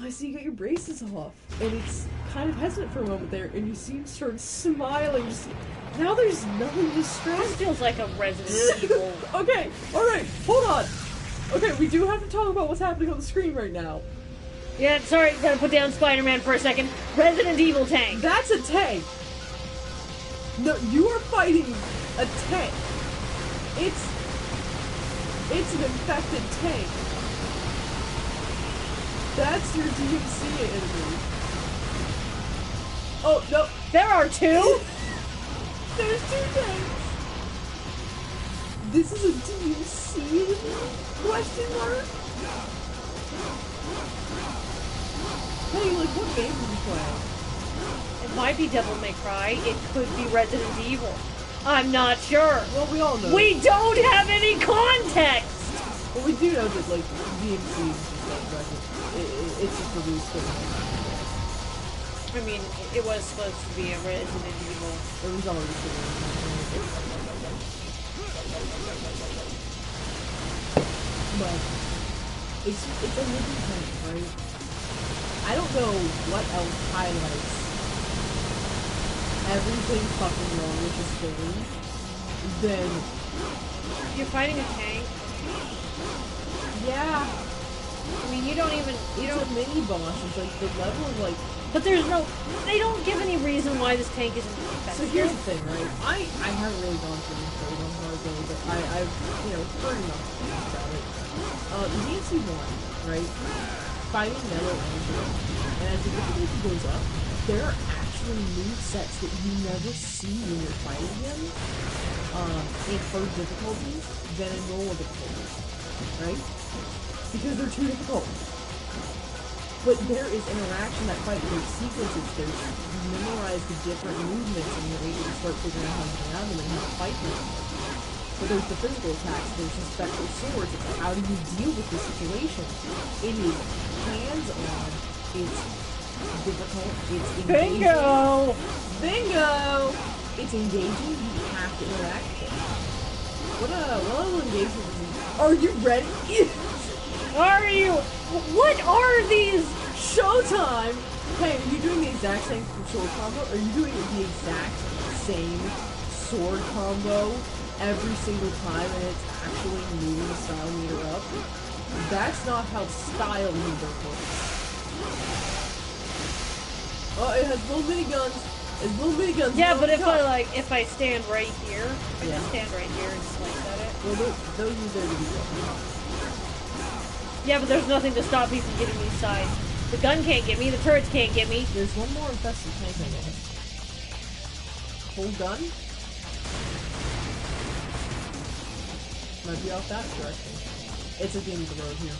I see you got your braces off. And it's kind of hesitant for a moment there, and you see him start smiling. Just, now there's nothing to stress. This feels like a Resident Evil. Okay, alright, hold on. Okay, we do have to talk about what's happening on the screen right now. Yeah, sorry, gotta put down Spider-Man for a second. Resident Evil tank. That's a tank. No, you are fighting a tank. It's an infected tank. That's your DMC enemy. Oh, no. There are two? There's two tanks. This is a DMC enemy? Question mark? Hey, like, what game are you playing? It might be Devil May Cry. It could be Resident Evil. I'm not sure. Well, we all know. We don't have any context! Well, we do know that, like, DMC is just like Resident. It's just released for I mean, it was supposed to be a Resident Evil. It was already released. But it's a living thing, right? I don't know what else highlights everything fucking wrong with this game than You're fighting a tank. yeah. I mean, you don't even. It's a mini boss. It's like the level of like. But there's no. They don't give any reason why this tank isn't So effective. here's the thing, right? I haven't really gone through this very long hard game, but I've heard enough about it. DMC 1, right? Fighting Metal Angel, and as the difficulty goes up, there are actually move sets that you never see when you're fighting him in hard difficulties than in normal difficulties, right? Because they're too difficult. But there is interaction that fight. There's sequences. There's you memorize the different movements, and you're able to start figuring out how to get around them and how to fight them. But there's the physical attacks. There's the special swords. It's like, how do you deal with this situation? It is hands-on. It's difficult. It's engaging. Bingo! Bingo! It's engaging. You have to interact with it. What level of engagement is it? Are you ready? Are you? What are these? Showtime! Hey, are you doing the exact same sword combo? Are you doing the exact same sword combo every single time and it's actually moving the style meter up? That's not how style meter works. Oh, it has little miniguns. It's little miniguns. Yeah, but if I stand right here, I Yeah. just stand right here and slice at it. Well, those are there to be broken. Yeah, but there's nothing to stop me from getting these sides. The gun can't get me, the turrets can't get me. There's one more infested tank I know. Full gun? Might be off that direction. It's at the end of the road here.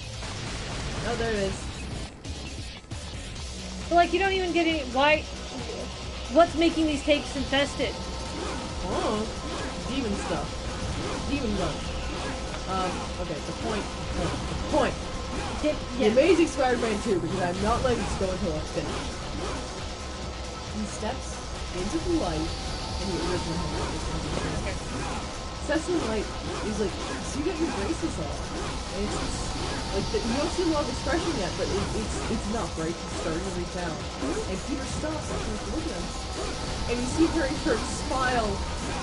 Oh, there it is. But like, you don't even get any. Why? What's making these tanks infested? Oh, demon stuff. Demon gun. Okay, the point. The Yeah. Amazing Spider-Man 2, because I'm not letting this go until I finish. He steps into the light, and the original Okay. steps in the light, he's like, so you got your braces on. And it's just, like, you don't see a lot of expression yet, but it's enough, right? He's starting to reach out. And Peter stops and starts to look at him. And you see Harry start to smile,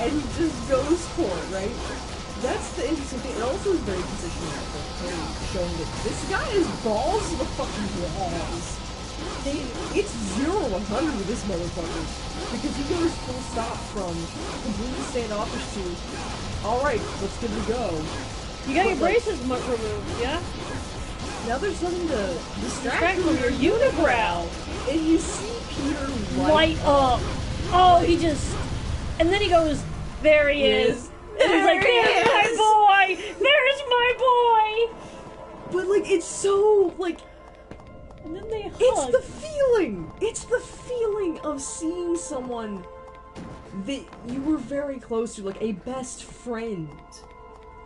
and he just goes for it, right? That's the interesting thing. It also is very positioning for Harry, showing that this guy is balls to the fucking walls. It's 0-100 with this motherfucker. Because he goes full stop from completely standoffish to, alright, let's give it a go. You got your But, like, braces removed, yeah? now there's something to Distract from your unibrow. And you see Peter Light up. Oh, he just. And then he goes, there he is. And he's like, there's my boy! There's my boy! But, like, it's so, like, And then they hug. it's the feeling! It's the feeling of seeing someone that you were very close to, like a best friend.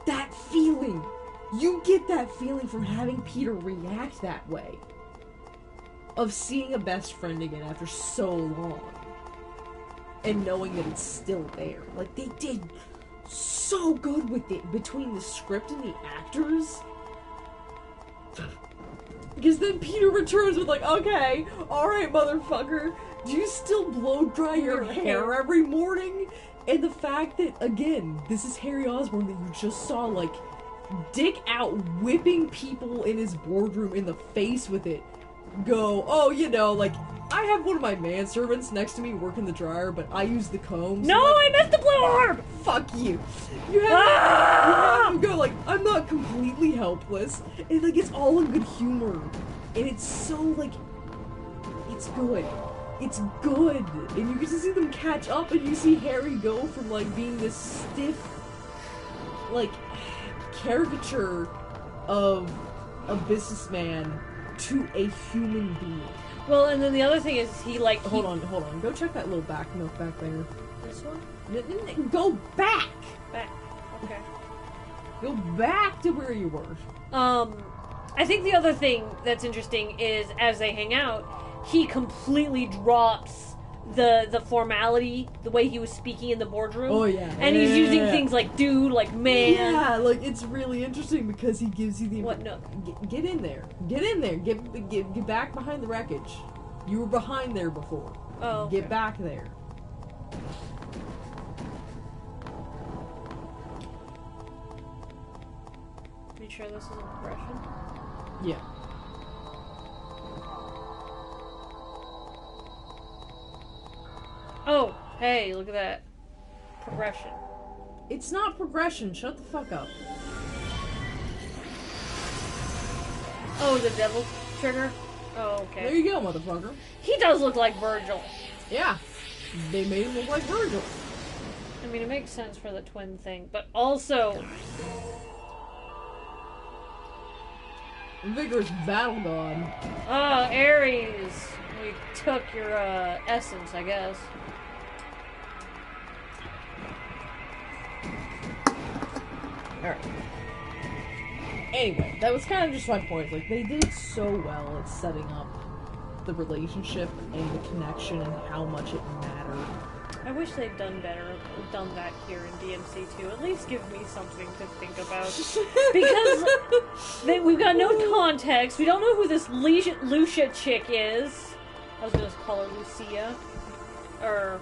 That feeling! You get that feeling from having Peter react that way. Of seeing a best friend again after so long. And knowing that it's still there. Like, they did so good with it between the script and the actors. Because then Peter returns with like, okay, alright motherfucker, do you still blow dry your hair every morning? And the fact that, again, this is Harry Osborn that you just saw, like, dick out whipping people in his boardroom in the face with it. Go, oh, you know, like, I have one of my manservants next to me working the dryer, but I use the comb. So No, like, I missed the blue orb! fuck you. You have him go like, I'm not completely helpless. And like, it's all in good humor. And it's so like, it's good. It's good. And you get to see them catch up and you see Harry go from like being this stiff, like, caricature of a businessman to a human being. Well, and then the other thing is he like... Hold on. Go check that little back nook back there. This one? Go back! Back. Okay. Go back to where you were. I think the other thing that's interesting is as they hang out, he completely drops the formality, the way he was speaking in the boardroom. Oh yeah. And he's using things like dude, like man. Yeah, like it's really interesting because he gives you the What nook? Get in there. Get in there. Get back behind the wreckage. You were behind there before. Oh. Okay. Get back there. Make sure this isn't progression. Yeah. Oh, hey, look at that. Progression. It's not progression. Shut the fuck up. Oh, the devil trigger? Oh, okay. There you go, motherfucker. He does look like Virgil. Yeah. They made him look like Virgil. I mean, it makes sense for the twin thing, but also... Vigorous battle god. Oh, Ares! We took your, essence, I guess. Alright. Anyway, that was kind of just my point. Like, they did so well at setting up the relationship and the connection and how much it mattered. I wish they'd done that here in DMC too. At least give me something to think about. Because we've got no context. We don't know who this Lucia chick is. I was gonna call her Lucia. Yeah.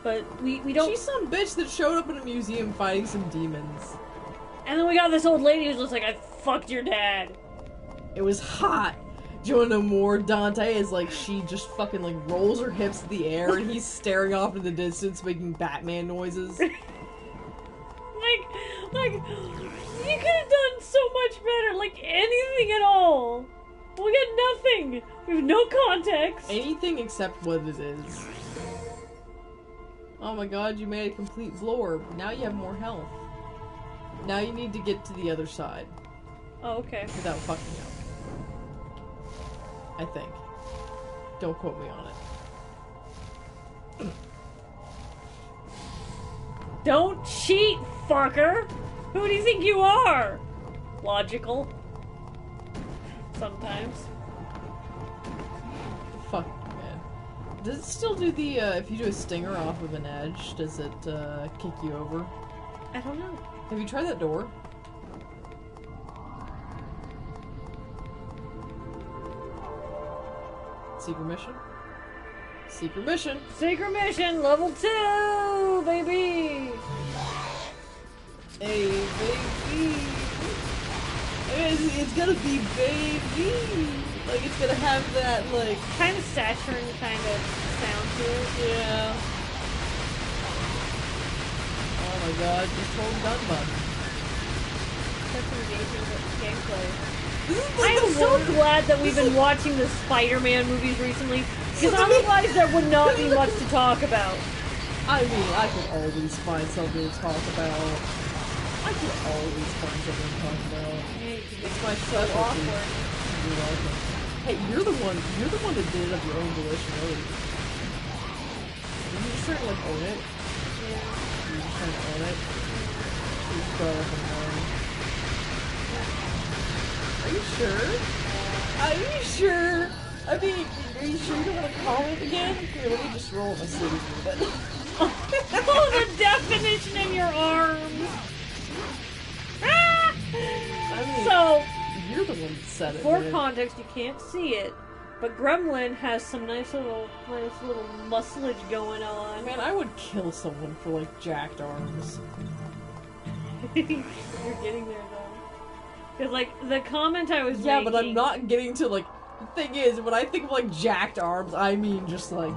But we don't... She's some bitch that showed up in a museum fighting some demons. And then we got this old lady who's just like, I fucked your dad. It was hot. Do you wanna know more? Dante is like, she just fucking like rolls her hips in the air and he's staring off in the distance making Batman noises. like, you could have done so much better. Like, anything at all. We got nothing. We have no context. Anything except what it is. Oh my god, you made a complete blorb. Now you have more health. Now you need to get to the other side. Oh, okay. Without fucking up. I think. Don't quote me on it. Don't cheat, fucker! Who do you think you are? Logical. Sometimes. Fuck, man. Does it still do the, if you do a stinger off of an edge, does it, kick you over? I don't know. Have you tried that door? Secret mission? Secret mission! Secret mission, level 2, baby! Hey, baby! It's gonna be baby! Like, it's gonna have that, like... Kind of Saturn kind of sound to it. Yeah. Oh my god, just hold done button. That's engaging gameplay. I am so glad that we've been watching the Spider-Man movies recently, because otherwise there would not be much to talk about. I mean, I could always find something to talk about. I could always find something to talk about. It's my specialty. Awkward. You're welcome. Hey, you're the one that did it of your own volition earlier. You're just trying to, like, own it. Yeah. You're just trying to own it. You just brought up an own. Are you sure? Are you sure? I mean, are you sure you don't want to comment again? Here, let me just roll my sleeve a little bit. Oh, the definition in your arms! Ah! I mean, So, you're the one that said it. for dude. context, you can't see it, but Gremlin has some nice little muscleage going on. Man, I would kill someone for, like, jacked arms. You're getting there, though. Because, like, the comment I was Yeah, making... but I'm not getting to, like, the thing is, when I think of, like, jacked arms, I mean just, like,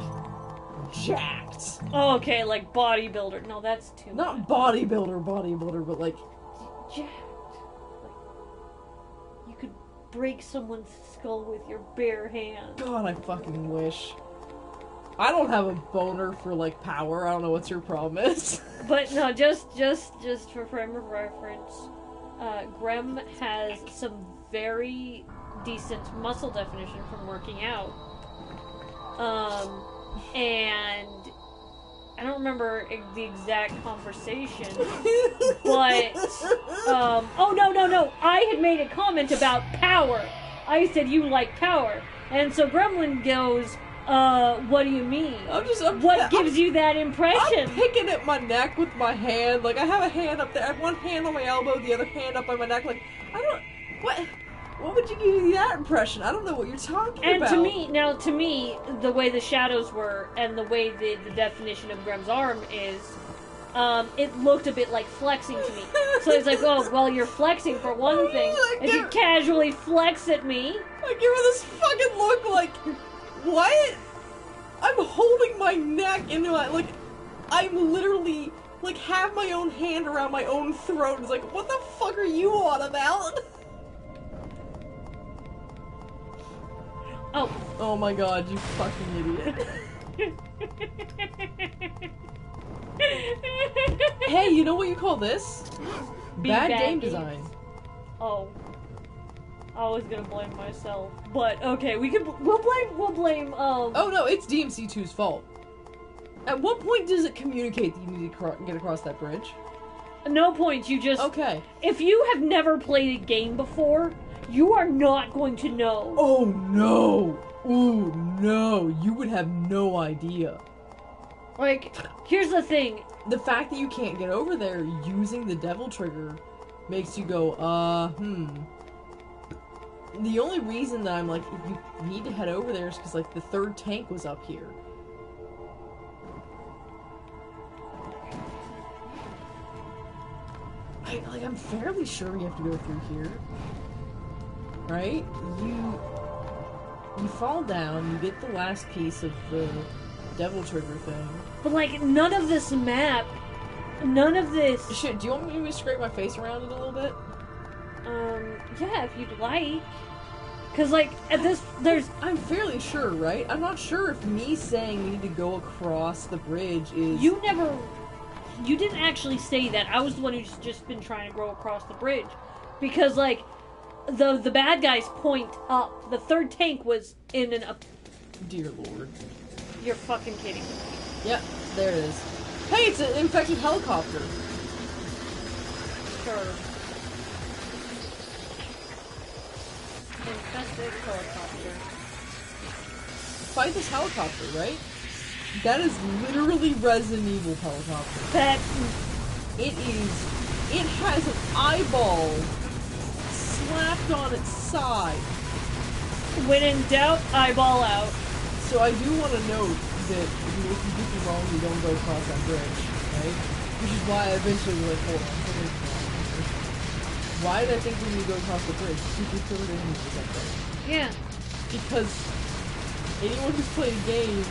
jacked. Oh, okay, like bodybuilder. No, that's too Not much. bodybuilder, but, like... Jacked. Like, you could break someone's skull with your bare hand. God, I fucking wish. I don't have a boner for, like, power. I don't know what your problem is. But no, just for frame of reference, Grem has some very decent muscle definition from working out. And I don't remember the exact conversation, but oh no, I had made a comment about power. I said you like power, and so Gremlin goes, what do you mean? What gives you that impression? I'm picking at my neck with my hand. Like, I have a hand up there. I have one hand on my elbow, the other hand up by my neck. Like, I don't... What would you give you that impression? I don't know what you're talking about. And to me, the way the shadows were, and the way the definition of Grem's arm is, it looked a bit like flexing to me. So it's like, oh, well, you're flexing for one thing, and you casually flex at me. I give her this fucking look like... What? I'm holding my neck into my, like, I'm literally, like, have my own hand around my own throat. It's like, what the fuck are you on about? Oh. Oh my god, you fucking idiot. Hey, you know what you call this? Bad game design. Oh. I was gonna blame myself, but okay, we'll blame. Oh no, it's DMC2's fault. At what point does it communicate that you need to get across that bridge? No point. You just okay. If you have never played a game before, you are not going to know. Oh no! Ooh, no, you would have no idea. Like, here's the thing. The fact that you can't get over there using the devil trigger makes you go, The only reason that I'm like, you need to head over there is because, like, the third tank was up here. I'm fairly sure we have to go through here. Right? You fall down, you get the last piece of the devil trigger thing. But, like, none of this map, none of this... Shit, do you want me to scrape my face around it a little bit? Yeah, if you'd like. Because, like, at this, there's... I'm fairly sure, right? I'm not sure if me saying we need to go across the bridge is... You didn't actually say that. I was the one who's just been trying to go across the bridge. Because, like, the bad guys point up. The third tank was in an up... Dear Lord. You're fucking kidding me. Yep, there it is. Hey, it's an infected helicopter! Sure. Infested helicopter. Fight this helicopter, right? That is literally Resident Evil helicopter. That... It has an eyeball slapped on its side. When in doubt, eyeball out. So I do want to note that if you do me wrong, you don't go across that bridge, right? Which is why I eventually was like, hold on. Why did I think we need to go across the bridge? Super third enemies was up there. Yeah. Because anyone who's played a game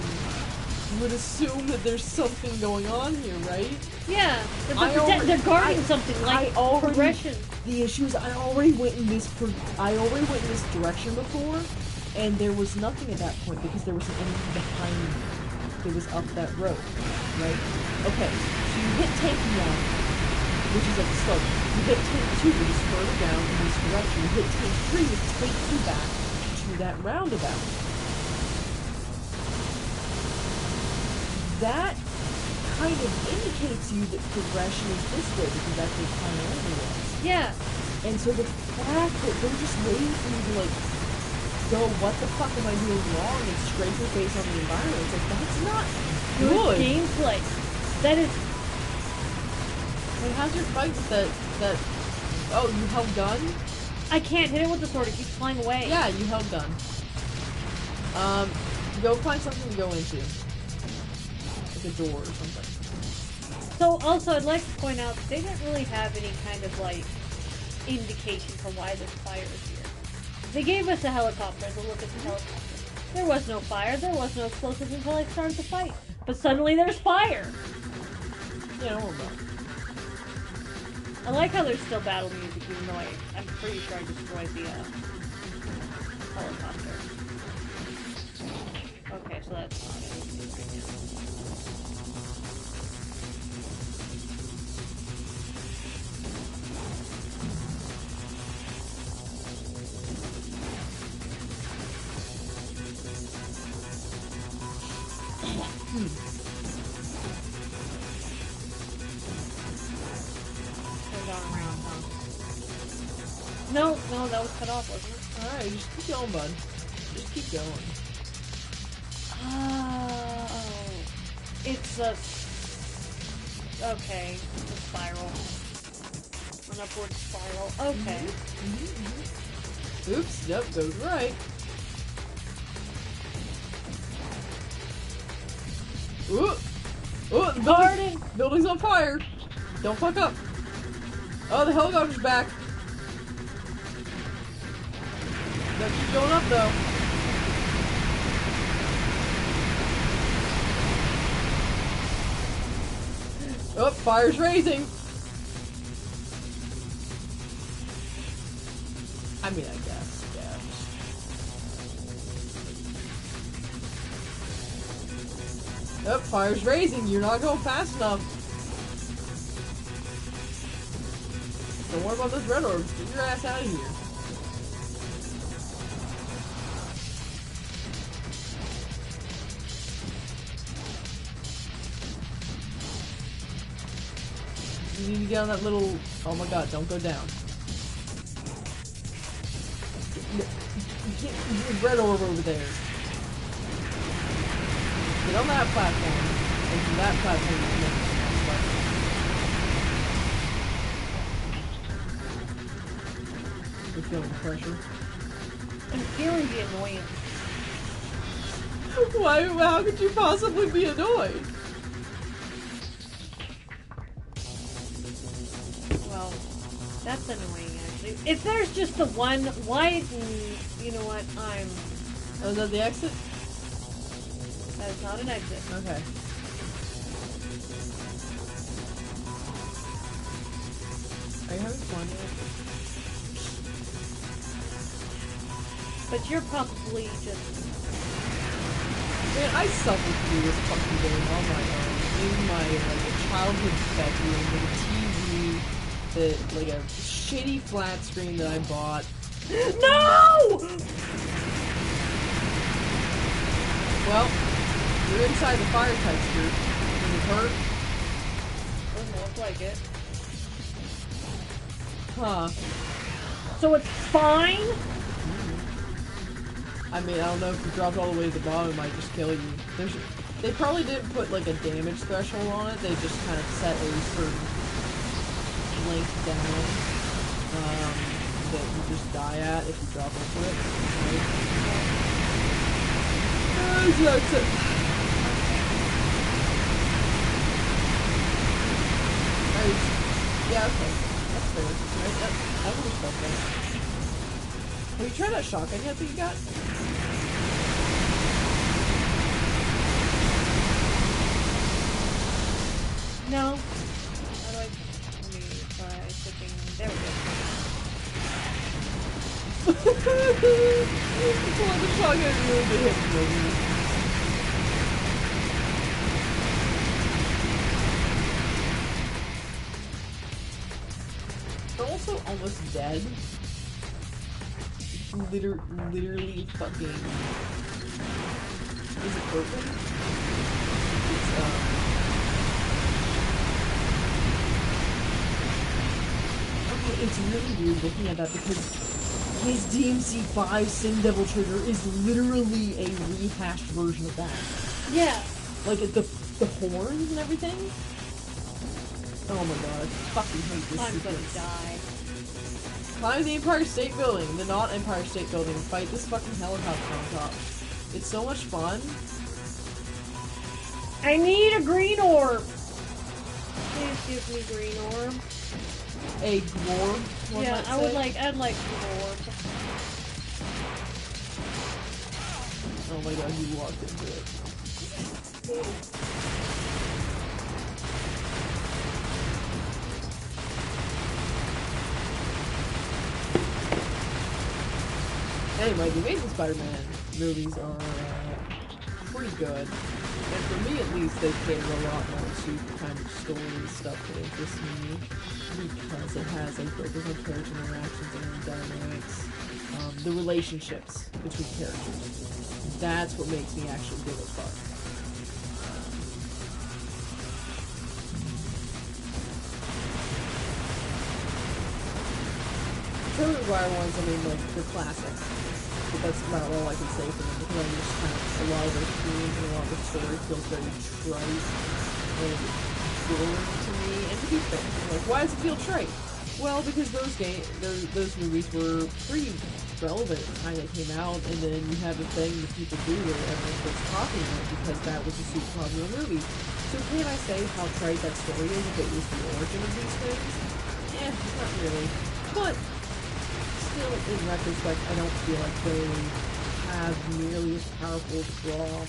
would assume that there's something going on here, right? Yeah. They're guarding something, like progression. The issue is I already went in this direction before, and there was nothing at that point because there was an enemy behind me. It was up that road, right? Okay, so you hit tank 1, which is at the start. You hit tank 2, which is further down in this direction. You hit tank 3, which takes you back to that roundabout. That kind of indicates you that progression is this way because that's what kind of enemy was. Yeah. And so the fact that they're just waiting for you to, like, go, what the fuck am I doing wrong, and scrape your face on the environment, it's like, that's not good. Gameplay. That is... Wait, how's your fight with that... Oh, you held gun? I can't hit it with the sword, it keeps flying away. Yeah, you held gun. Go find something to go into. Like a door or something. So, also, I'd like to point out, they didn't really have any kind of, like, indication for why this fire is here. They gave us a helicopter to look at the helicopter. There was no fire, there was no explosives until I started the fight. But suddenly there's fire! Yeah, don't worry about it. I like how there's still battle music, even though I'm pretty sure I destroyed the, helicopter. Okay, so that's not anything right now. No, that was cut off, wasn't it? Alright, just keep going, bud. Just keep going. Oh, it's a... Okay, it's a spiral. An upward spiral. Okay. Oops, yep, goes right. Ooh! Oh, the building's on fire! Don't fuck up! Oh, the helicopter's back! Gotta keep going up, though. Oh, fire's raising! I mean, I guess, yeah. Oh, fire's raising. You're not going fast enough. Don't worry about those red orbs. Get your ass out of here. You need to get on that little... Oh my god, don't go down. Get red orb over there. Get on that platform, and from that platform you can make the You're feeling the pressure? I'm feeling the annoyance. Why? How could you possibly be annoyed? Well, that's annoying, actually. If there's just the one, why? You know what? Oh, is that the exit? That is not an exit. Okay. Are you having fun yet? But you're probably just... Man, I suffered through this fucking game on my own. In my, childhood bedroom with a TV, like a shitty flat screen that I bought. No! Well, you're inside the fire texture. Does it hurt? Doesn't look like it. Huh. So it's fine? I mean, I don't know if you dropped all the way to the bottom, it might just kill you. They probably didn't put, like, a damage threshold on it. They just kind of set a certain length down that you just die at if you drop into it. Right? That's it. Right. Yeah, okay. That's fair. Right? I can respect that. Have you tried that shotgun yet that you got? No. How do I... Let me try switching... There we go. Well, the shotgun really did hit me. They're also almost dead. Literally fucking... Is it broken? It's really weird looking at that because his DMC5 Sin Devil Trigger is literally a rehashed version of that. Yeah. Like the horns and everything. Oh my god, I fucking hate this I'm sequence. gonna die. Climb the Empire State Building, the not Empire State Building, and fight this fucking helicopter on top. It's so much fun. I need a green orb. Please give me green orb. A glorb. Yeah, I'd like glorb. Oh my god, you walked into it. Anyway, the Amazing Spider-Man movies are pretty good. And for me, at least, they cater a lot more to the kind of story and stuff that interests me, because it has a focus on character interactions and dynamics, the relationships between characters. That's what makes me actually give a fuck. Tobey Maguire ones, I mean, like, they're classics. But that's about all I can say for them, because I'm just kind of, a lot of their themes and a lot of their story feels very trite and boring to me. And to be fair, like, why does it feel trite? Well, because those movies were pretty relevant at the time they came out, and then you have the thing that people do where everyone starts talking about it because that was a super popular movie. So can I say how trite that story is if it was the origin of these things? Not really. But still, in retrospect, I don't feel like they have nearly as powerful draw,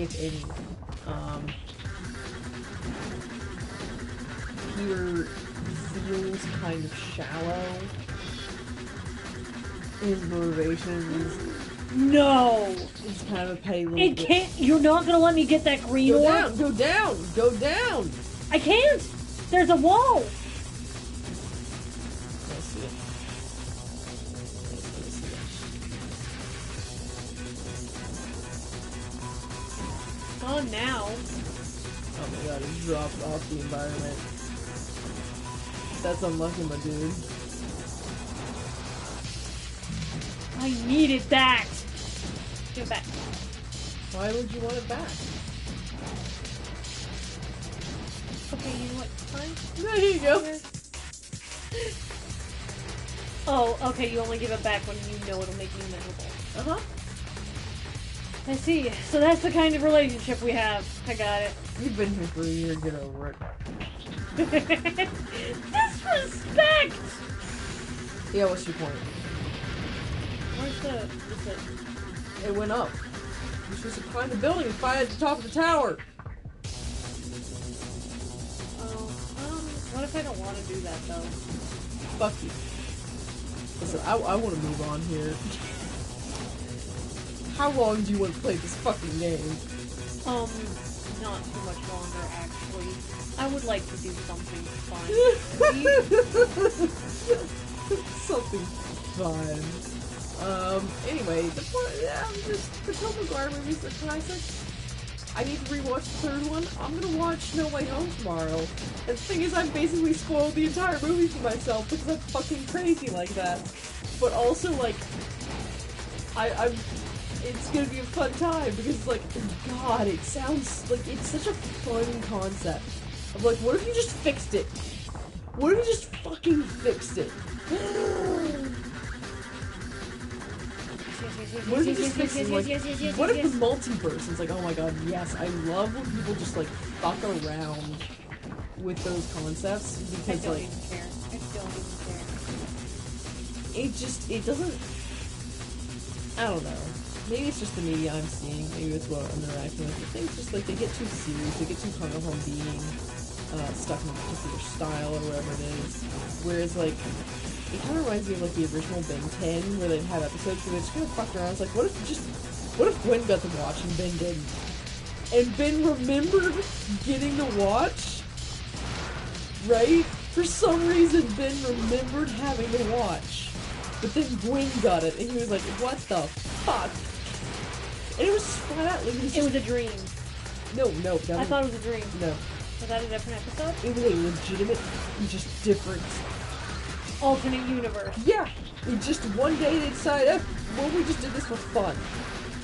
if any. Peter feels kind of shallow. His motivations. No! He's kind of a petty little It can't. You're not gonna let me get that green Go orb? down! Go down! Go down! I can't! There's a wall! Let's see it. On now. Oh my god, it dropped off the environment. That's unlucky, my dude. I needed that! Give it back. Why would you want it back? Okay, you know what? Fine. There you go. Oh, okay, you only give it back when you know it'll make me miserable. Uh-huh. I see. So that's the kind of relationship we have. I got it. You've been here for a year, get over it. Disrespect! Yeah, what's your point? Where's the... It went up. You're supposed to climb the building and find at the top of the tower. Oh, what if I don't want to do that, though? Fuck you. Listen, I want to move on here. How long do you want to play this fucking game? Not too much longer, actually. I would like to do something fun. Something fun. Anyway, the Tom McGuire movies are classic. I need to rewatch the third one. I'm gonna watch No Way Home tomorrow. And the thing is, I've basically spoiled the entire movie for myself because I'm fucking crazy like that. But also, like, it's gonna be a fun time because, like, God, it sounds like it's such a fun concept. I'm like, what if you just fixed it? What if you just fucking fixed it? What if you just fixed it? Like, what if the multiverse is like, oh my god, yes, I love when people just, like, fuck around with those concepts because, I don't like, even care. I don't even care. it doesn't, I don't know. Maybe it's just the media I'm seeing, maybe it's what I'm interacting with, but things just, like, they get too serious, they get too hung up on being stuck in a particular style or whatever it is. Whereas, like, it kind of reminds me of, like, the original Ben 10, where they'd have episodes where they just kind of fuck around. It's like, what if Gwen got to watch and Ben didn't? And Ben remembered getting to watch, right? For some reason, Ben remembered having to watch. But then Gwen got it, and he was like, what the fuck? And it was flat out, like, It was a dream. No. I thought it was a dream. No. Was that a different episode? It was a legitimate, just different... Alternate universe. Yeah! It just one day they decided, well, we just did this for fun.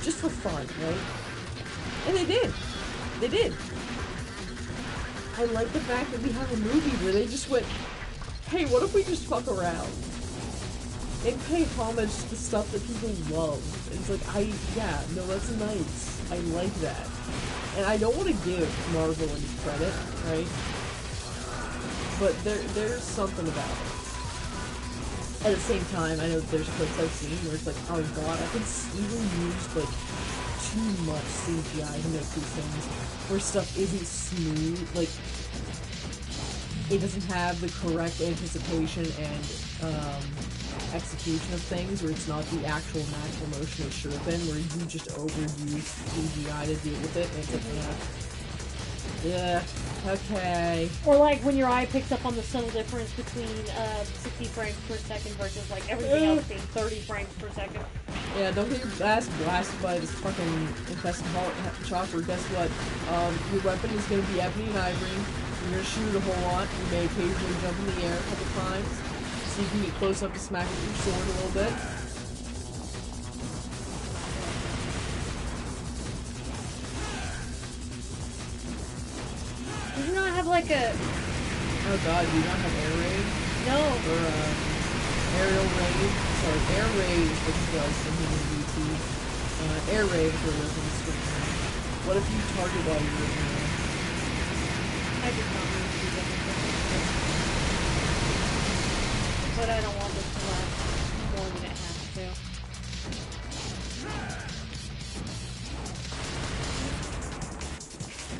Just for fun, right? And they did. They did. I like the fact that we have a movie where they just went, hey, what if we just fuck around? And pay homage to the stuff that people love. It's like, no, that's nice. I like that. And I don't want to give Marvel any credit, right? But there's something about it. At the same time, I know there's clips I've seen where it's like, oh god, I could even use, like, too much CGI to make these things, where stuff isn't smooth, like, it doesn't have the correct anticipation and, execution of things, where it's not the actual natural motion it should have been, where you just overuse CGI to deal with it, and it's like, yeah, okay. Or like when your eye picks up on the subtle difference between 60 frames per second versus like everything else being 30 frames per second. Yeah, don't get your ass blasted by this fucking infested chopper. Guess what? Your weapon is going to be ebony and ivory. You're going to shoot a whole lot. You may occasionally jump in the air a couple times, so you can get close up to smack with your sword a little bit. Does it not have like a... Oh god, do you not have air raid? No. Or, aerial raid? Sorry, air raid is what it does in human DT. Air raid for working screen. What if you target while you're in there? I did not mean to do that. But I don't want this to last more than it has to.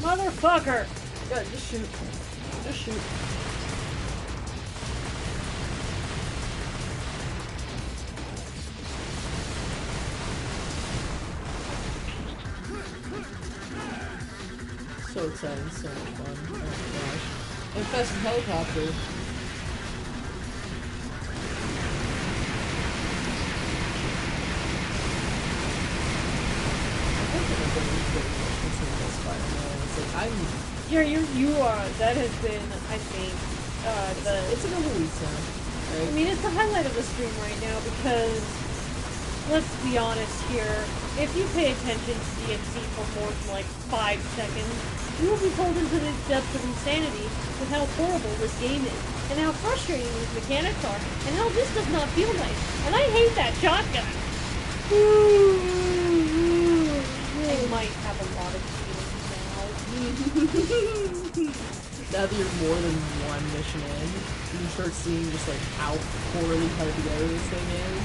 Motherfucker! Yeah, just shoot. Just shoot. So exciting, so much fun. Oh my gosh. Infested helicopter. You are. That has been, I think, It's an overweek sound, I right? mean, it's the highlight of the stream right now because let's be honest here. If you pay attention to DMC for more than like 5 seconds, you will be pulled into the depths of insanity with how horrible this game is, and how frustrating these mechanics are, and how this does not feel nice. And I hate that shotgun. I might have a lot of feelings now. Now that you're more than one mission in, you start seeing just like how poorly put together this thing is.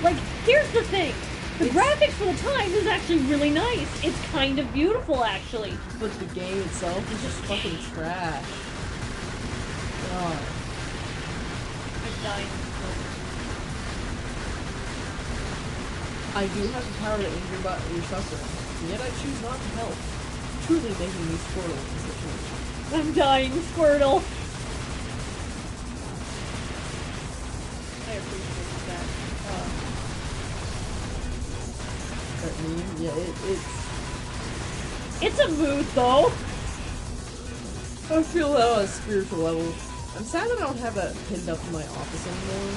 Like, here's the thing. The graphics for the time is actually really nice. It's kind of beautiful, actually. But the game itself is just fucking trash. God. I'm dying. I do have the power to end your suffering, and yet I choose not to help. Truly making me Squirtle in this situation. I'm dying, Squirtle. I appreciate that. That meme? Yeah, It's a mood, though. I feel that on a spiritual level. I'm sad that I don't have that pinned up in my office anymore.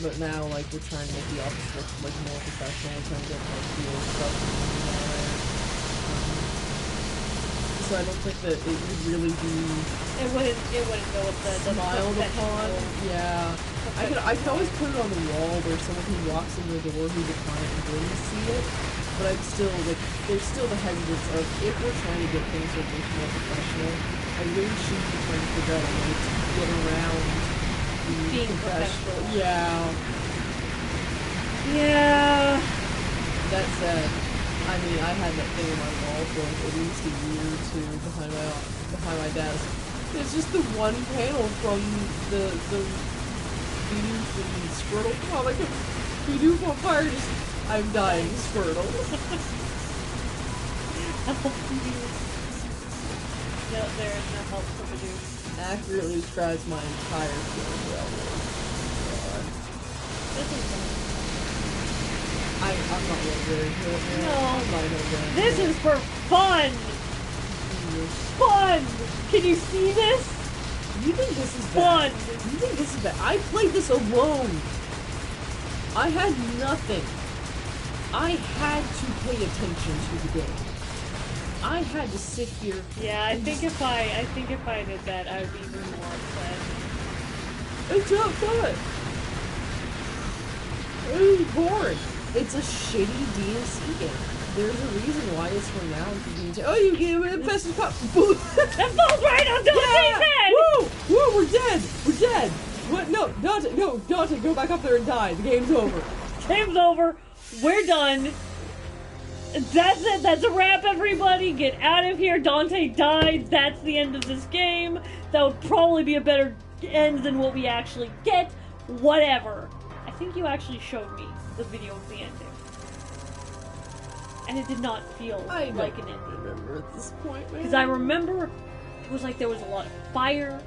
But now, like, we're trying to make the office look like more professional, trying to get more cool stuff and all that. So I don't think that it would really be It wouldn't go with the smiled upon. professional- Yeah. I could always put it on the wall where someone who walks in the door who's a client and really see it. But I'd still, like, there's still the hesitance of, if we're trying to get things to look more professional, I really should be trying to figure out a way to get around Being professional. Yeah. Yeah. That said, I mean, I had that thing on my wall for like at least a year or two behind my desk. It's just the one panel from the Bidoof and Squirtle comic of Bidoof on fire. Just, I'm dying, Squirtle. No, there is no help for Bidoof. Accurately describes my entire feeling about This is fun. I'm not really good into it, man. No. I'm not even good into This it. is for fun! Fun! Can you see this? You think this is Fun! bad? You think this is bad? I played this alone! I had nothing. I had to pay attention to the game. I had to sit here. Yeah, I think if I did that, I would be even more upset. It's not fun. It's boring. It's a shitty DMC game. There's a reason why it's from now to oh, you get an infested cup. That falls right on Dante's head! Woo! Woo! We're dead! We're dead! What? No, Dante! No, Dante! Go back up there and die. The game's over. Game's over. We're done. That's it. That's a wrap, everybody. Get out of here. Dante died. That's the end of this game. That would probably be a better end than what we actually get. Whatever. I think you actually showed me the video of the ending. And it did not feel like an ending. I remember at this point, man. Because I remember it was like there was a lot of fire,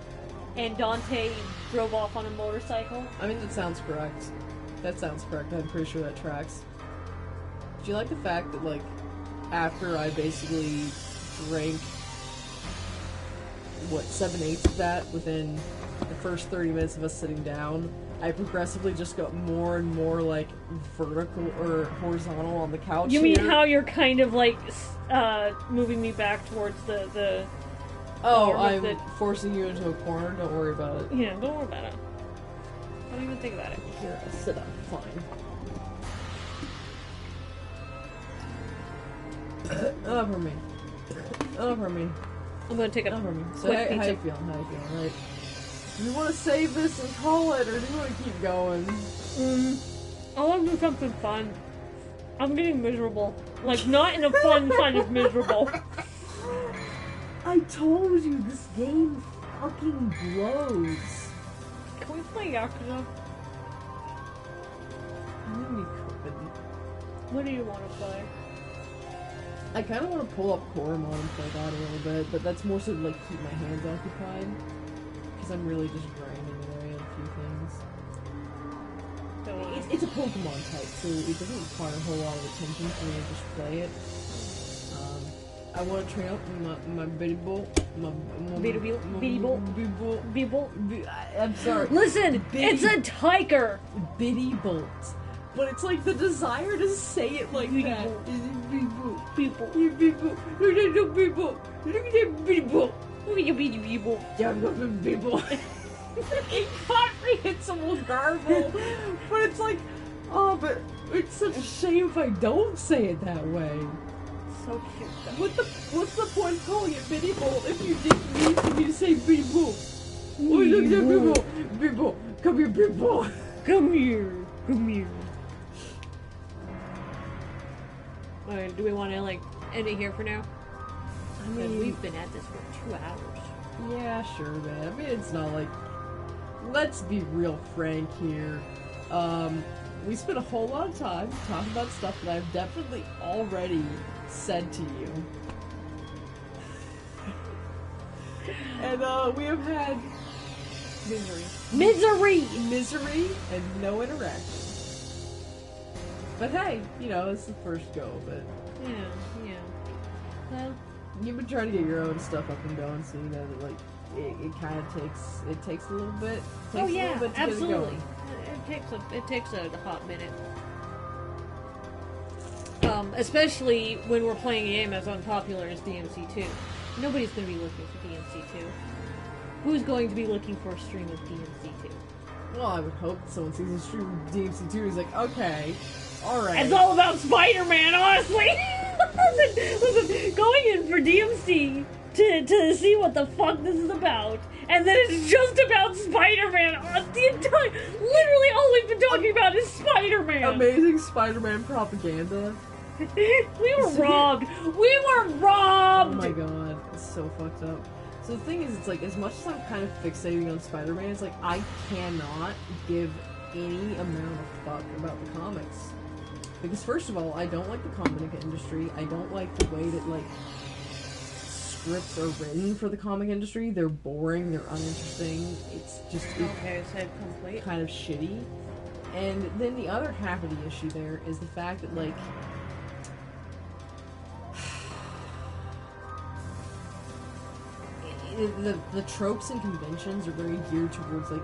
and Dante drove off on a motorcycle. I mean, that sounds correct. That sounds correct. I'm pretty sure that tracks. Do you like the fact that, like, after I basically drank, what, 7/8 of that within the first 30 minutes of us sitting down, I progressively just got more and more, like, vertical or horizontal on the couch. You mean how you're kind of like moving me back towards the Oh, arm of I'm forcing you into a corner. Don't worry about it. Yeah, don't worry about it. Don't even think about it. Here, I'll sit up. Fine. Enough for me. Enough for me. I'm gonna take a Enough for me. So quick how pizza. you feeling? How you feeling? Right? Do you want to save this and call it, or do you want to keep going? I want to do something fun. I'm getting miserable. Like, not in a fun kind of miserable. I told you, this game fucking blows. Can we play Yakuza? What do you want to play? I kind of want to pull up Koromon and play that a little bit, but that's more so to, like, keep my hands occupied. Because I'm really just grinding away at a few things. It's a Pokemon type, so it doesn't require a whole lot of attention for me to just play it. I want to train up my baby bull. I'm sorry. Listen, it's a tiger. Bitty bolt. But it's like the desire to say it like that. People. It caught me. It's a little garble. But it's like, oh, but it's such a shame if I don't say it that way. So cute. What's the point of calling it Bitty Bolt if you didn't mean for me to say Bitty Bolt? Oh, look at Bitty Bolt. Bitty Bolt. Come here, Bitty Bolt. Come here. Alright, do we want to, like, end it here for now? I mean, we've been at this for 2 hours. Yeah, sure, man. I mean, it's not like... Let's be real frank here. We spent a whole lot of time talking about stuff that I've definitely already said to you. And, we have had... Misery and no interaction. But hey, you know, it's the first go of it. Yeah. Well, You've been trying to get your own stuff up and going, so you know that, like, it kind of takes a little bit. oh A yeah, little bit to absolutely. Get it going. It takes a hot minute. Especially when we're playing a game as unpopular as DMC2. Nobody's going to be looking for DMC2. Who's going to be looking for a stream of DMC2? Well, I would hope that someone sees a stream of DMC2 is like, okay, alright. It's all about Spider-Man, honestly! listen, going in for DMC to see what the fuck this is about, and then it's just about Spider-Man. Literally all we've been talking about is Spider-Man. Amazing Spider-Man propaganda. We were robbed. Oh my god, it's so fucked up. So the thing is, it's like, as much as I'm kind of fixating on Spider-Man, it's like, I cannot give any amount of fuck about the comics. Because first of all, I don't like the comic industry. I don't like the way that, like, scripts are written for the comic industry. They're boring, they're uninteresting. It's just complete. kind of shitty. And then the other half of the issue there is the fact that, like, the tropes and conventions are very geared towards, like,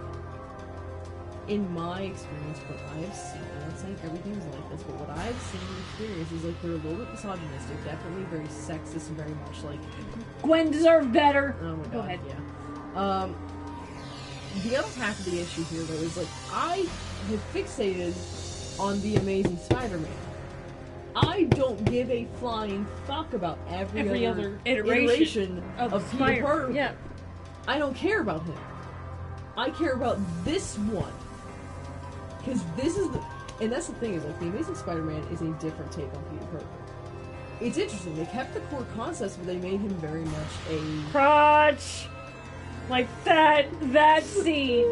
in my experience, what I've seen, I'm not saying everything's like this, but what I've seen and experienced is, like, they're a little bit misogynistic, definitely very sexist, and very much like... Gwen deserved better! Oh my god, Go ahead. Yeah. The other half of the issue here, though, is, like, I have fixated on the Amazing Spider-Man. I don't give a flying fuck about every other iteration of Peter Parker. Yeah. I don't care about him. I care about this one. Because this is the... And that's the thing, is, like, the Amazing Spider-Man is a different take on Peter Parker. It's interesting. They kept the core concepts, but they made him very much a... Crotch! Like, that scene.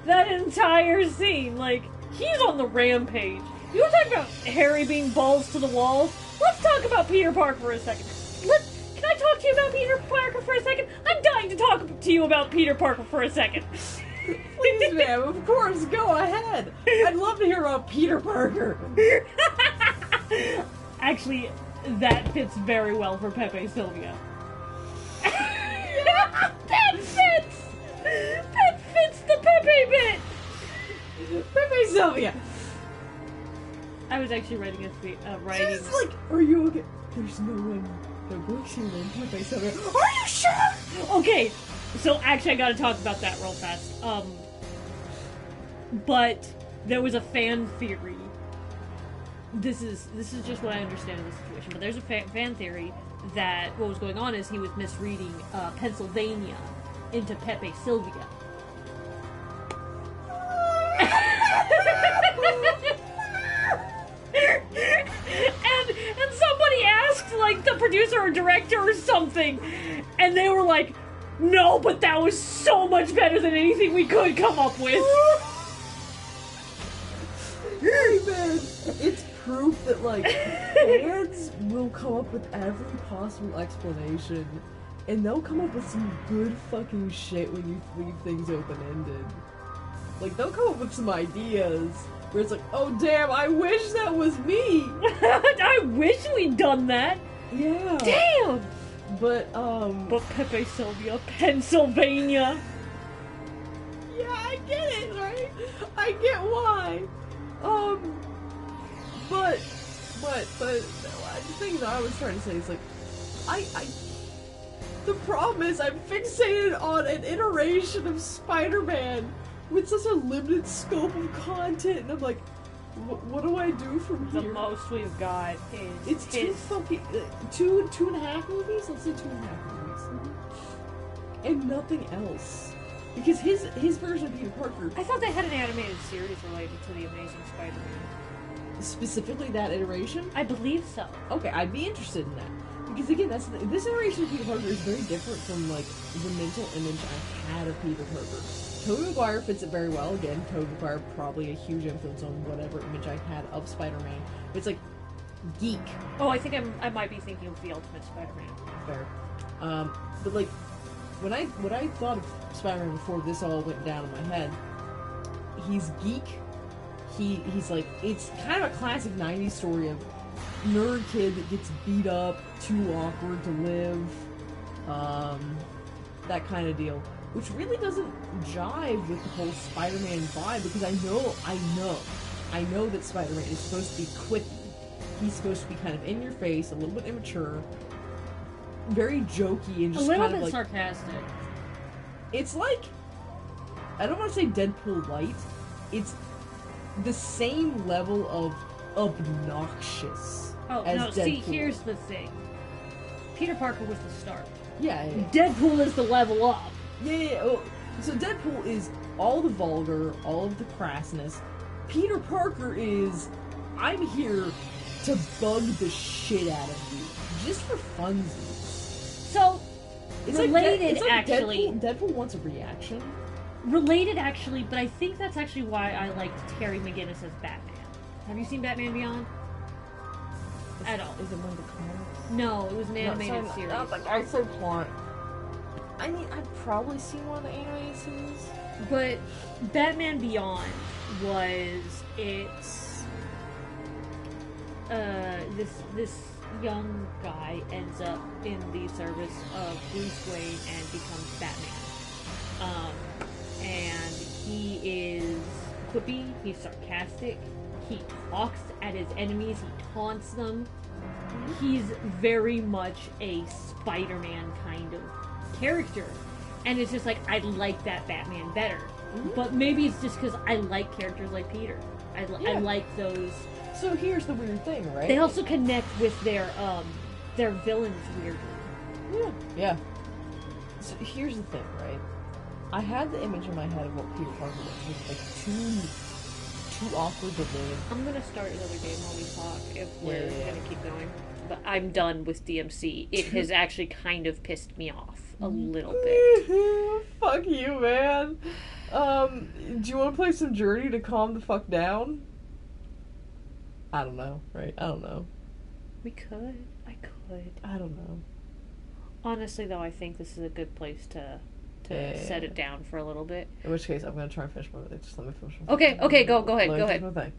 That entire scene. Like, he's on the rampage. You were talking about Harry being balls to the walls? Let's talk about Peter Parker for a second. Can I talk to you about Peter Parker for a second? I'm dying to talk to you about Peter Parker for a second. Please, ma'am, of course, go ahead. I'd love to hear about Peter Parker. Actually, that fits very well for Pepe Sylvia. That fits! That fits the Pepe bit! Pepe Sylvia! I was actually writing a writing. Just like, are you okay? There's no one that works here named Pepe Sylvia. Are you sure? Okay, so actually I gotta talk about that real fast. But there was a fan theory. This is just what I understand of the situation, but there's a fan theory that what was going on is he was misreading Pennsylvania into Pepe Sylvia. and somebody asked, like, the producer or director or something, and they were like, no, but that was so much better than anything we could come up with. Hey, man, it's proof that, like, fans will come up with every possible explanation, and they'll come up with some good fucking shit when you leave things open-ended. Like, they'll come up with some ideas where it's like, oh damn, I wish that was me! I wish we'd done that! Yeah. Damn! But Pepe Sylvia, Pennsylvania. yeah, I get it, right? I get why. But the thing that I was trying to say is like, the problem is I'm fixated on an iteration of Spider-Man with such a limited scope of content, and I'm like, what do I do from The here? most we've got is It's two his. fucking 2.5 movies. Let's say 2.5 movies, and nothing else. Because his version of Peter Parker, I thought they had an animated series related to the Amazing Spider-Man. specifically that iteration. I believe so. Okay, I'd be interested in that. Because again, this iteration of Peter Parker is very different from like the mental image I had of Peter Parker. Tobey Maguire fits it very well. Again, Tobey Maguire probably a huge influence on whatever image I had of Spider-Man. It's like geek. Oh, I think I might be thinking of the Ultimate Spider-Man. Fair. But like when I thought of Spider-Man before this all went down in my head, he's geek. He's like, it's kind of a classic 90s story of nerd kid that gets beat up, too awkward to live, that kind of deal. Which really doesn't jive with the whole Spider-Man vibe, because I know that Spider-Man is supposed to be quippy. He's supposed to be kind of in your face, a little bit immature, very jokey, and just A little kind of bit like, sarcastic. it's like, I don't want to say Deadpool light, it's the same level of obnoxious Oh, as no, Deadpool. see, here's the thing. Peter Parker was the start. Yeah. Deadpool is the level up. Yeah. Oh, so Deadpool is all the vulgar, all of the crassness. Peter Parker is, I'm here to bug the shit out of you, just for funsies. So, It's related, it's like actually. Deadpool wants a reaction. Related, actually, but I think that's actually why I liked Terry McGinnis as Batman. Have you seen Batman Beyond? At all? Is it one of the comics? No, it was an animated series. I said plot. I mean, I've probably seen one of the animated series. But Batman Beyond was this young guy ends up in the service of Bruce Wayne and becomes Batman. And he is quippy, he's sarcastic, he talks at his enemies, he taunts them. He's very much a Spider-Man kind of character. And it's just like, I like that Batman better. But maybe it's just because I like characters like Peter. I like those. So here's the weird thing, right? They also connect with their villains weirdly. Yeah. Yeah. So here's the thing, right? I had the image in my head of what Peter Parker was like too awkward to live. I'm gonna start another game while we talk if we're Yeah. gonna keep going. But I'm done with DMC. It has actually kind of pissed me off a little bit. Fuck you, man. Do you want to play some Journey to calm the fuck down? I don't know, right? I don't know. We could. I could. I don't know. Honestly, though, I think this is a good place to set it down for a little bit. In which case, I'm gonna try and finish my thing. Just let me finish my Okay, thing. okay, go ahead, Let me go finish ahead. my thing.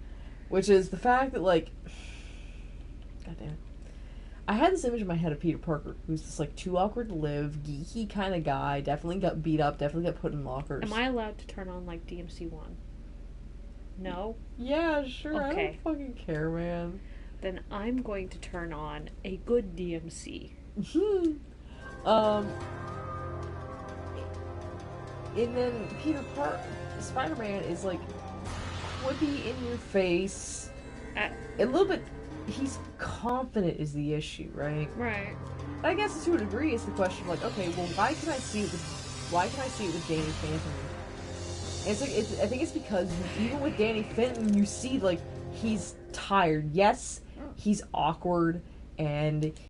Which is the fact that, like, God damn it. I had this image in my head of Peter Parker, who's this, like, too awkward to live, geeky kind of guy, definitely got beat up, definitely got put in lockers. Am I allowed to turn on, like, DMC 1? No? Yeah, sure, I Okay. don't fucking care, man. Then I'm going to turn on a good DMC. And then Spider-Man is, like, quippy in your face. A little bit, he's confident is the issue, right? Right. I guess to a degree, it's the question, like, okay, well, why can I see it with Danny Phantom? And it's like, I think it's because even with Danny Fenton, you see, like, he's tired. Yes, he's awkward, and